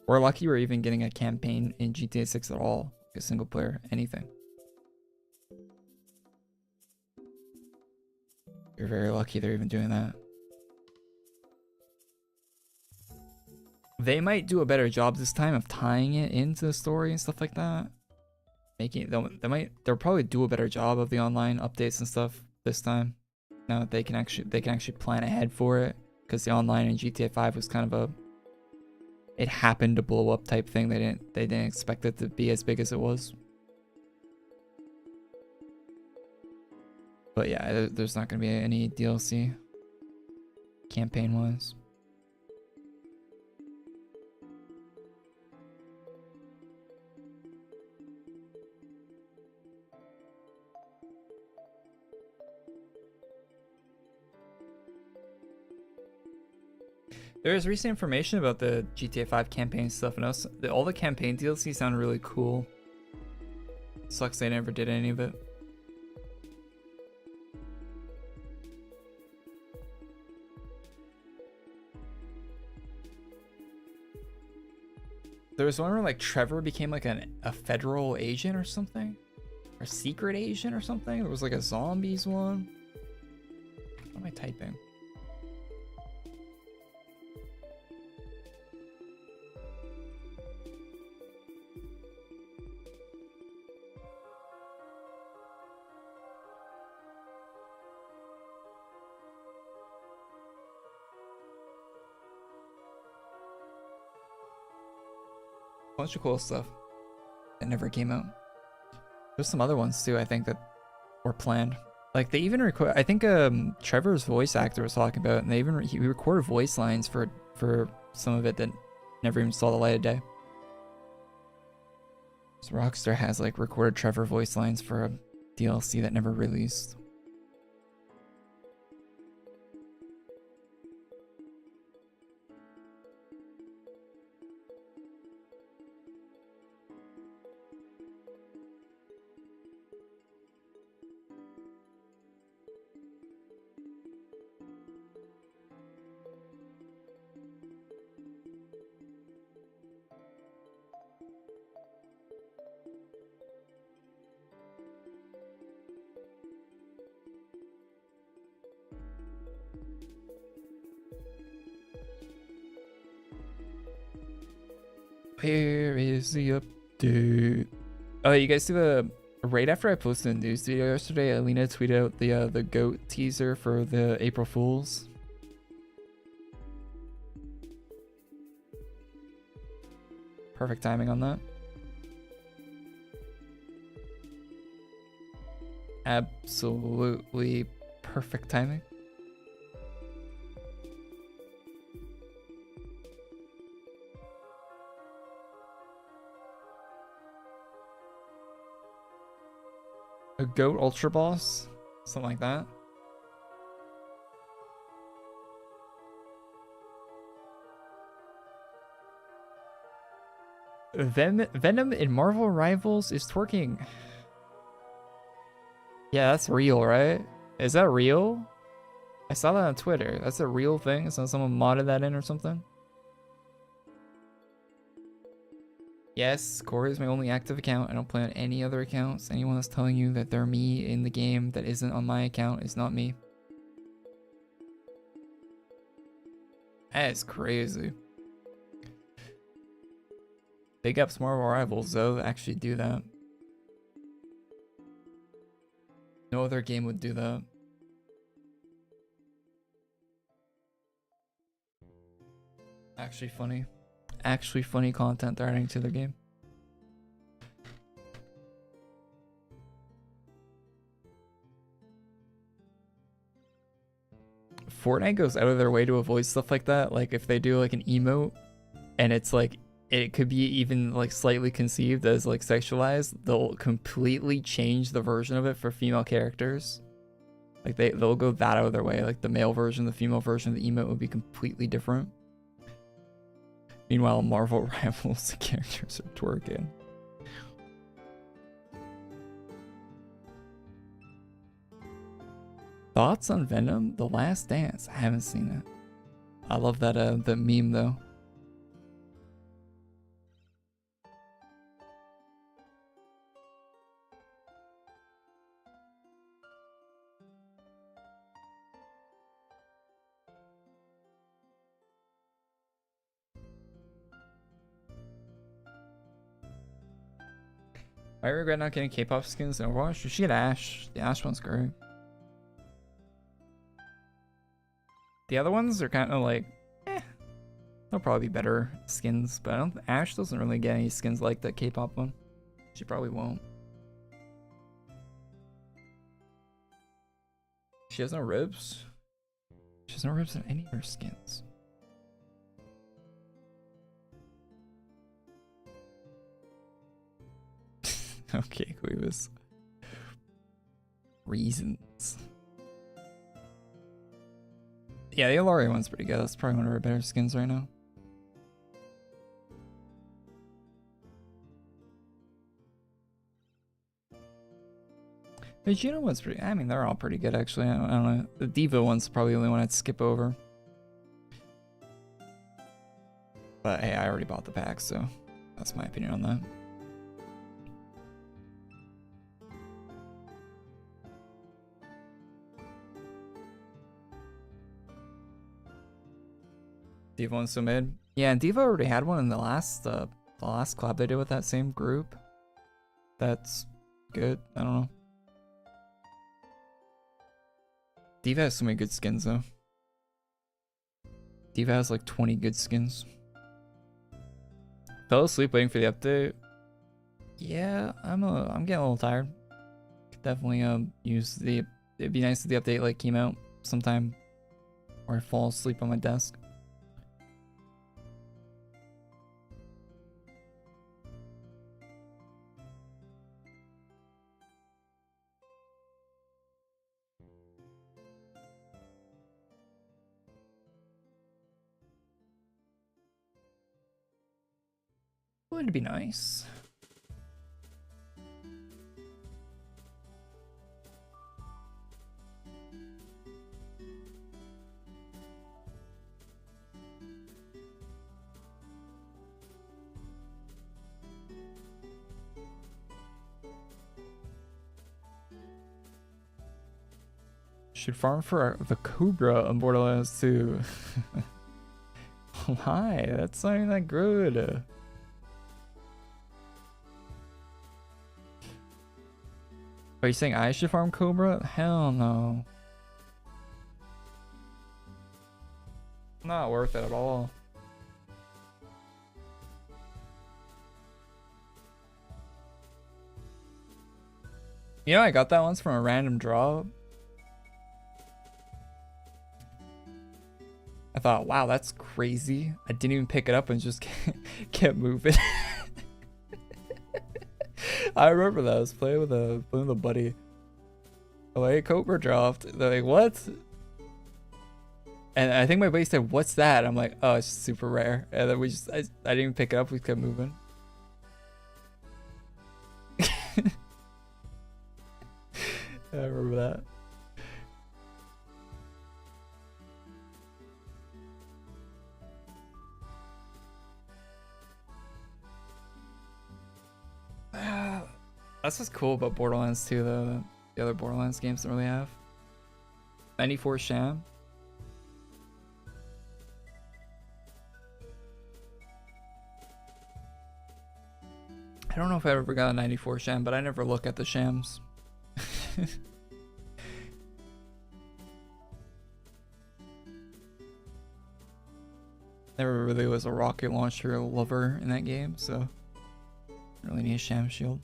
A: We're lucky we're even getting a campaign in GTA 6 at all, a single player anything. You're very lucky they're even doing that. They might do a better job this time of tying it into the story and stuff like that. They'll probably do a better job of the online updates and stuff this time. Now that they can actually plan ahead for it, because the online in GTA 5 was kind of it happened to blow up type thing. They didn't expect it to be as big as it was. But yeah, there's not going to be any DLC campaign-wise. There is recent information about the GTA 5 campaign stuff, and all the campaign DLC sound really cool. Sucks they never did any of it. There was one where like Trevor became like a federal agent or something, or secret agent or something. There was like a zombies one. What am I typing? Bunch of cool stuff that never came out. There's some other ones too, I think, that were planned. Like they even record. I think Trevor's voice actor was talking about it, and he recorded voice lines for some of it that never even saw the light of day. So Rockstar has like recorded Trevor voice lines for a DLC that never released. Where is the update? Oh, you guys see right after I posted a news video yesterday, Alina tweeted out the goat teaser for the April Fools. Perfect timing on that. Absolutely perfect timing. A goat ultra boss, something like that. Venom in Marvel Rivals is twerking. Yeah, that's real, right? Is that real? I saw that on Twitter. That's a real thing? So someone modded that in or something? Yes, Korey is my only active account. I don't play on any other accounts. Anyone that's telling you that they're me in the game that isn't on my account is not me. That is crazy. Big ups Marvel Rivals though, actually do that. No other game would do that. Actually funny. Actually funny content they're adding to their game. Fortnite goes out of their way to avoid stuff like that. Like if they do like an emote and it's like it could be even like slightly conceived as like sexualized, they'll completely change the version of it for female characters. Like they'll go that out of their way. Like the male version, the female version of the emote would be completely different. Meanwhile, Marvel Rivals characters are twerking. Thoughts on Venom: The Last Dance? I haven't seen it. I love that the meme though. I regret not getting K-pop skins in Overwatch. You should get Ash. The Ash one's great. The other ones are kind of like, they'll probably be better skins, but I don't. Ash doesn't really get any skins like the K-pop one. She probably won't. She has no ribs. She has no ribs in any of her skins. Okay, Queebus. Reasons. Yeah, the Alaria one's pretty good. That's probably one of her better skins right now. The Juno one's pretty. I mean, they're all pretty good actually. I don't know. The Diva one's probably the only one I'd skip over. But hey, I already bought the pack, so that's my opinion on that. Diva one's so mid. Yeah, and Diva already had one in the last collab they did with that same group. That's good. I don't know. Diva has so many good skins though. Diva has like 20 good skins. Fell asleep waiting for the update. Yeah, I'm getting a little tired. Could definitely use the. It'd be nice if the update like came out sometime, or I fall asleep on my desk. Would be nice. Should farm for the Cobra on Borderlands 2. Why? That's not even that good. Are you saying I should farm Cobra? Hell no. Not worth it at all. You know, I got that once from a random draw. I thought, wow, that's crazy. I didn't even pick it up and just kept moving. I remember that. I was playing with a buddy. I'm like, Cobra dropped. They're like, what? And I think my buddy said, what's that? I'm like, oh, it's super rare. And then I didn't even pick it up. We kept moving. I remember that. That's what's cool about Borderlands 2, though. That the other Borderlands games don't really have. 94 Sham. I don't know if I ever got a 94 Sham, but I never look at the Shams. Never really was a rocket launcher lover in that game, so I really need a Sham shield.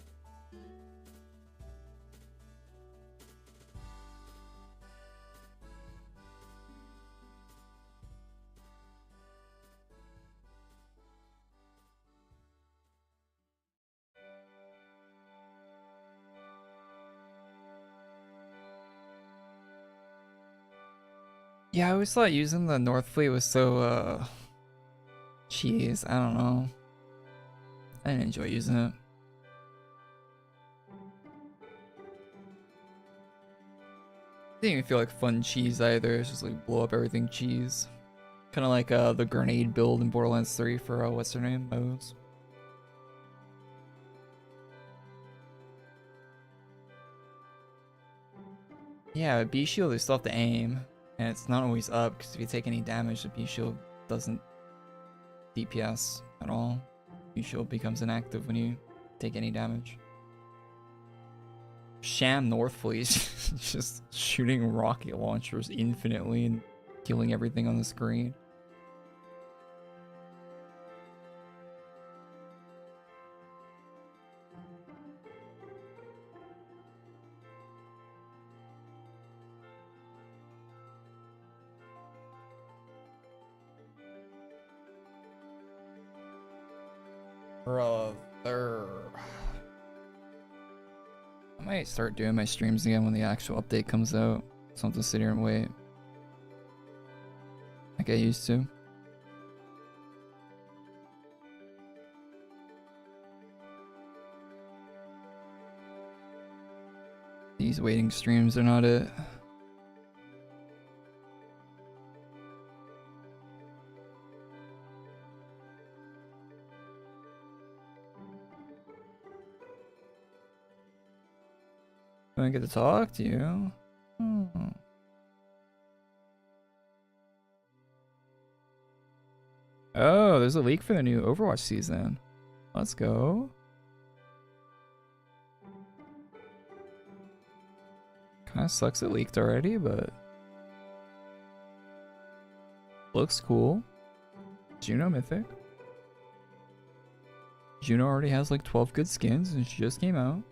A: Yeah, I always thought using the North Fleet was so, cheese. I don't know. I didn't enjoy using it. Didn't even feel like fun cheese either. It's just like blow up everything cheese. Kind of like the grenade build in Borderlands 3 for what's her name? Modes. Yeah, B shield, you still have to aim, and it's not always up because if you take any damage, the B shield doesn't DPS at all. B shield becomes inactive when you take any damage. Sham North Fleet is just shooting rocket launchers infinitely and killing everything on the screen. Brother. I might start doing my streams again when the actual update comes out. So I don't have to sit here and wait like I used to. These waiting streams are not it. I get to talk to you. Oh, there's a leak for the new Overwatch season. Let's go. Kinda sucks it leaked already, but looks cool. Juno Mythic. Juno already has like 12 good skins and she just came out.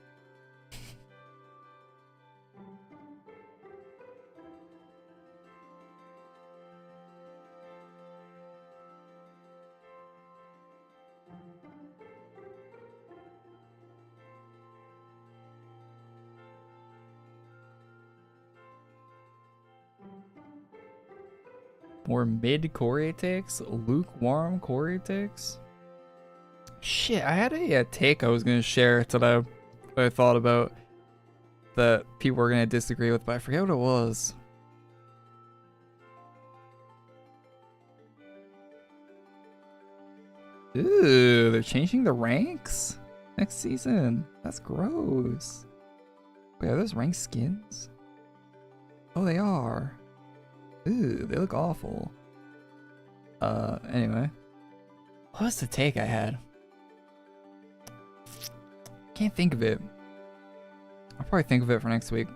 A: More mid Korey takes, lukewarm Korey takes. Shit, I had a take I was gonna share that I thought about that people were gonna disagree with, but I forget what it was. Ooh, they're changing the ranks next season. That's gross. Wait, are those rank skins? Oh, they are. Ooh, they look awful. Anyway. What was the take I had? Can't think of it. I'll probably think of it for next week.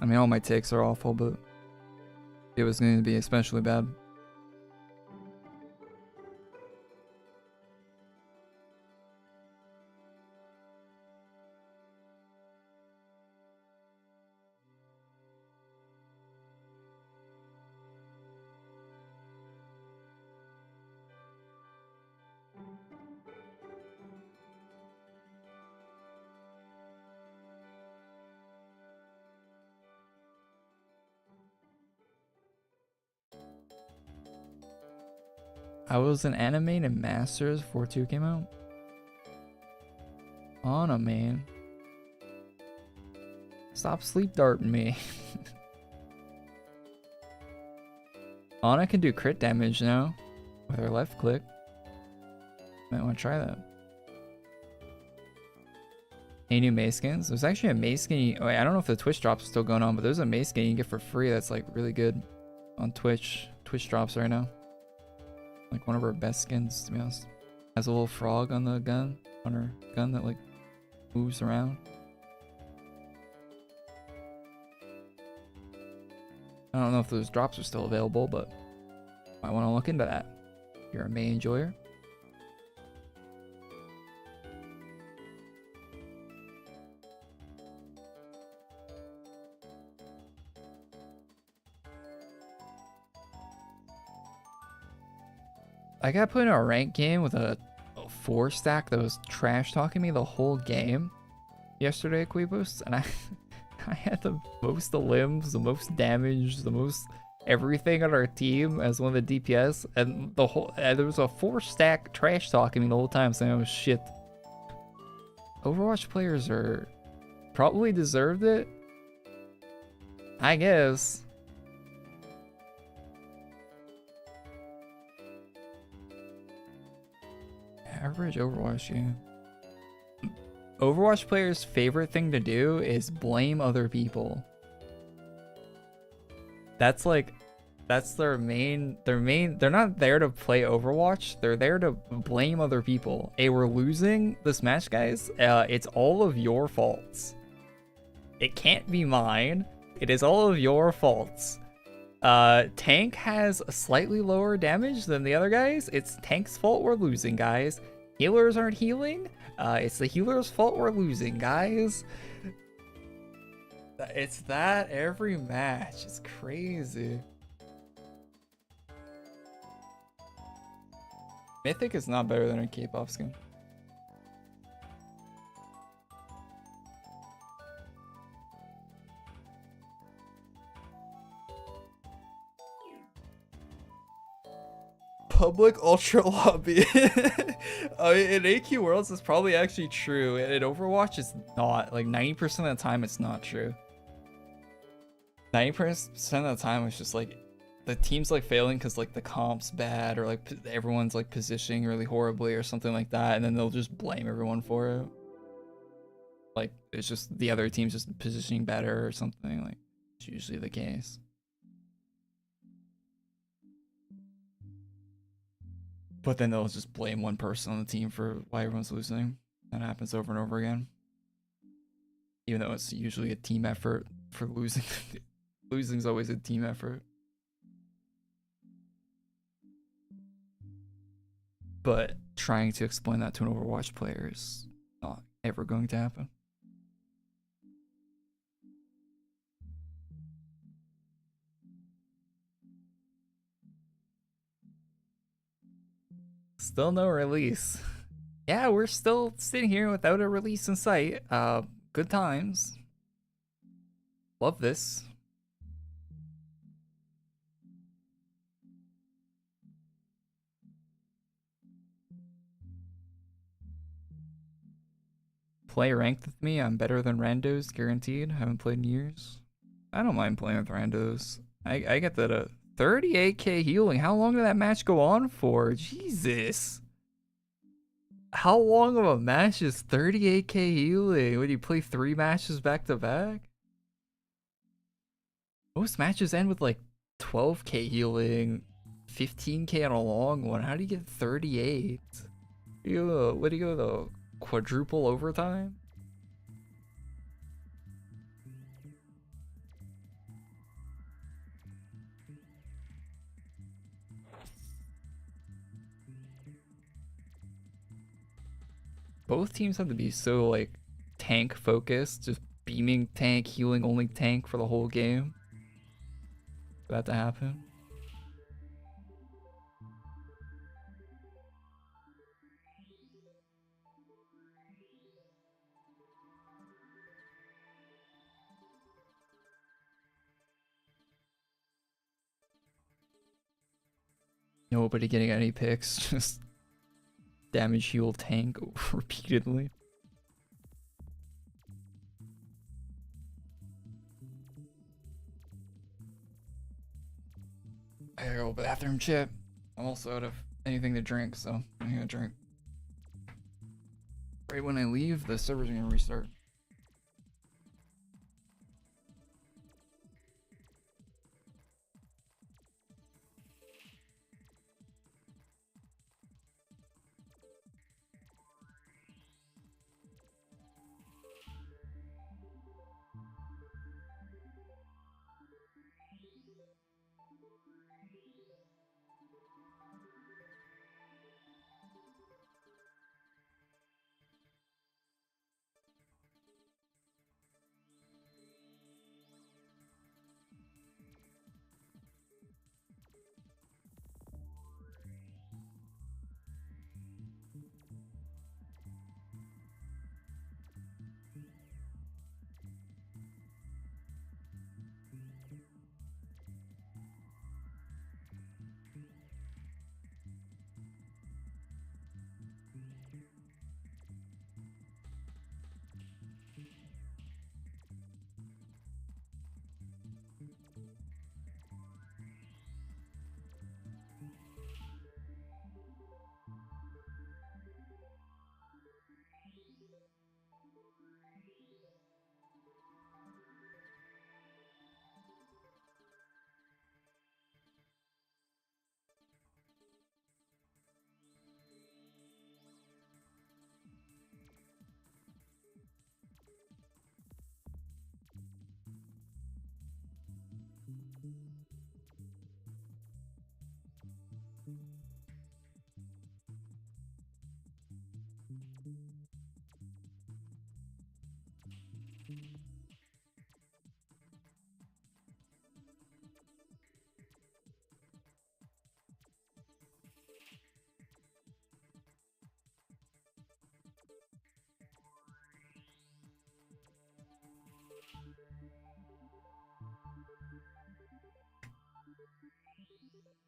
A: I mean, all my takes are awful, but it was going to be especially bad. I was an anime in Masters before 2 came out. Anna, man. Stop sleep darting me. Anna can do crit damage now with her left click. Might want to try that. Any new May skins? There's actually a May skin. Oh, wait, I don't know if the Twitch drops are still going on, but there's a May skin you can get for free that's like really good on Twitch. Twitch drops right now. Like one of her best skins, to be honest. Has a little frog on the gun, on her gun that like moves around. I don't know if those drops are still available, but I want to look into that. If you're a May enjoyer. I got put in a rank game with a 4 stack that was trash talking me the whole game yesterday at Quiboost, and I had the most limbs, the most damage, the most everything on our team as one of the DPS, and there was a 4 stack trash talking me the whole time saying I was shit. Overwatch players are probably deserved it, I guess. Average Overwatch game. Overwatch players' favorite thing to do is blame other people. That's their main, they're not there to play Overwatch, they're there to blame other people. Hey, we're losing this match, guys. It's all of your faults. It can't be mine. It is all of your faults. Tank has a slightly lower damage than the other guys. It's Tank's fault we're losing, guys. Healers aren't healing. It's the healer's fault we're losing, guys. It's that every match. It's crazy. Mythic is not better than a K-pop skin. Public ultra lobby. I mean, in AQ Worlds, it's probably actually true. In Overwatch, it's not. Like 90% of the time, it's not true. 90% of the time, it's just like the team's like failing because like the comp's bad, or like everyone's like positioning really horribly or something like that, and then they'll just blame everyone for it. Like it's just the other team's just positioning better or something. Like it's usually the case. But then they'll just blame one person on the team for why everyone's losing. That happens over and over again. Even though it's usually a team effort for losing. Losing's always a team effort. But trying to explain that to an Overwatch player is not ever going to happen. Still no release. Yeah, we're still sitting here without a release in sight. Good times. Love this. Play ranked with me. I'm better than randos, guaranteed. Haven't played in years. I don't mind playing with randos. I get that 38k healing. How long did that match go on for? Jesus. How long of a match is 38k healing? Would you play 3 matches back to back? Most matches end with like 12k healing, 15k on a long one. How do you get 38? What do you go the quadruple overtime? Both teams have to be so like tank focused, just beaming tank, healing only tank for the whole game for that to happen. Nobody getting any picks, just damage heal tank repeatedly. I gotta go to the bathroom, chat. I'm also out of anything to drink, so I'm gonna drink. Right when I leave, the server's gonna restart.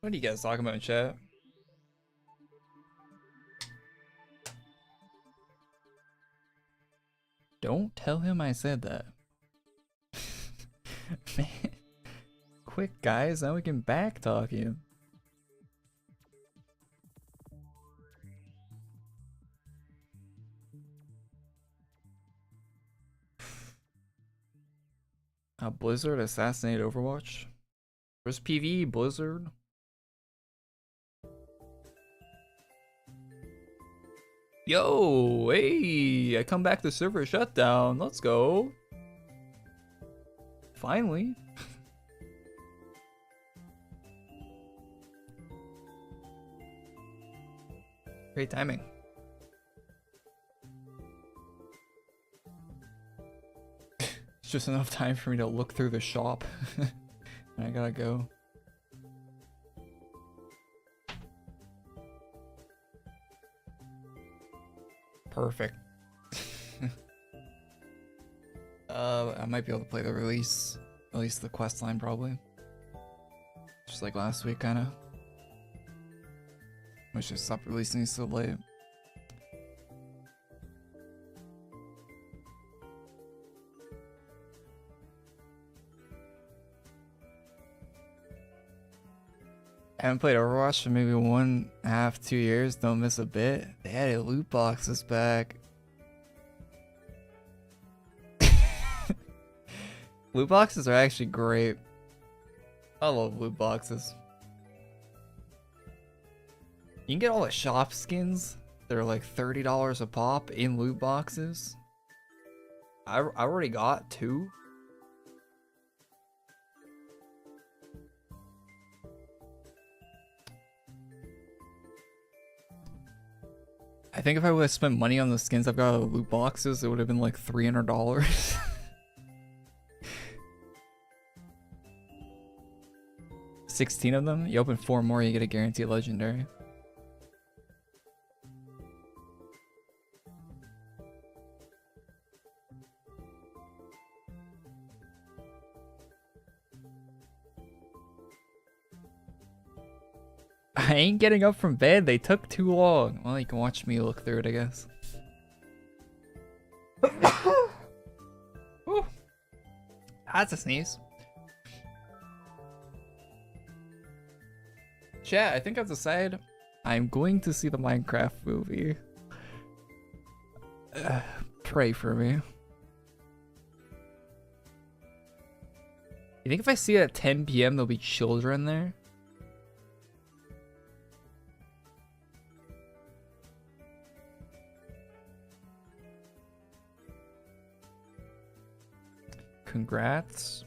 A: What are you guys talking about in chat? Don't tell him I said that. Man. Quick, guys, now we can backtalk you. Blizzard assassinated Overwatch? Where's PvE, Blizzard? Yo, hey, I come back to server shutdown. Let's go. Finally. Great timing. It's just enough time for me to look through the shop. I gotta go. Perfect. I might be able to play the release. At least the quest line, probably. Just like last week, kinda. We should stop releasing these so late. I haven't played Overwatch for maybe 1.5, 2 years. Don't miss a bit. They added loot boxes back. Loot boxes are actually great. I love loot boxes. You can get all the shop skins. They're like $30 a pop in loot boxes. I already got 2. I think if I would have spent money on the skins I've got out of loot boxes, it would have been like $300. 16 of them. You open 4 more, you get a guaranteed legendary. I ain't getting up from bed. They took too long. Well, you can watch me look through it, I guess. Ooh. That's a sneeze. Chat, I think I've decided I'm going to see the Minecraft movie. Pray for me. You think if I see it at 10 p.m. there'll be children there? Congrats.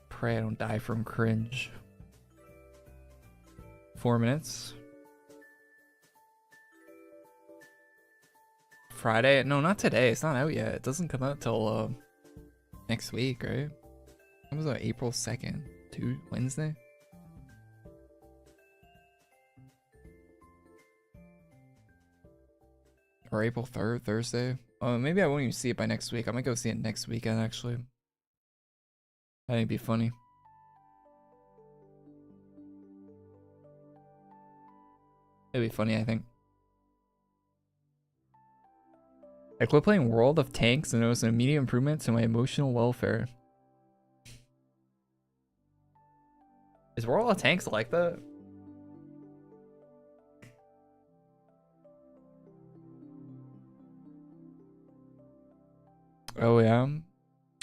A: Pray I don't die from cringe. 4 minutes. Friday? No, not today. It's not out yet. It doesn't come out till next week, right? When was that? April 2nd? Wednesday? Or April 3rd, Thursday? Maybe I won't even see it by next week. I might go see it next weekend, actually. I think it'd be funny. It'd be funny, I think. I quit playing World of Tanks and noticed an immediate improvement to my emotional welfare. Is World of Tanks like that? Oh yeah?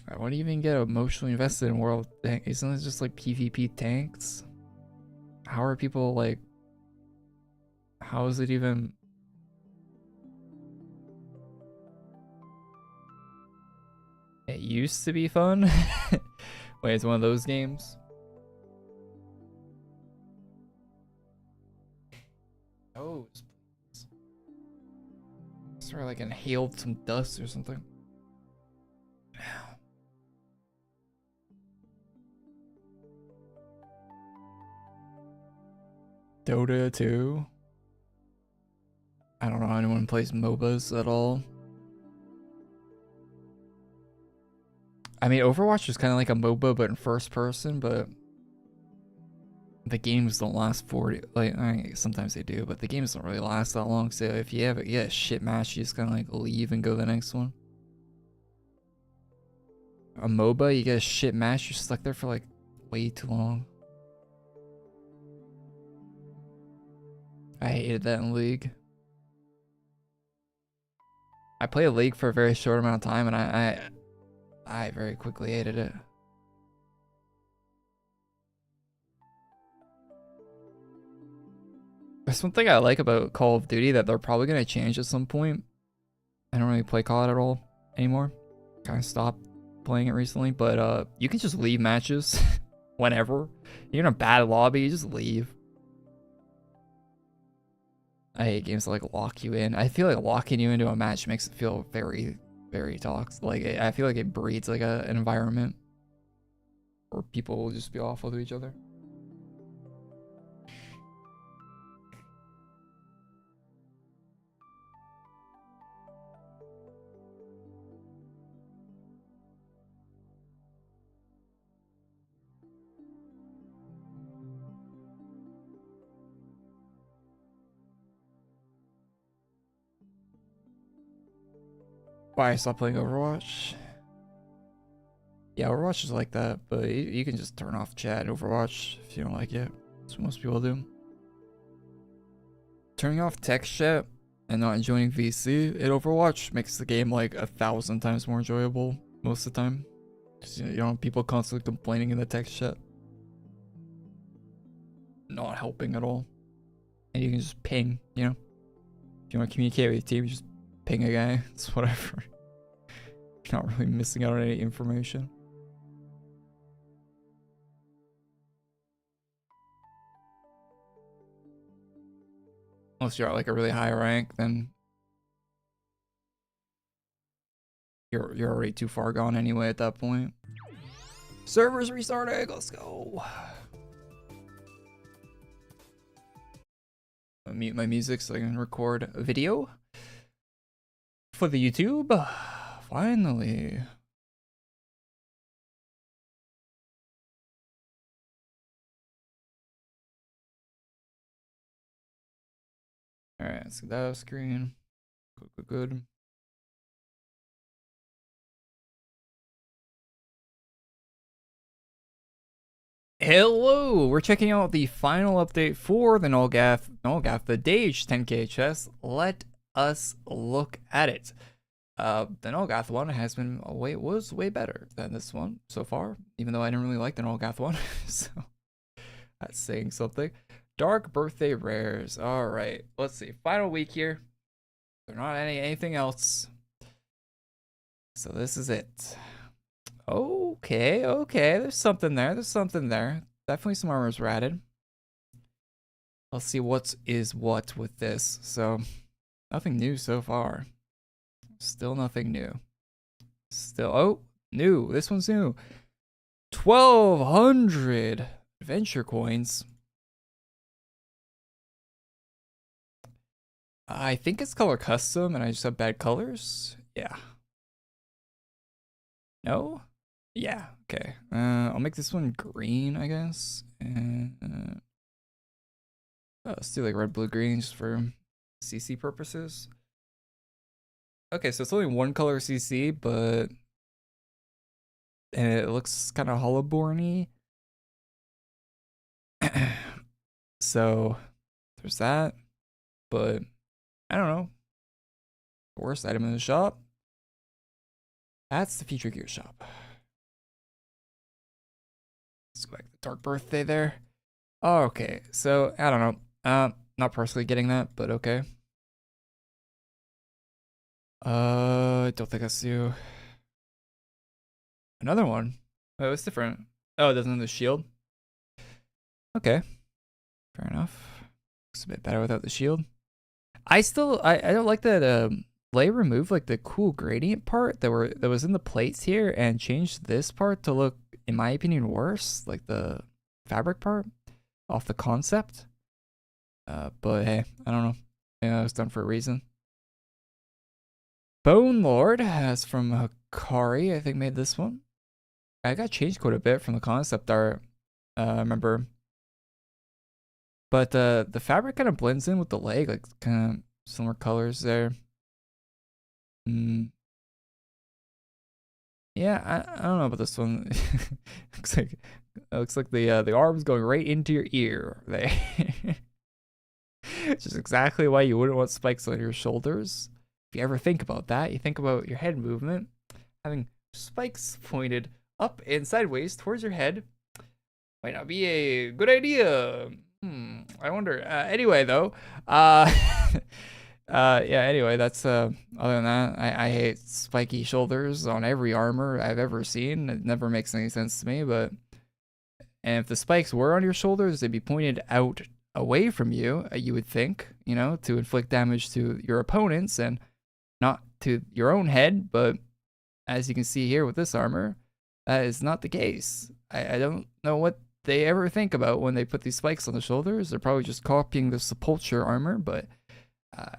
A: I wouldn't even get emotionally invested in World of Tanks. Isn't it just like PvP tanks? How are people like... How is it even... It used to be fun? Wait, it's one of those games? Oh, sort of like inhaled some dust or something. Dota 2? I don't know anyone plays MOBAs at all. I mean, Overwatch is kind of like a MOBA, but in first person, but the games don't last 40, like, I mean, sometimes they do, but the games don't really last that long, so if you have a shit match, you just kind of like leave and go to the next one. A MOBA, you get a shit match, you're stuck there for like way too long. I hated that in League. I played League for a very short amount of time, and I very quickly hated it. There's one thing I like about Call of Duty that they're probably going to change at some point. I don't really play COD at all anymore. Kind of stopped playing it recently, but you can just leave matches whenever. You're in a bad lobby, you just leave. I hate games that like lock you in. I feel like locking you into a match makes it feel very, very toxic. Like, I feel like it breeds like an environment where people will just be awful to each other. Why I stopped playing Overwatch? Yeah, Overwatch is like that, but you can just turn off chat in Overwatch if you don't like it. That's what most people do. Turning off text chat and not joining VC in Overwatch makes the game like 1,000 times more enjoyable most of the time. Because you know, people constantly complaining in the text chat. Not helping at all. And you can just ping, you know? If you want to communicate with your team, just ping a guy. It's whatever. Not really missing out on any information. Unless you're at like a really high rank, then you're already too far gone anyway at that point. Servers restarting, let's go. I'll mute my music so I can record a video for the YouTube. Finally. Alright, let's get that off screen. Good. Hello, we're checking out the final update for the the Dage 10K chest. Let us look at it. The Nolgath one was way better than this one so far, even though I didn't really like the Nolgath one, so that's saying something. Dark birthday rares. All right, let's see. Final week here. They're not anything else. So this is it. Okay. There's something there. Definitely some armors were added. Let's see what is what with this. So nothing new so far. Still nothing new. New. This one's new. 1,200 adventure coins. I think it's color custom and I just have bad colors. Yeah. No? Yeah, okay. I'll make this one green, I guess. And let's do like red, blue, green just for CC purposes. Okay, so it's only one color CC, but and it looks kind of hollowborny. So there's that, but I don't know. Worst item in the shop. That's the feature gear shop. Let's go back to the dark birthday there. Oh, okay, so I don't know. Not personally getting that, but okay. I don't think that's you. Another one. Oh, it's different. Oh, it doesn't have the shield. Okay, fair enough. Looks a bit better without the shield. I don't like that. They removed like the cool gradient part that was in the plates here and changed this part to look, in my opinion, worse, like the fabric part off the concept. But hey, I don't know. Yeah, it was done for a reason. Bone Lord has from Korey, I think, made this one. I got changed quite a bit from the concept art, remember. But the fabric kind of blends in with the leg, like kind of similar colors there. Yeah, I don't know about this one. looks like the arm's going right into your ear. Which is exactly why you wouldn't want spikes on your shoulders. If you ever think about that, you think about your head movement, having spikes pointed up and sideways towards your head might not be a good idea. I wonder. Anyway, though, yeah. Anyway, that's other than that, I hate spiky shoulders on every armor I've ever seen. It never makes any sense to me. And if the spikes were on your shoulders, they'd be pointed out away from you. You would think, you know, to inflict damage to your opponents and not to your own head. But as you can see here with this armor, that is not the case. I don't know what they ever think about when they put these spikes on the shoulders. They're probably just copying the Sepulture armor, but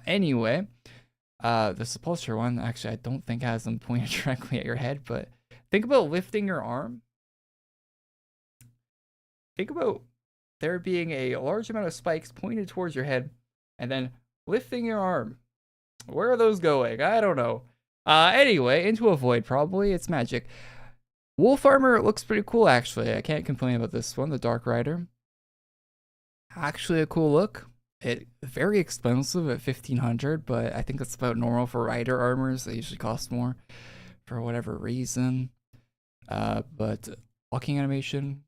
A: anyway, the Sepulture one, actually, I don't think has them pointed directly at your head, but think about lifting your arm. Think about there being a large amount of spikes pointed towards your head, and then lifting your arm. Where are those going? I don't know. Anyway, into a void, probably. It's magic. Wolf armor looks pretty cool, actually. I can't complain about this one, the Dark Rider. Actually a cool look. It very expensive at 1,500, but I think that's about normal for rider armors. They usually cost more for whatever reason. But walking animation,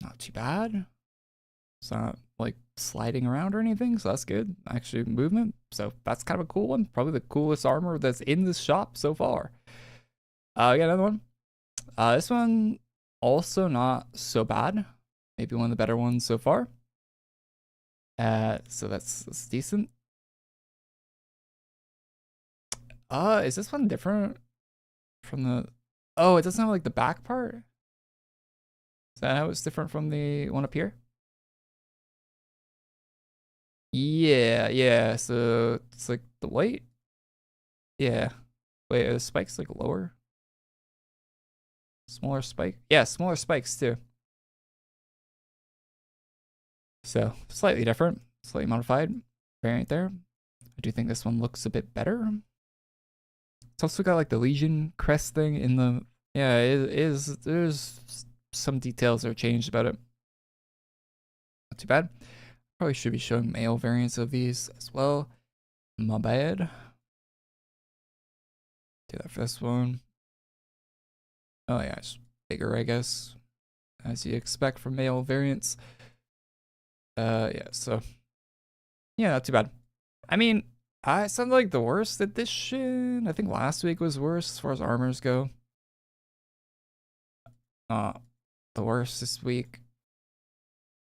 A: not too bad. It's not like sliding around or anything, so that's good. Actually, movement, so that's kind of a cool one. Probably the coolest armor that's in this shop so far. We got another one. This one also not so bad. Maybe one of the better ones so far. So that's decent. Is this one different from the? Oh, it doesn't have like the back part. Is that how it's different from the one up here? Yeah. So it's like the white. Yeah. Wait, are the spikes like lower? Smaller spike? Yeah, smaller spikes too. So slightly different, slightly modified variant there. I do think this one looks a bit better. It's also got like the Legion crest thing in the, yeah, it is, there's some details that are changed about it. Not too bad. Probably should be showing male variants of these as well. My bad. Do that for this one. Oh yeah, it's bigger, I guess, as you expect from male variants. Yeah, so yeah, not too bad. I mean, it sounds like the worst edition. I think last week was worse as far as armors go. The worst this week.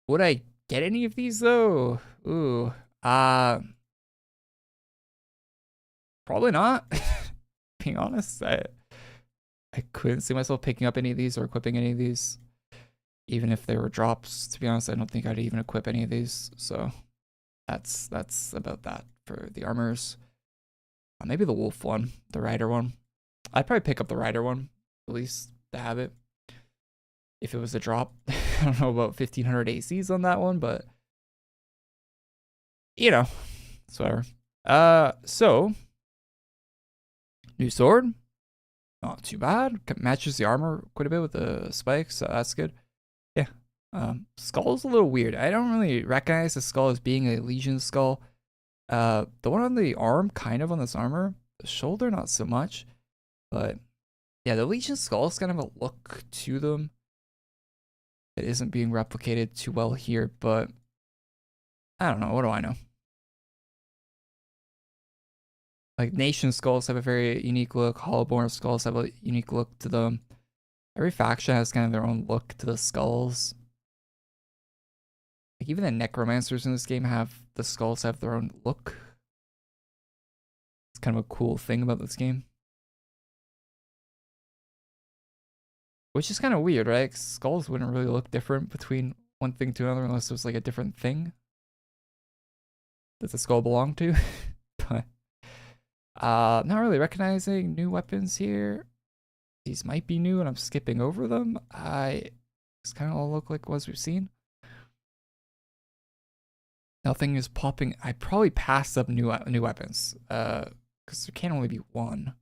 A: Would I get any of these though? Ooh, probably not. Being honest, I couldn't see myself picking up any of these or equipping any of these, even if they were drops. To be honest, I don't think I'd even equip any of these. So that's about that for the armors. Maybe the wolf one, the rider one. I'd probably pick up the rider one, at least to have it. If it was a drop. I don't know about 1500 ACs on that one, but you know, it's whatever. So new sword, not too bad. Matches the armor quite a bit with the spikes, so that's good. Yeah. Skull's a little weird. I don't really recognize the skull as being a Legion skull. The one on the arm, kind of on this armor. The shoulder, not so much. But yeah, the Legion skull's kind of a look to them. It isn't being replicated too well here, but I don't know. What do I know? Like Nation skulls have a very unique look. Hollowborn skulls have a unique look to them. Every faction has kind of their own look to the skulls. Like even the necromancers in this game the skulls have their own look. It's kind of a cool thing about this game. Which is kind of weird, right? Skulls wouldn't really look different between one thing to another unless it was like a different thing that the skull belonged to. But not really recognizing new weapons here. These might be new and I'm skipping over them. It's kind of all look like ones we've seen. Nothing is popping. I probably passed up new weapons. Because there can only be one.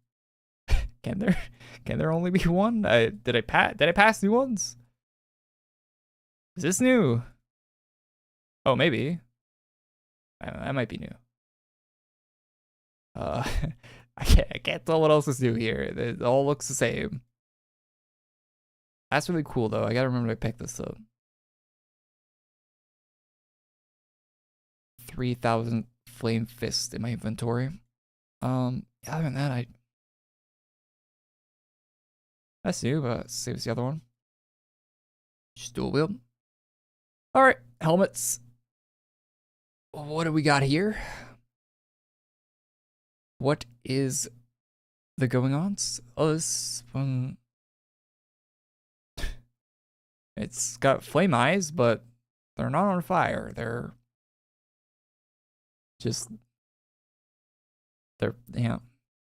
A: Can there only be one? Did I pass new ones? Is this new? Oh, maybe. That might be new. I can't tell what else is new here. It all looks the same. That's really cool though. I gotta remember to pick this up. 3,000 flame fist in my inventory. Other than that, that's new, but let's see what's the other one. Just dual wield. Alright, helmets. What do we got here? What is the going ons? Oh, this one. It's got flame eyes, but they're not on fire. They're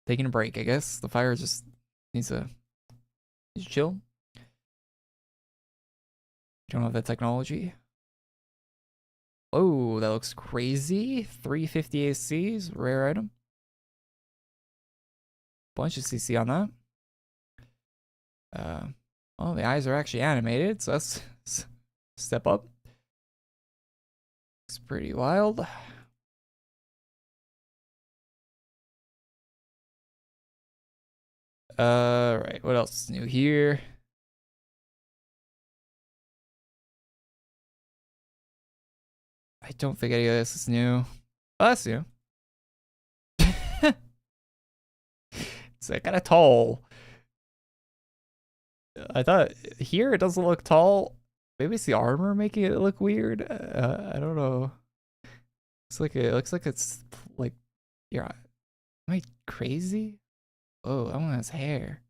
A: taking a break, I guess. The fire just needs to chill. Don't have that technology. Oh, that looks crazy. 350 ACs, rare item. Bunch of CC on that. Oh, the eyes are actually animated, so that's a step up. Looks pretty wild. Right, what else is new here? I don't think any of this is new. Oh, that's new. It's kind of tall. I thought here it doesn't look tall. Maybe it's the armor making it look weird. I don't know. It looks like it's like, am I crazy? Oh, that one has hair.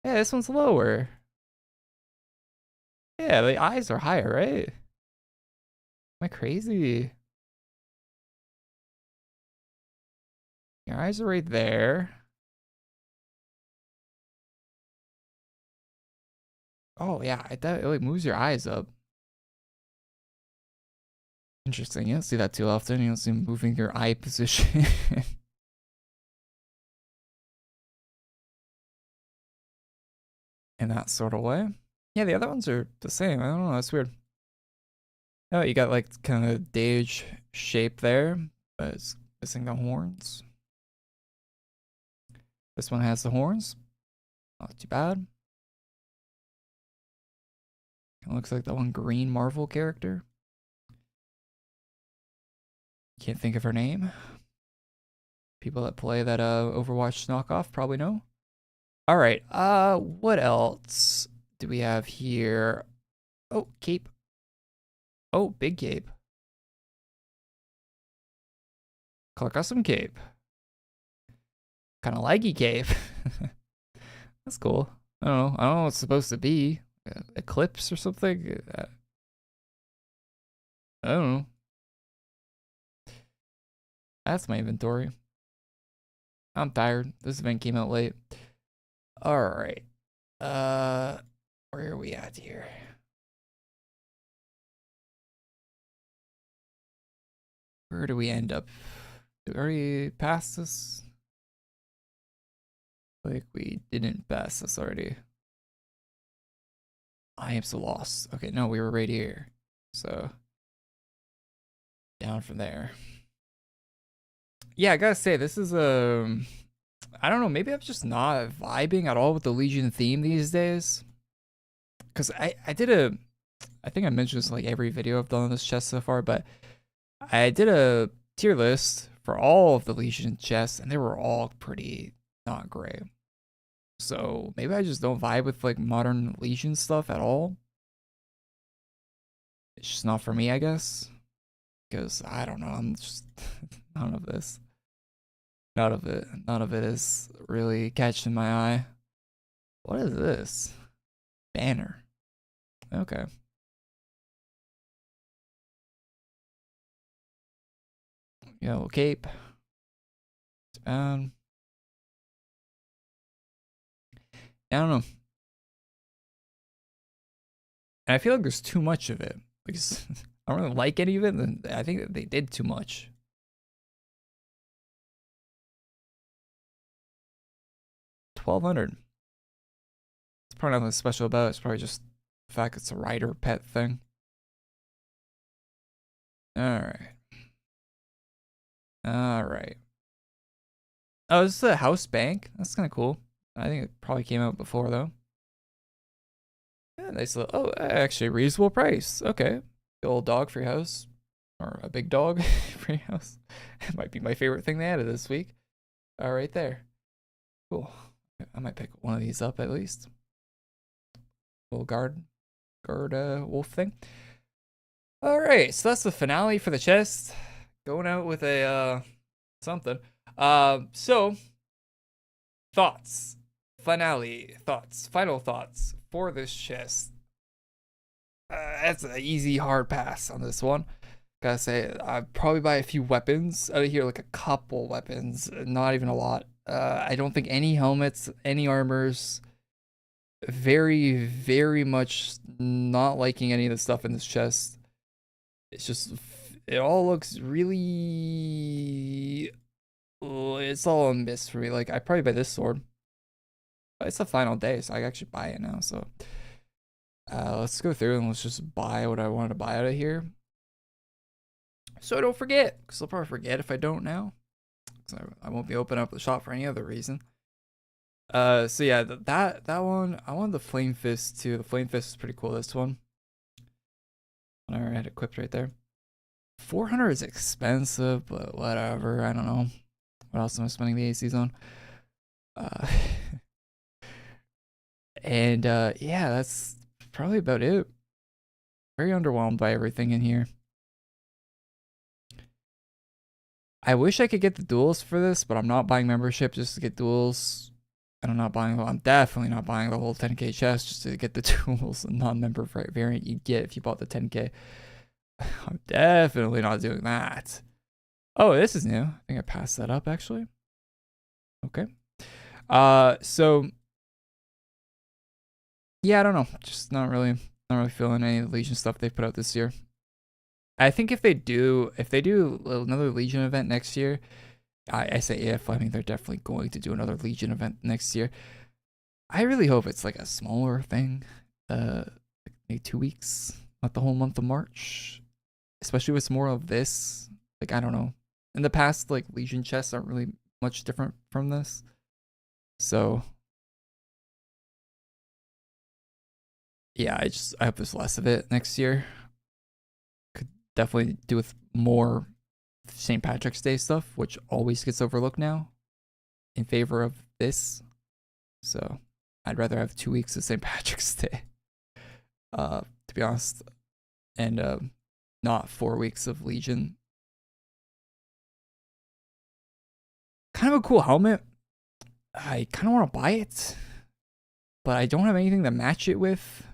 A: Yeah, this one's lower. Yeah, the eyes are higher, right? Am I crazy? Your eyes are right there. Oh yeah, it like moves your eyes up. Interesting. You don't see that too often. You don't see moving your eye position. In that sort of way. Yeah, the other ones are the same. I don't know. That's weird. Oh, you got like kind of Dage shape there, but it's missing the horns. This one has the horns. Not too bad. It looks like that one green Marvel character. Can't think of her name. People that play that Overwatch knockoff probably know. All right. What else do we have here? Oh, cape. Oh, big cape. Color custom cape. Kind of laggy cape. That's cool. I don't know. I don't know what it's supposed to be. Eclipse or something. I don't know. That's my inventory. I'm tired. This event came out late. All right. Where are we at here? Where do we end up? Did we already pass this? Like we didn't pass this already. I am so lost. Okay, no, we were right here. So down from there. Yeah, I gotta say, this is I don't know, maybe I'm just not vibing at all with the Legion theme these days. Cause I think I mentioned this in like every video I've done on this chest so far, but I did a tier list for all of the Legion chests and they were all pretty not great. So maybe I just don't vibe with like modern Legion stuff at all. It's just not for me, I guess. Because I don't know, I'm just none of this. None of it is really catching my eye. What is this? Banner. Okay. Yellow cape. I don't know. And I feel like there's too much of it. Because I don't really like any of it, and I think that they did too much. $1,200. It's probably nothing special about it. It's probably just the fact it's a rider pet thing. Alright. Alright. Oh, this is a house bank. That's kind of cool. I think it probably came out before, though. Yeah, nice little... Oh, actually, reasonable price. Okay. The old dog for your house. Or a big dog for your house. It might be my favorite thing they added this week. Right there. Cool. I might pick one of these up at least. Little guard wolf thing. All right, so that's the finale for the chest. Going out with a something. So thoughts, finale thoughts, final thoughts for this chest. That's an easy hard pass on this one. Gotta say, I'd probably buy a few weapons out of here, like a couple weapons, not even a lot. I don't think any helmets, any armors. Very, very much not liking any of the stuff in this chest. It's just, it all looks really, it's all a miss for me. Like, I'd probably buy this sword. But it's the final day, so I can actually buy it now. So, let's go through and let's just buy what I wanted to buy out of here. So I don't forget, because I'll probably forget if I don't now. So I won't be opening up the shop for any other reason. So yeah, that one, I wanted the Flame Fist too. The Flame Fist is pretty cool, this one. I already had it equipped right there. 400 is expensive, but whatever. I don't know. What else am I spending the ACs on? And yeah, that's probably about it. Very underwhelmed by everything in here. I wish I could get the duels for this, but I'm not buying membership just to get duels. And I'm definitely not buying the whole 10k chest just to get the tools and non-member variant you get if you bought the 10k. I'm definitely not doing that. Oh, this is new. I think I passed that up actually. Okay. So yeah, I don't know. Just not really feeling any of the Legion stuff they've put out this year. I think if they do another Legion event next year, I say if, I mean they're definitely going to do another Legion event next year. I really hope it's like a smaller thing, maybe 2 weeks, not the whole month of March. especially with more of this. Like, I don't know. In the past, like, Legion chests aren't really much different from this. So, yeah, I hope there's less of it next year. Could definitely do with more St. Patrick's Day stuff, which always gets overlooked now in favor of this. So, I'd rather have 2 weeks of St. Patrick's Day, to be honest, and not 4 weeks of Legion. Kind of a cool helmet. I kind of want to buy it, but I don't have anything to match it with,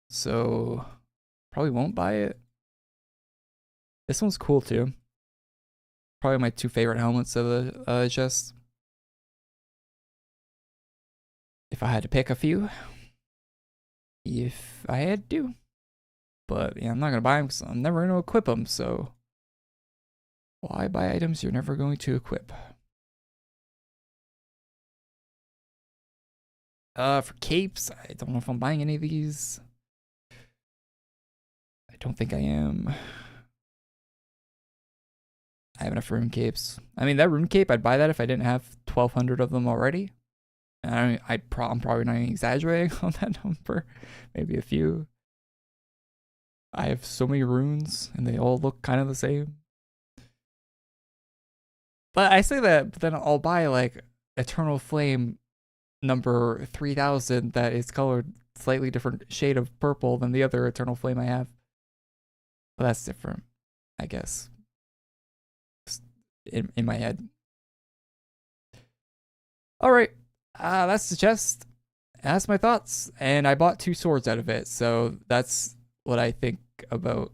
A: so probably won't buy it. This one's cool too. Probably my 2 favorite helmets of the chest. If I had to pick a few, if I had to, but yeah, I'm not gonna buy them because I'm never gonna equip them. So why buy items you're never going to equip? For capes, I don't know if I'm buying any of these. I don't think I am. I have enough rune capes. I mean, that rune cape, I'd buy that if I didn't have 1,200 of them already. And I'm probably not even exaggerating on that number. Maybe a few. I have so many runes, and they all look kind of the same. But I say that, but then I'll buy like Eternal Flame number 3000 that is colored slightly different shade of purple than the other Eternal Flame I have. But that's different, I guess. In my head. All right, that's the chest. That's my thoughts, and I bought 2 swords out of it, so that's what I think about.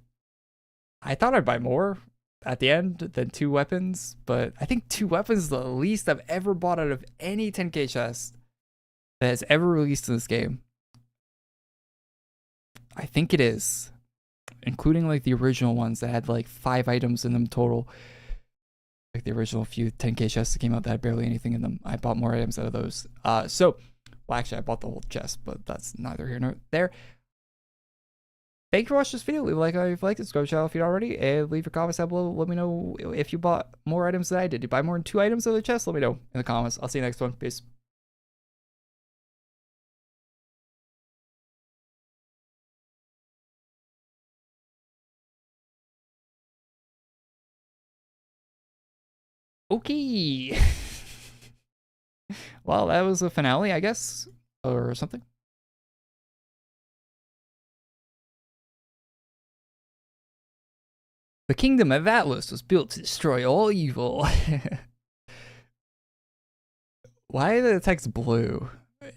A: I thought I'd buy more at the end than 2 weapons, but I think 2 weapons is the least I've ever bought out of any 10k chest that has ever released in this game. I think it is, including like the original ones that had like 5 items in them total. Like the original few 10k chests that came out that had barely anything in them. I bought more items out of those. Well, actually, I bought the whole chest, but that's neither here nor there. Thank you for watching this video. Leave a like if you liked it. Subscribe to the channel if you don't already. And leave your comments down below. Let me know if you bought more items than I did. Did you buy more than 2 items out of the chest? Let me know in the comments. I'll see you next one. Peace. Okay. Well, that was a finale, I guess, or something. The kingdom of Atlas was built to destroy all evil. Why is the text blue?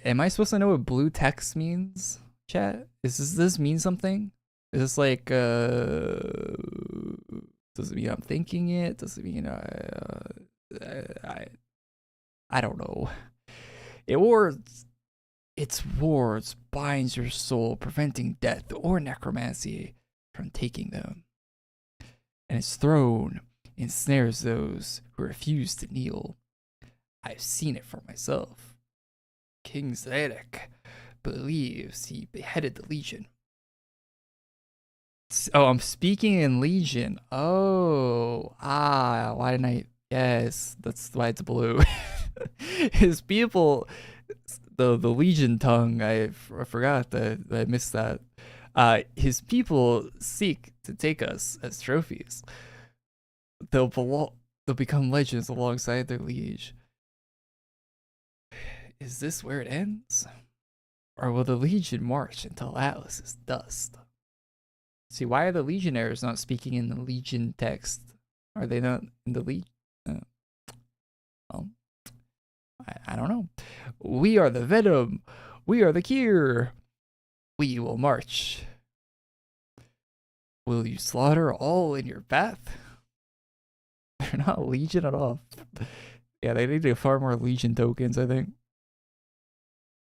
A: Am I supposed to know what blue text means, chat? Does this mean something? Is this like, does it mean I'm thinking it? Does it mean I don't know. Its wards binds your soul, preventing death or necromancy from taking them. And its throne ensnares those who refuse to kneel. I've seen it for myself. King Zedek believes he beheaded the Legion. Oh, I'm speaking in Legion. Oh, why didn't I? Yes, that's why it's blue. His people, the Legion tongue, I forgot that I missed that. His people seek to take us as trophies. They'll become legends alongside their liege. Is this where it ends? Or will the Legion march until Atlas is dust? See, why are the Legionnaires not speaking in the Legion text? Are they not in the Legion? Well, I don't know. We are the Venom. We are the Cure. We will march. Will you slaughter all in your path? They're not Legion at all. Yeah, they need to get far more Legion tokens, I think.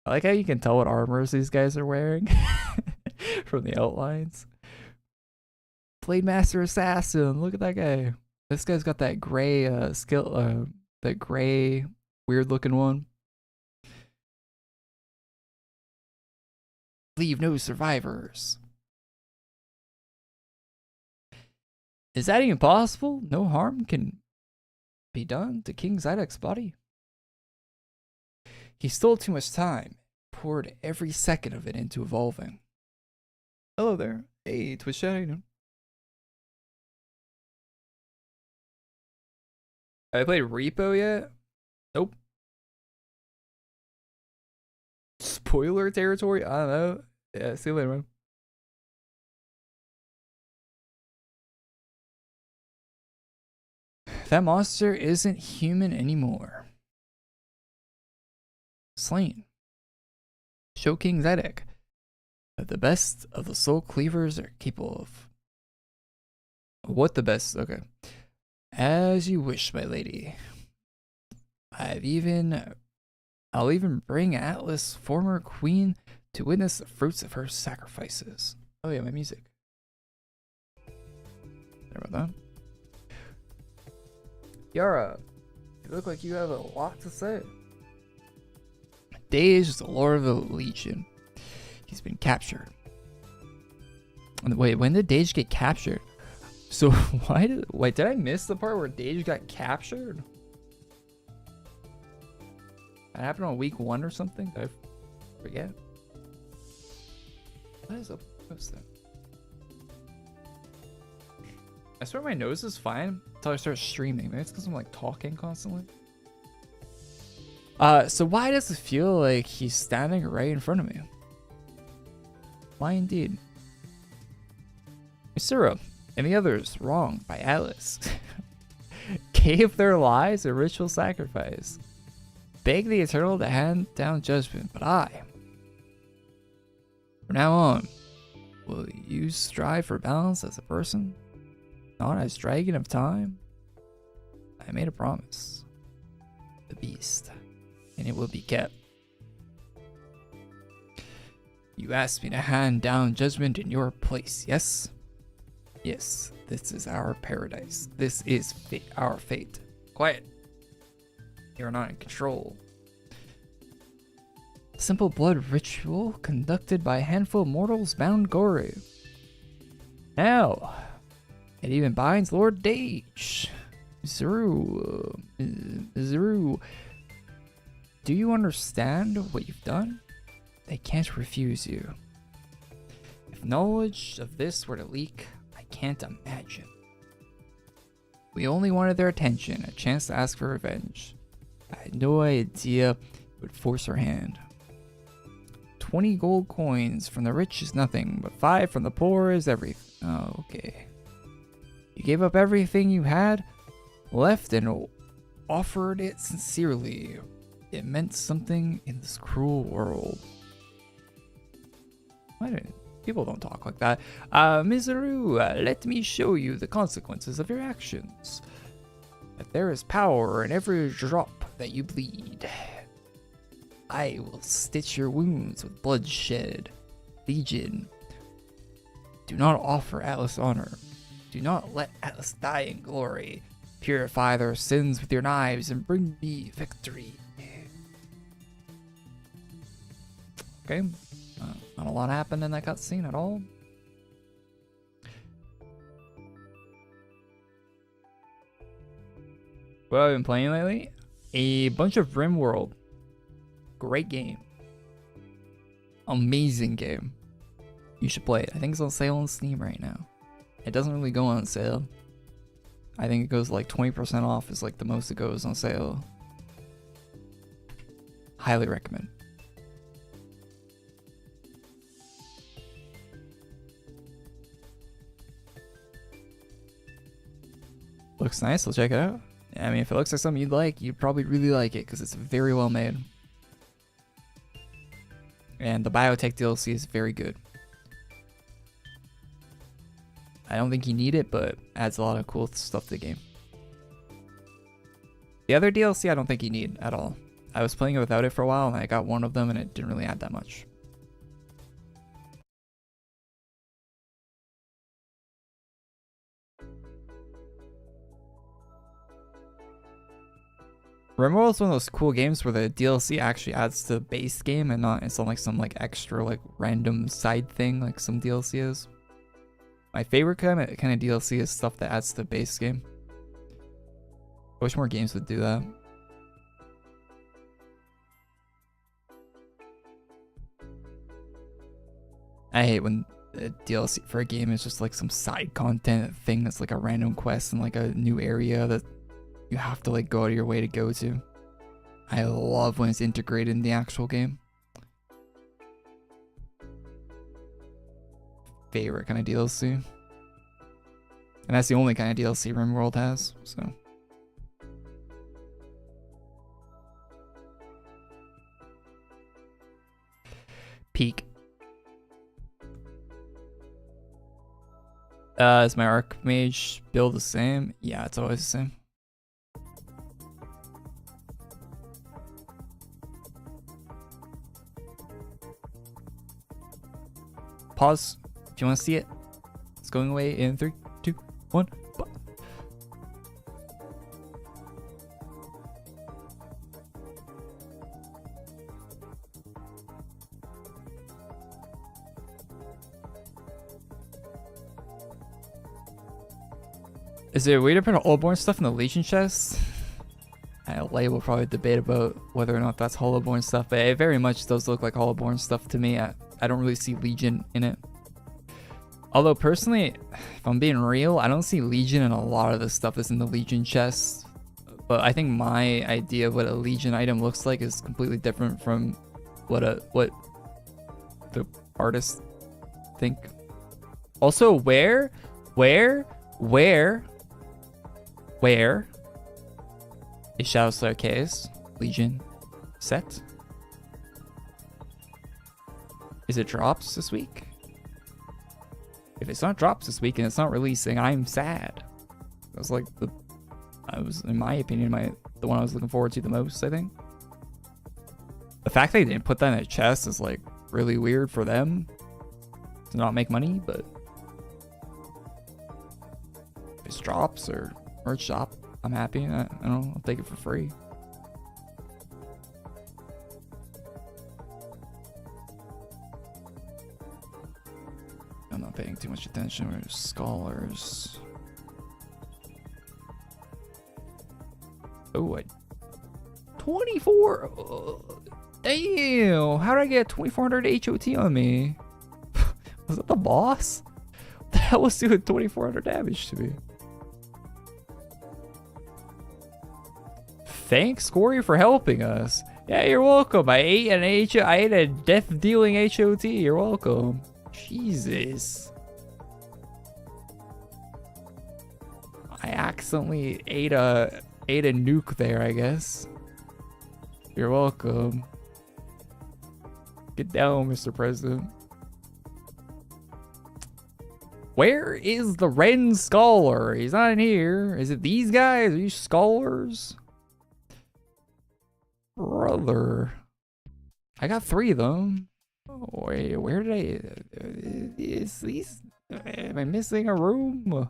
A: I like how you can tell what armors these guys are wearing from the outlines. Blade Master Assassin, look at that guy. This guy's got that gray that gray weird looking one. Leave no survivors. Is that even possible? No harm can be done to King Zydek's body. He stole too much time, poured every second of it into evolving. Hello there. Hey, Twitch chat, how you doing? Have I played Repo yet? Nope. Spoiler territory? I don't know. Yeah, see you later, man. That monster isn't human anymore. Slain. Show King Zydek that the best of the soul cleavers are capable of. What the best? Okay. As you wish, my lady. I'll even bring Atlas, former queen, to witness the fruits of her sacrifices. Oh yeah, my music. Sorry about that. Yara, you look like you have a lot to say. Dage is the Lord of the Legion. He's been captured. Wait, when did Dage get captured? So wait, did I miss the part where Dage got captured? That happened on week 1 or something? Did I forget? What is up? What's that? I swear my nose is fine until I start streaming. Maybe it's because I'm like talking constantly. So why does it feel like he's standing right in front of me? Why indeed? Misura and the others wronged by Atlas gave their lives a ritual sacrifice. Beg the Eternal to hand down judgment, but I, from now on, will you strive for balance as a person, not as dragon of time? I made a promise. The beast. And it will be kept. You asked me to hand down judgment in your place, yes? Yes, this is our paradise. This is our fate. Quiet. You're not in control. Simple blood ritual conducted by a handful of mortals bound Korey. Now, it even binds Lord Dage. Shrue. Do you understand what you've done? They can't refuse you. If knowledge of this were to leak, I can't imagine. We only wanted their attention, a chance to ask for revenge. I had no idea it would force her hand. 20 gold coins from the rich is nothing, but 5 from the poor is everything. Oh, okay. You gave up everything you had, left, and offered it sincerely. It meant something in this cruel world. People don't talk like that. Miseru, let me show you the consequences of your actions. That there is power in every drop that you bleed. I will stitch your wounds with bloodshed. Legion. Do not offer Atlas honor. Do not let Atlas die in glory. Purify their sins with your knives and bring me victory. Okay, not a lot happened in that cutscene at all. What have I been playing lately? A bunch of RimWorld. Great game. Amazing game. You should play it. I think it's on sale on Steam right now. It doesn't really go on sale. I think it goes like 20% off is like the most it goes on sale. Highly recommend. Looks nice, I'll check it out. I mean, if it looks like something you'd like, you'd probably really like it because it's very well made. And the biotech DLC is very good. I don't think you need it, but adds a lot of cool stuff to the game. The other DLC I don't think you need at all. I was playing it without it for a while and I got one of them and it didn't really add that much. RimWorld is one of those cool games where the DLC actually adds to the base game and it's not like some like extra like random side thing like some DLC is. My favorite kind of DLC is stuff that adds to the base game. I wish more games would do that. I hate when a DLC for a game is just like some side content thing that's like a random quest in like a new area that you have to like go out of your way to go to. I love when it's integrated in the actual game. Favorite kind of DLC. And that's the only kind of DLC RimWorld has, so. Peak. Is my Archmage build the same? Yeah, it's always the same. Pause if you want to see it. It's going away in 3, 2, 1. Is there a way to put Hollowborn stuff in the Legion chest? Lay will probably debate about whether or not that's Hollowborn stuff, but it very much does look like Hollowborn stuff to me. I don't really see Legion in it. Although personally, if I'm being real, I don't see Legion in a lot of the stuff that's in the Legion chest. But I think my idea of what a Legion item looks like is completely different from what the artists think. Also, where is Shadowslayer Chaos Legion set? Is it drops this week? If it's not drops this week and it's not releasing, I'm sad. That's like in my opinion, the one I was looking forward to the most, I think. The fact they didn't put that in a chest is like really weird for them to not make money, but if it's drops or merch shop, I'm happy. I don't know, I'll take it for free. I'm not paying too much attention. We're scholars. Oh, 24. Damn. How did I get 2400 HOT on me? Was that the boss? What the hell was doing 2400 damage to me? Thanks, Korey, for helping us. Yeah, you're welcome. I ate a death-dealing HOT. You're welcome. Jesus. I accidentally ate a nuke there, I guess. You're welcome. Get down, Mr. President. Where is the Ren Scholar? He's not in here. Is it these guys? Are you scholars? Brother. I got 3 of them. Oh, wait, where did is these? Am I missing a room?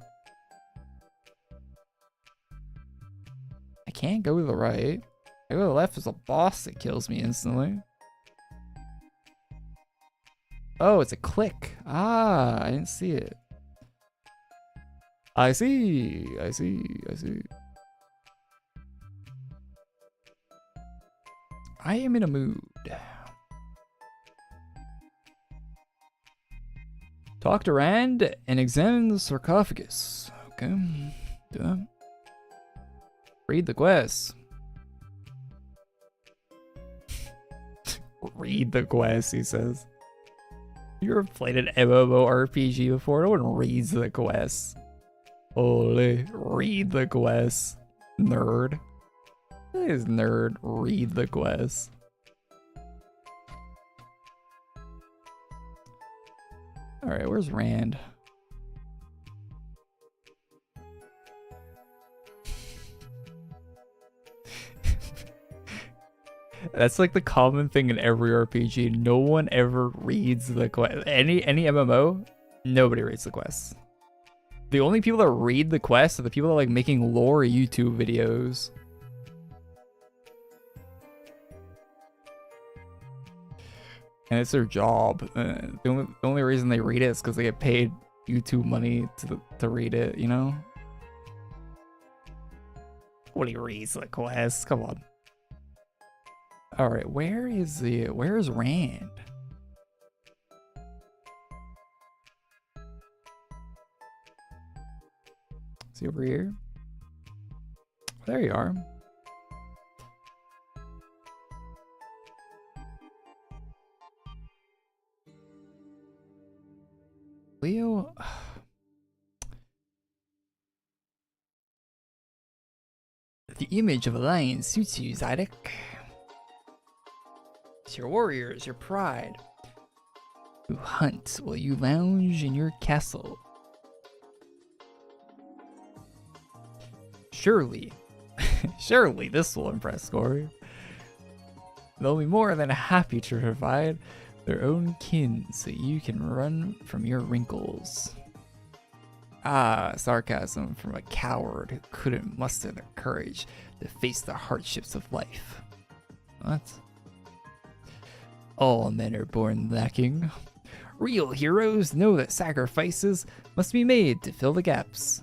A: I can't go to the right. I go to the left, there's a boss that kills me instantly. Oh, it's a click. Ah, I didn't see it. I see. I am in a mood. Talk to Rand and examine the sarcophagus. Okay, do that. Read the quest. Read the quest, he says. You ever played an MMORPG before? No one reads the quests. Holy, read the quests. Nerd. That is nerd. Read the quest. Alright, where's Rand? That's like the common thing in every RPG. No one ever reads the quest. Any MMO, nobody reads the quests. The only people that read the quests are the people that like making lore YouTube videos. And it's their job. The only reason they read it is because they get paid YouTube money to read it, you know? What he reads the quest, come on. Alright, where's Rand? Is he over here? There you are. Leo? The image of a lion suits you, Zydek. It's your warriors, your pride. Who hunt while you lounge in your castle. Surely, surely this will impress Korey. They'll be more than happy to provide their own kin so you can run from your wrinkles. Ah, sarcasm from a coward who couldn't muster the courage to face the hardships of life. What? All men are born lacking. Real heroes know that sacrifices must be made to fill the gaps.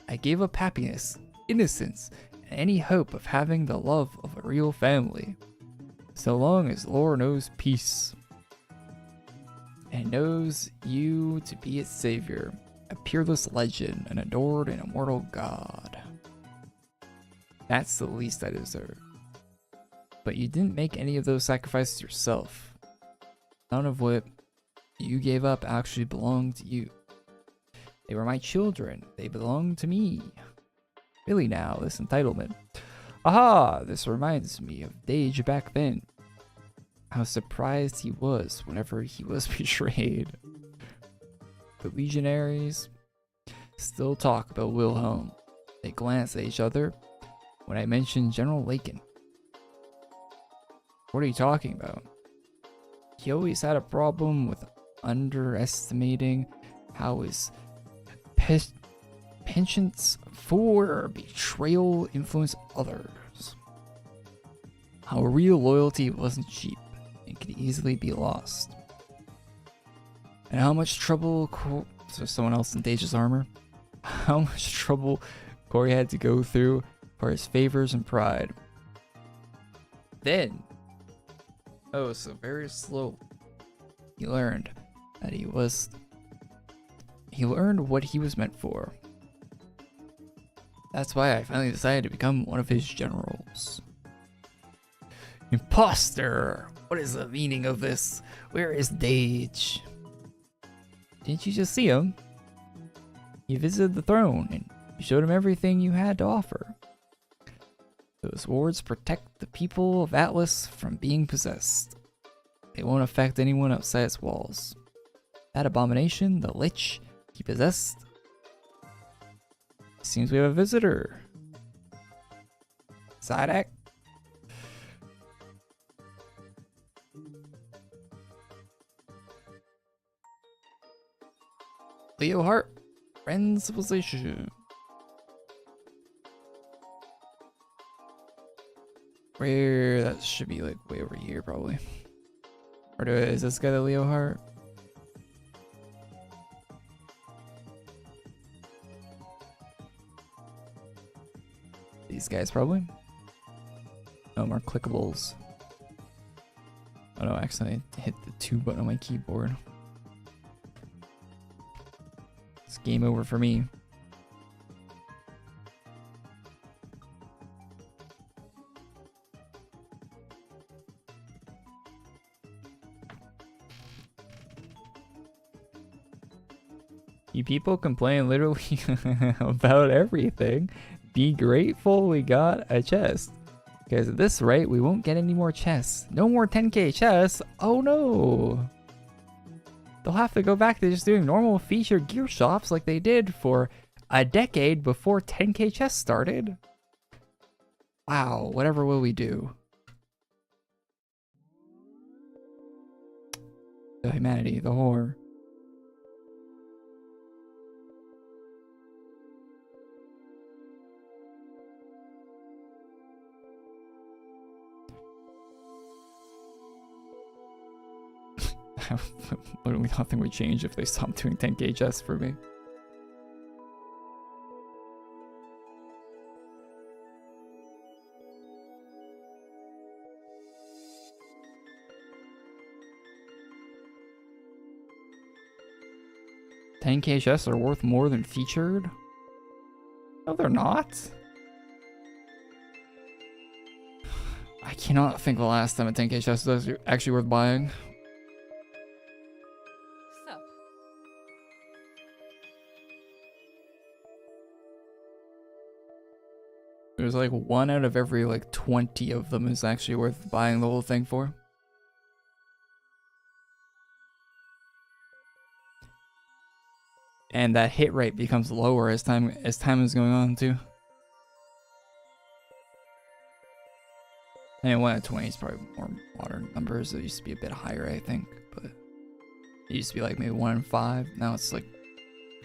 A: I gave up happiness, innocence, and any hope of having the love of a real family. So long as lore knows peace and knows you to be its savior, a peerless legend, an adored and immortal god. That's the least I deserve. But you didn't make any of those sacrifices yourself. None of what you gave up actually belonged to you. They were my children. They belonged to me. Really now, this entitlement. Aha! This reminds me of Dage back then. How surprised he was whenever he was betrayed. The legionaries still talk about Wilhelm. They glance at each other when I mention General Lakin. What are you talking about? He always had a problem with underestimating how his penchants for betrayal influenced others. How real loyalty wasn't cheap and could easily be lost. And how much trouble someone else in Dage's armor? How much trouble Korey had to go through for his favors and pride. Then, oh, so very slow, he learned that he learned what he was meant for. That's why I finally decided to become one of his generals. Imposter! What is the meaning of this? Where is Dage? Didn't you just see him? You visited the throne and you showed him everything you had to offer. Those wards protect the people of Atlas from being possessed. They won't affect anyone outside its walls. That abomination, the Lich, he possessed. Seems we have a visitor. Zydek. Leo Hart, friend civilization. Where that should be like way over here probably. Or is this guy the Leo Hart? These guys probably. No more clickables. Oh no, actually I hit the 2 button on my keyboard. It's game over for me. You people complain literally about everything. Be grateful we got a chest. Because at this rate, we won't get any more chests. No more 10k chests. Oh no. They'll have to go back to just doing normal featured gear shops like they did for a decade before 10k chests started. Wow, whatever will we do? The humanity, the horror. Literally nothing would change if they stopped doing 10k chests for me. $10k chests are worth more than featured? No, they're not. I cannot think of the last time a 10k chest was actually worth buying.
B: Sup?
A: There's like 1 out of every like 20 of them is actually worth buying the whole thing for. And that hit rate becomes lower as time is going on too. And 1 out of 20 is probably more modern numbers. It used to be a bit higher, I think, but it used to be like maybe 1 in 5. Now it's like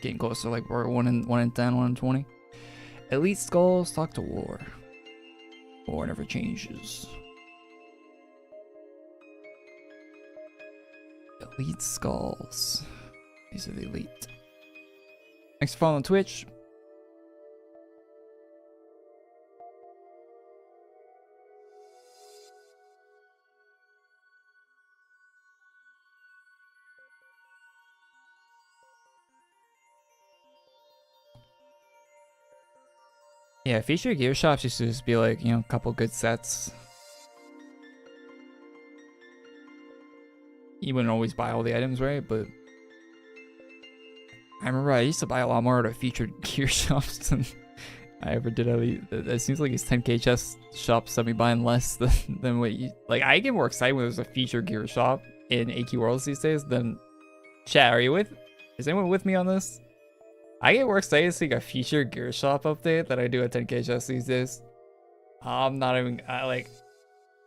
A: getting closer, like we're 1 in 10, 1 in 20. Elite Skulls, talk to War. War never changes. Elite Skulls. These are the elite. Thanks for following Twitch. Yeah, feature gear shops used to just be like, you know, a couple good sets. You wouldn't always buy all the items, right? But I remember I used to buy a lot more out of featured gear shops than I ever did. It seems like these 10k chest shops have me buying less than what you like. I get more excited when there's a featured gear shop in AQ Worlds these days than chat. Are you with? Is anyone with me on this? I get more excited seeing a featured gear shop update than I do a 10k chest these days. I'm not even like.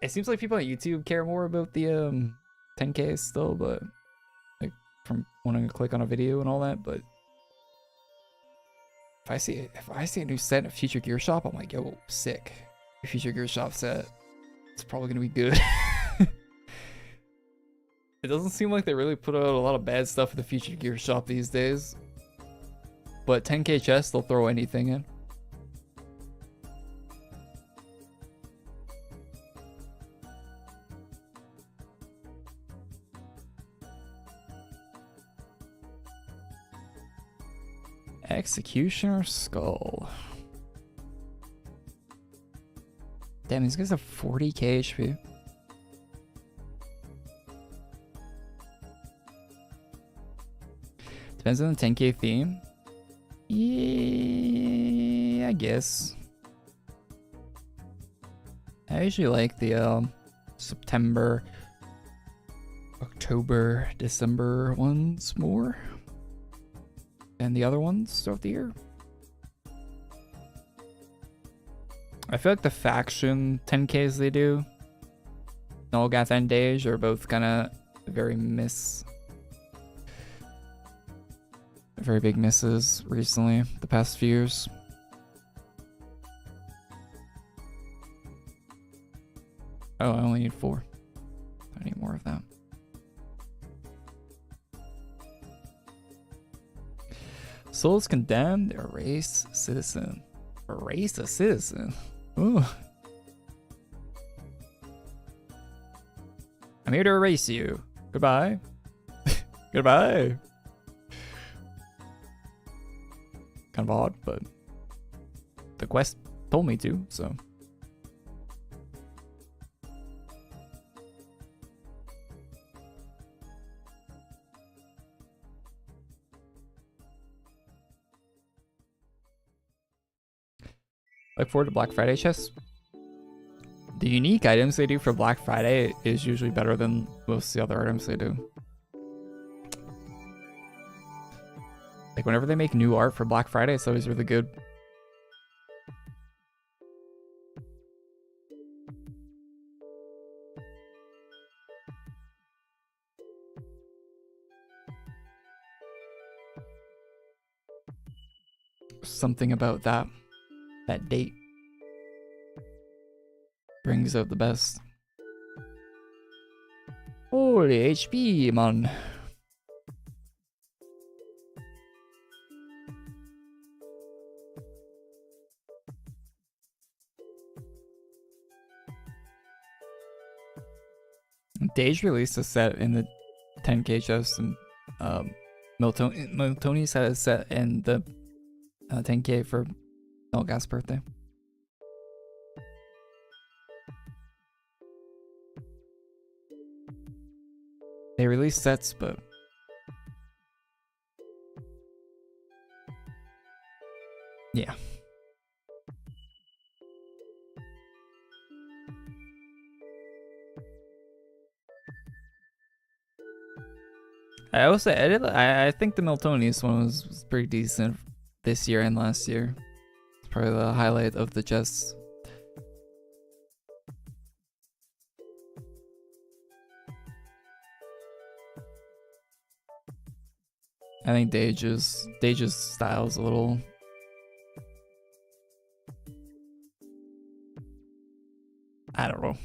A: It seems like people on YouTube care more about the 10k still, but like from wanting to click on a video and all that. But if I see a new set in a featured gear shop, I'm like, yo, sick. A featured gear shop set. It's probably gonna be good. It doesn't seem like they really put out a lot of bad stuff in the featured gear shop these days. But 10k chests, they'll throw anything in. Executioner Skull. Damn, these guys have 40k HP. Depends on the 10k theme. Yeah, I guess. I usually like the September, October, December ones more than the other ones throughout the year. I feel like the faction 10Ks they do, Nolgath and Dage, are both kind of very very big misses recently, the past few years. Oh, I only need 4. I need more of that. Souls condemned, erase citizen. Erase a citizen? Ooh. I'm here to erase you. Goodbye. Goodbye. Kind of odd, but the quest told me to, so. Look forward to Black Friday chests. The unique items they do for Black Friday is usually better than most of the other items they do. Like whenever they make new art for Black Friday, it's always really good. Something about that date brings out the best. Holy HP, man. Dage released a set in the 10k chest, and Miltoni's had a set in the 10k for Melgas's birthday. They released sets, but yeah. I also edit. I think the Miltoni's one was pretty decent this year and last year. It's probably the highlight of the chests. I think Dage's style is a little. I don't know.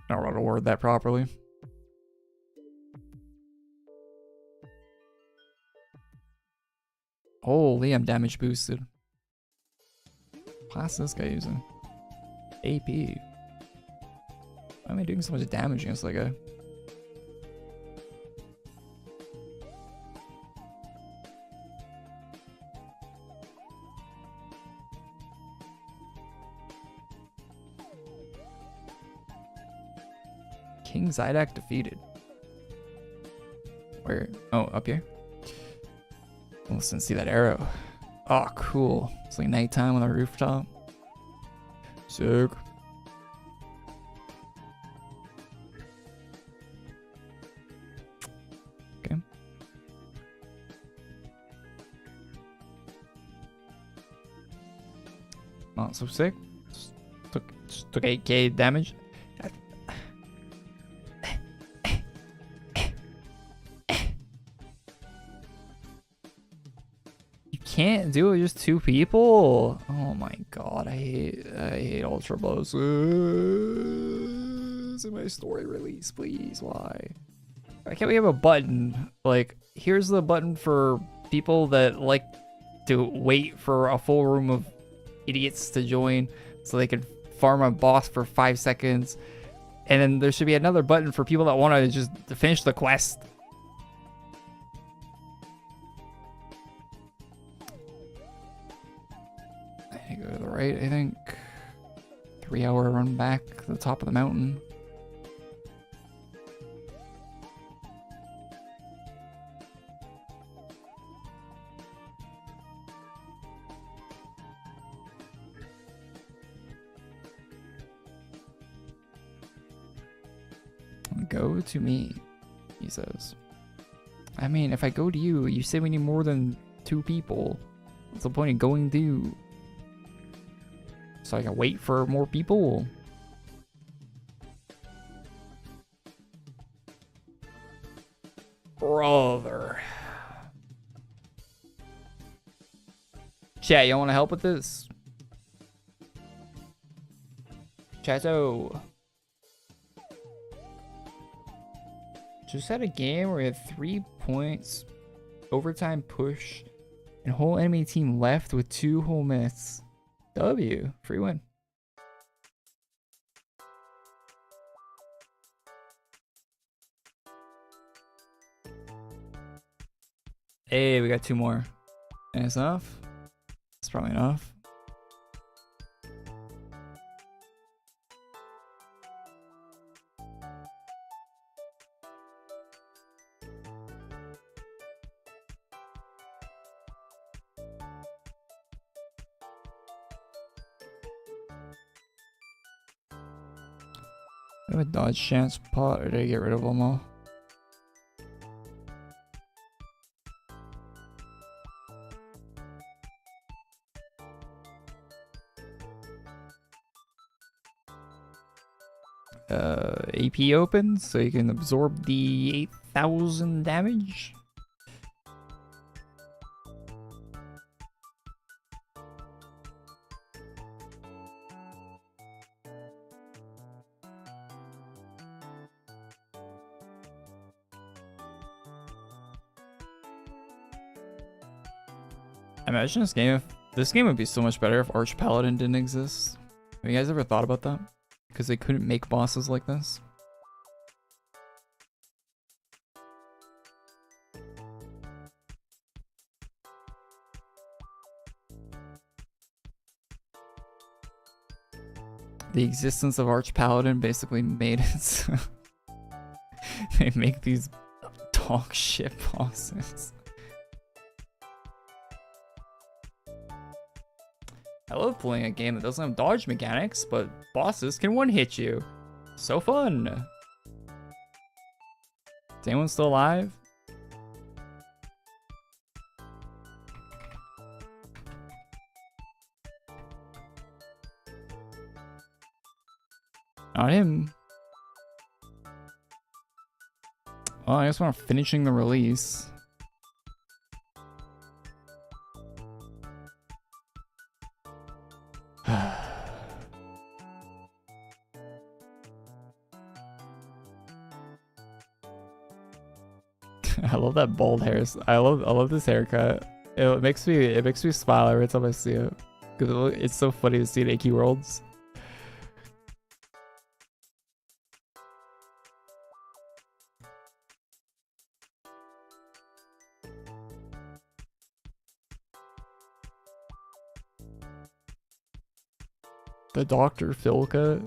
A: I don't know how to word that properly. Holy, I'm damage boosted. What's this guy using? AP. Why am I doing so much damage against that guy? King Zydak defeated. Where? Oh, up here? Listen, see that arrow. Oh, cool. It's like nighttime on the rooftop. Sick. Okay. Not so sick. Just took 8k damage. Can't do it, just 2 people. Oh my god, I hate ultra bosses in my story release, please. Why can't we have a button like, here's the button for people that like to wait for a full room of idiots to join so they can farm a boss for 5 seconds, and then there should be another button for people that want to just finish the quest. Go to the right, I think. 3-hour run back to the top of the mountain. Go to me, he says. I mean, if I go to you, you say we need more than 2 people. What's the point of going to you? So I can wait for more people. Brother. Chat, you want to help with this? Chato. Just had a game where we had 3 points, overtime push, and whole enemy team left with 2 whole minutes. W, free win. Hey, we got 2 more. And it's enough? It's probably enough. I have a dodge chance pot, or did I get rid of them all? AP opens, so you can absorb the 8,000 damage. Imagine this game would be so much better if Arch Paladin didn't exist. Have you guys ever thought about that? Because they couldn't make bosses like this. The existence of Arch Paladin basically made it so they make these dog shit bosses. I love playing a game that doesn't have dodge mechanics, but bosses can one-hit you. So fun. Is anyone still alive? Not him. Well, I guess we're finishing the release. I love that bald hair. I love this haircut. It makes me smile every time I see it. Cause it's so funny to see it in AQ Worlds. The Dr. Phil cut.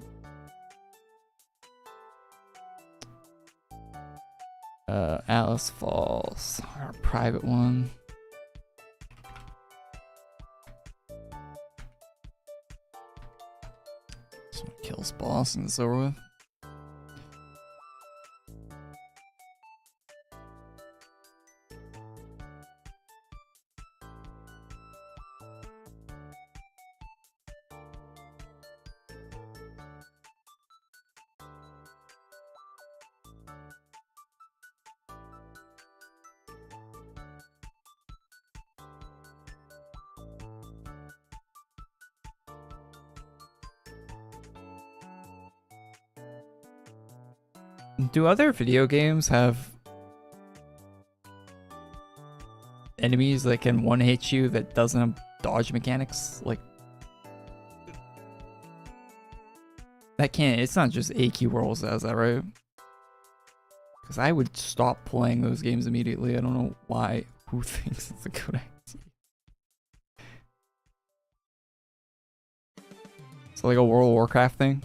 A: Alice Falls, our private one. Someone kills boss and it's over with. Do other video games have enemies that can one-hit you that doesn't have dodge mechanics? Like, that can't, it's not just AQ Worlds that has that, right? Because I would stop playing those games immediately. I don't know why. Who thinks it's a good idea? It's like a World of Warcraft thing.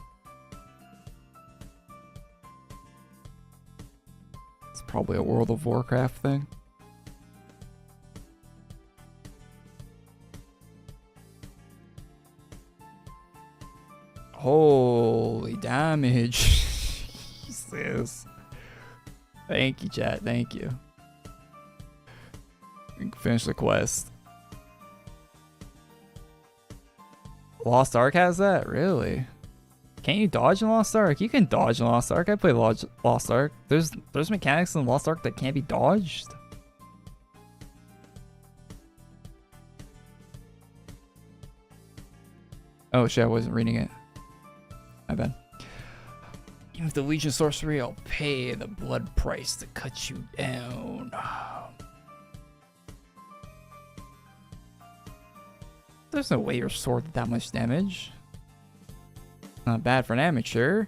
A: Probably a World of Warcraft thing. Holy damage. Jesus. Thank you, chat. Thank you. We can finish the quest. Lost Ark has that? Really? Can't you dodge in Lost Ark? You can dodge in Lost Ark. I played Lost Ark. There's mechanics in Lost Ark that can't be dodged. Oh shit, I wasn't reading it. My bad. Even with the Legion Sorcery, I'll pay the blood price to cut you down. There's no way your sword did that much damage. Not bad for an amateur,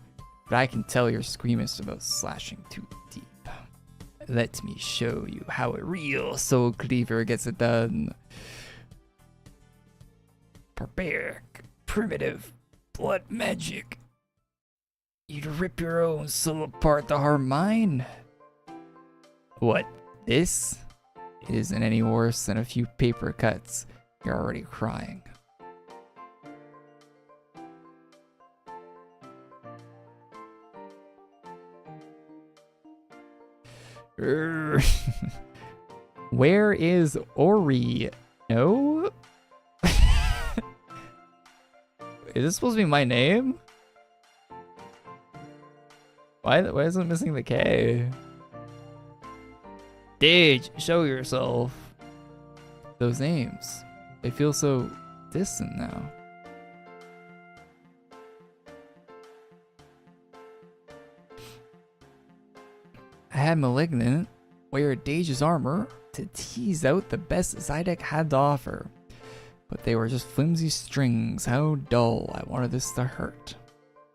A: but I can tell you're squeamish about slashing too deep. Let me show you how a real soul cleaver gets it done. Barbaric, primitive, blood magic. You'd rip your own soul apart to harm mine? What, this? It isn't any worse than a few paper cuts. You're already crying. Where is Ori? No? Is this supposed to be my name? Why is it missing the K? Dage, show yourself. Those names, they feel so distant now. I had Malignant wear Dage's armor to tease out the best Zydek had to offer. But they were just flimsy strings. How dull. I wanted this to hurt.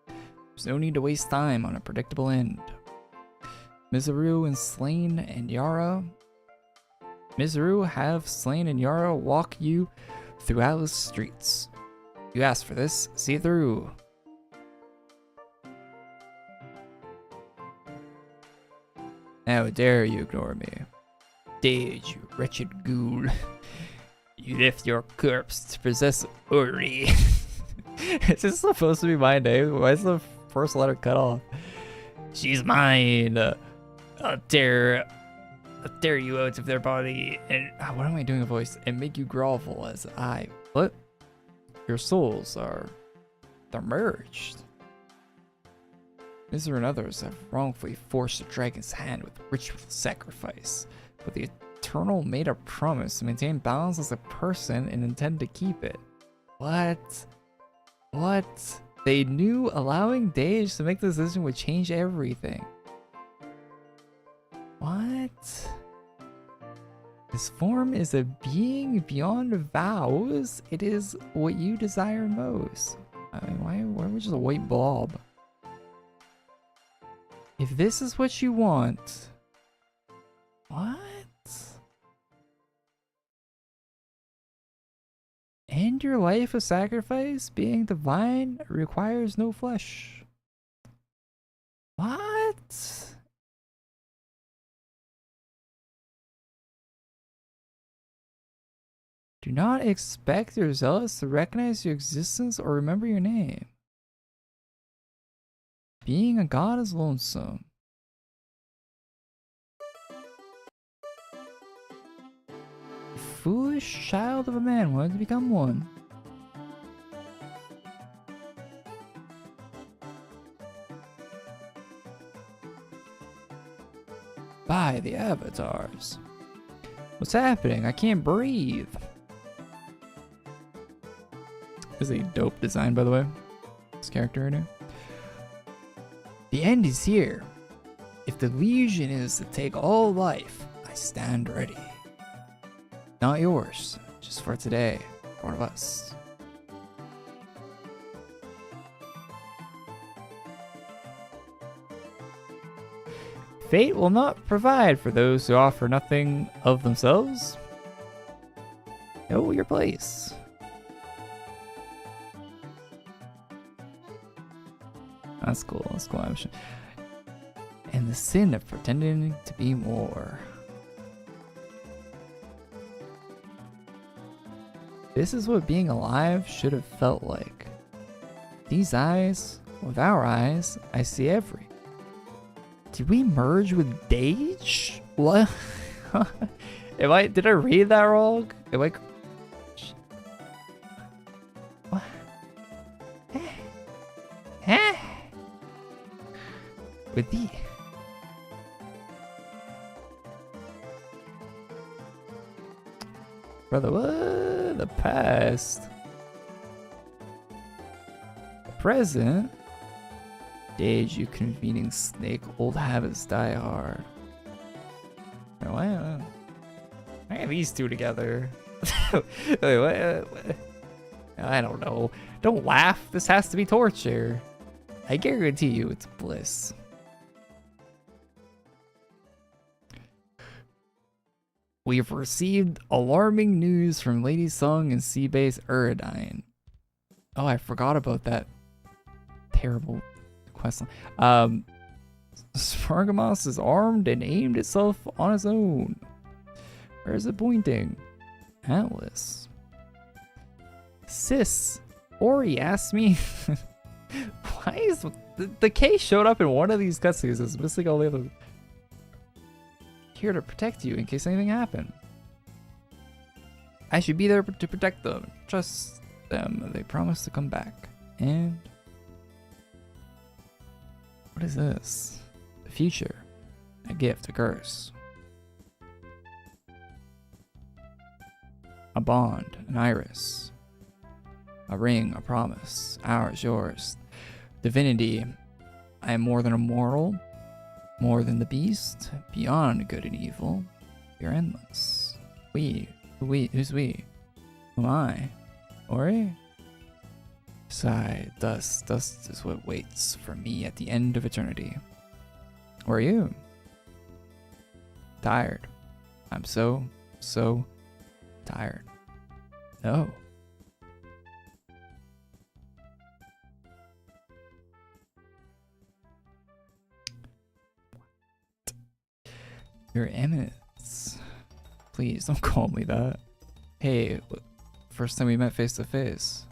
A: There's no need to waste time on a predictable end. Mizaru and Slain and Yara. Mizaru have Slain and Yara walk you through Atlas streets. You asked for this, see through. How dare you ignore me? Dage, you wretched ghoul. You left your corpse to possess Korey. Is this supposed to be my name? Why is the first letter cut off? She's mine. I'll tear you out of their body and what am I doing a voice? And make you grovel as I. What? Your souls they're merged. Mizer and others have wrongfully forced the dragon's hand with ritual sacrifice, but the Eternal made a promise to maintain balance as a person and intend to keep it. What? What? They knew allowing Dage to make the decision would change everything. What? This form is a being beyond vows. It is what you desire most. I mean, why are we just a white blob? If this is what you want, what? End your life of sacrifice? Being divine requires no flesh. What? Do not expect your zealots to recognize your existence or remember your name. Being a god is lonesome. Foolish child of a man wanted to become one. By the avatars. What's happening? I can't breathe. This is a dope design, by the way. This character right now. The end is here. If the Legion is to take all life, I stand ready. Not yours, just for today, for one of us. Fate will not provide for those who offer nothing of themselves. Know your place. That's cool, that's cool. And the sin of pretending to be more. This is what being alive should have felt like. These eyes, with our eyes, I see every. Did we merge with Dage? What? Did I read that wrong? What? With the brother, what? The past, the present. Dage, you convening snake, old habits die hard. Why are these two together? Wait, what? I don't know. Don't laugh. This has to be torture. I guarantee you it's bliss. We have received alarming news from Lady Sung and Seabase Uridyne. Oh, I forgot about that terrible quest line. Spargamos is armed and aimed itself on its own. Where is it pointing? Atlas. Sis, Ori asked me. Why is the case showed up in one of these cutscenes? It's missing all the other. Here to protect you in case anything happened. I should be there to protect them. Trust them. They promised to come back. And what is this? The future. A gift, a curse. A bond, an iris. A ring, a promise. Ours, yours. Divinity. I am more than a mortal. More than the beast, beyond good and evil, you're endless. Who's we? Who am I? Ori? Sigh, dust is what waits for me at the end of eternity. Where are you? Tired. I'm so tired. No. Your Eminence. Please don't call me that. Hey, first time we met face to face.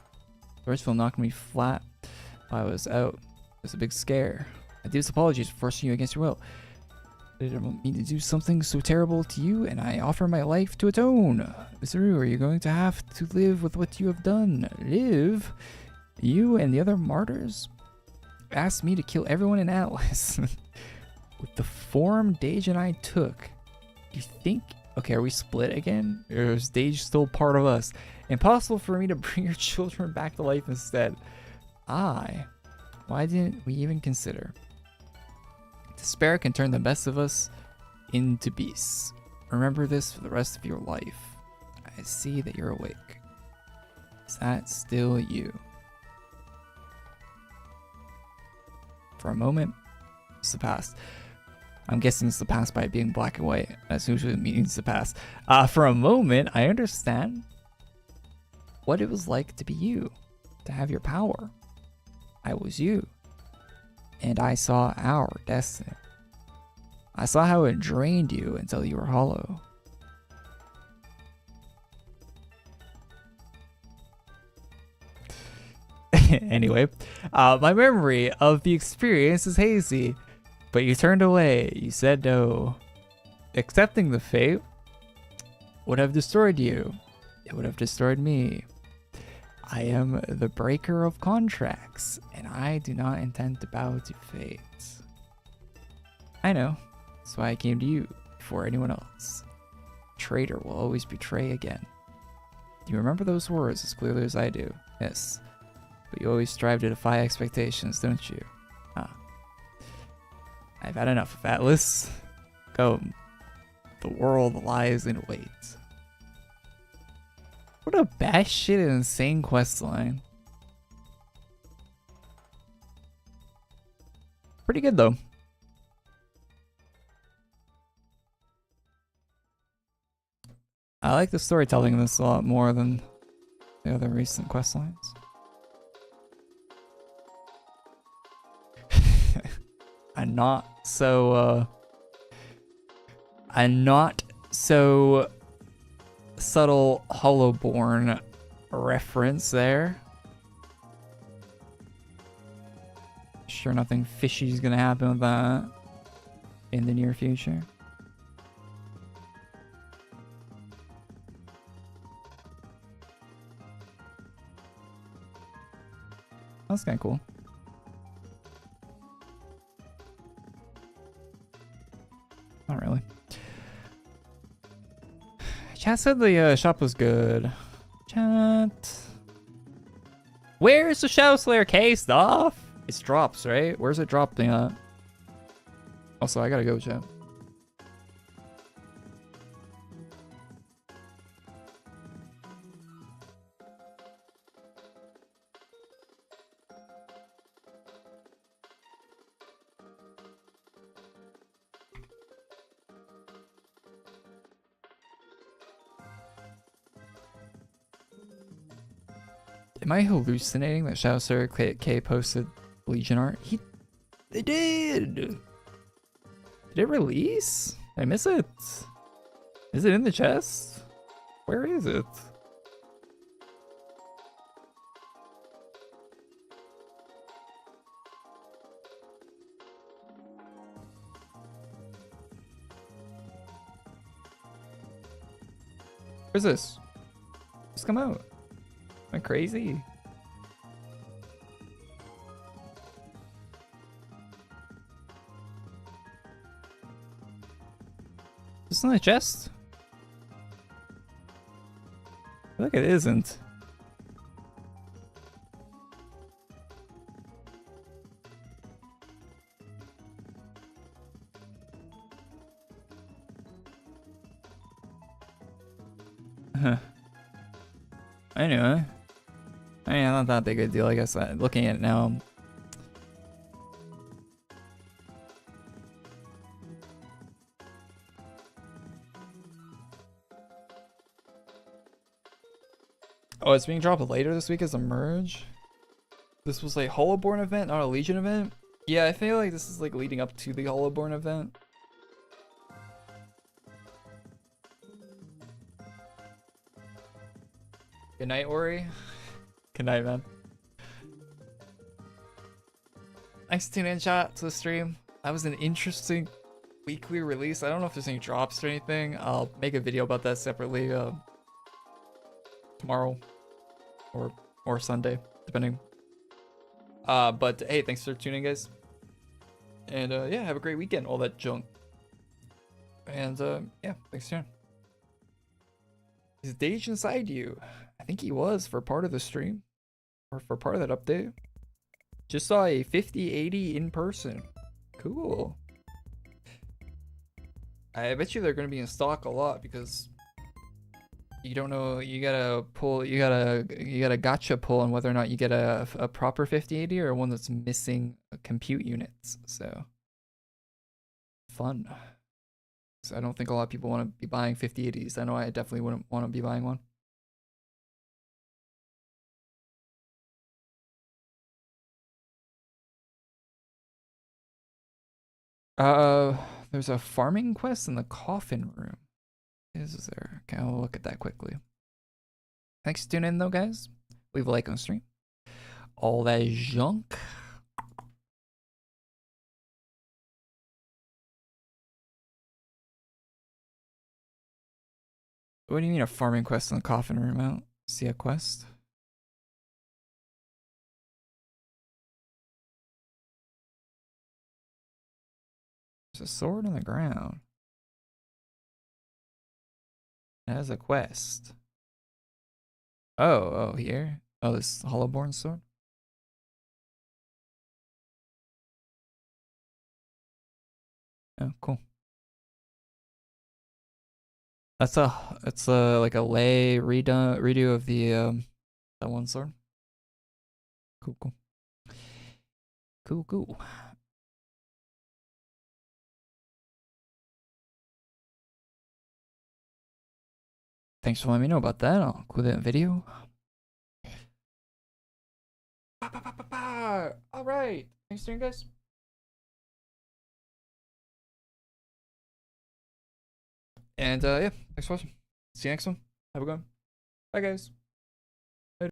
A: Birdsville knocked me flat while I was out. It was a big scare. I do apologies for forcing you against your will. I didn't mean to do something so terrible to you, and I offer my life to atone. Shrue, are you going to have to live with what you have done? Live? You and the other martyrs asked me to kill everyone in Atlas. With the form Dage and I took, you think... Okay, are we split again? Or is Dage still part of us? Impossible for me to bring your children back to life instead. Why didn't we even consider? Despair can turn the best of us into beasts. Remember this for the rest of your life. I see that you're awake. Is that still you? For a moment, it's the past. I'm guessing it's the past by being black and white. That's usually means the past. For a moment, I understand what it was like to be you, to have your power. I was you, and I saw our destiny. I saw how it drained you until you were hollow. Anyway, my memory of the experience is hazy. But you turned away, you said no. Accepting the fate would have destroyed you. It would have destroyed me. I am the breaker of contracts, and I do not intend to bow to fate. I know. That's why I came to you before anyone else. Traitor will always betray again. You remember those words as clearly as I do. Yes. But you always strive to defy expectations, don't you? I've had enough of Atlas. Go. The world lies in wait. What a batshit insane questline. Pretty good though. I like the storytelling in this a lot more than the other recent questlines. I'm not so subtle Hollowborn reference there. Sure nothing fishy is gonna happen with that in the near future. That's kinda cool. Not really. Chat said the shop was good. Chat. Where's the Shadow Slayer K stuff? It's drops, right? Where's it dropping at? Also, I gotta go, chat. Am I hallucinating that Shadow Slayer K posted Legion art? They did! Did it release? Did I miss it? Is it in the chest? Where is it? Where's this? Just come out. Am I crazy? Is this in the chest? I feel like it isn't. Huh. Anyway. I mean, not that big a deal, I guess. Looking at it now. Oh, it's being dropped later this week as a merge? This was a Hollowborn event, not a Legion event? Yeah, I feel like this is like leading up to the Hollowborn event. Good night, Ori. Good night, man. Thanks for tuning in, chat, to the stream. That was an interesting weekly release. I don't know if there's any drops or anything. I'll make a video about that separately tomorrow or Sunday, depending. But hey, thanks for tuning in, guys. And yeah, have a great weekend, all that junk. And yeah, thanks for tuning in. Is Dage inside you? I think he was for part of the stream. Or for part of that update. Just saw a 5080 in person. Cool. I bet you they're gonna be in stock a lot because you don't know, you gotta pull, you gotta gotcha pull on whether or not you get a proper 5080 or one that's missing compute units. So fun. So I don't think a lot of people want to be buying 5080s. I know I definitely wouldn't want to be buying one. There's a farming quest in the coffin room. Is there? Okay, I'll look at that quickly. Thanks for tuning in though, guys. Leave a like on the stream. All that junk. What do you mean a farming quest in the coffin room? I don't see a quest. There's a sword on the ground. It has a quest. Oh, here? Oh, this Hollowborn sword? Oh, cool. It's a like a lay redo of the that one sword. Cool. Cool. Thanks for letting me know about that. I'll include that in video. All right. Thanks for doing, guys. And yeah, thanks for watching. See you next one. Have a good one. Bye, guys.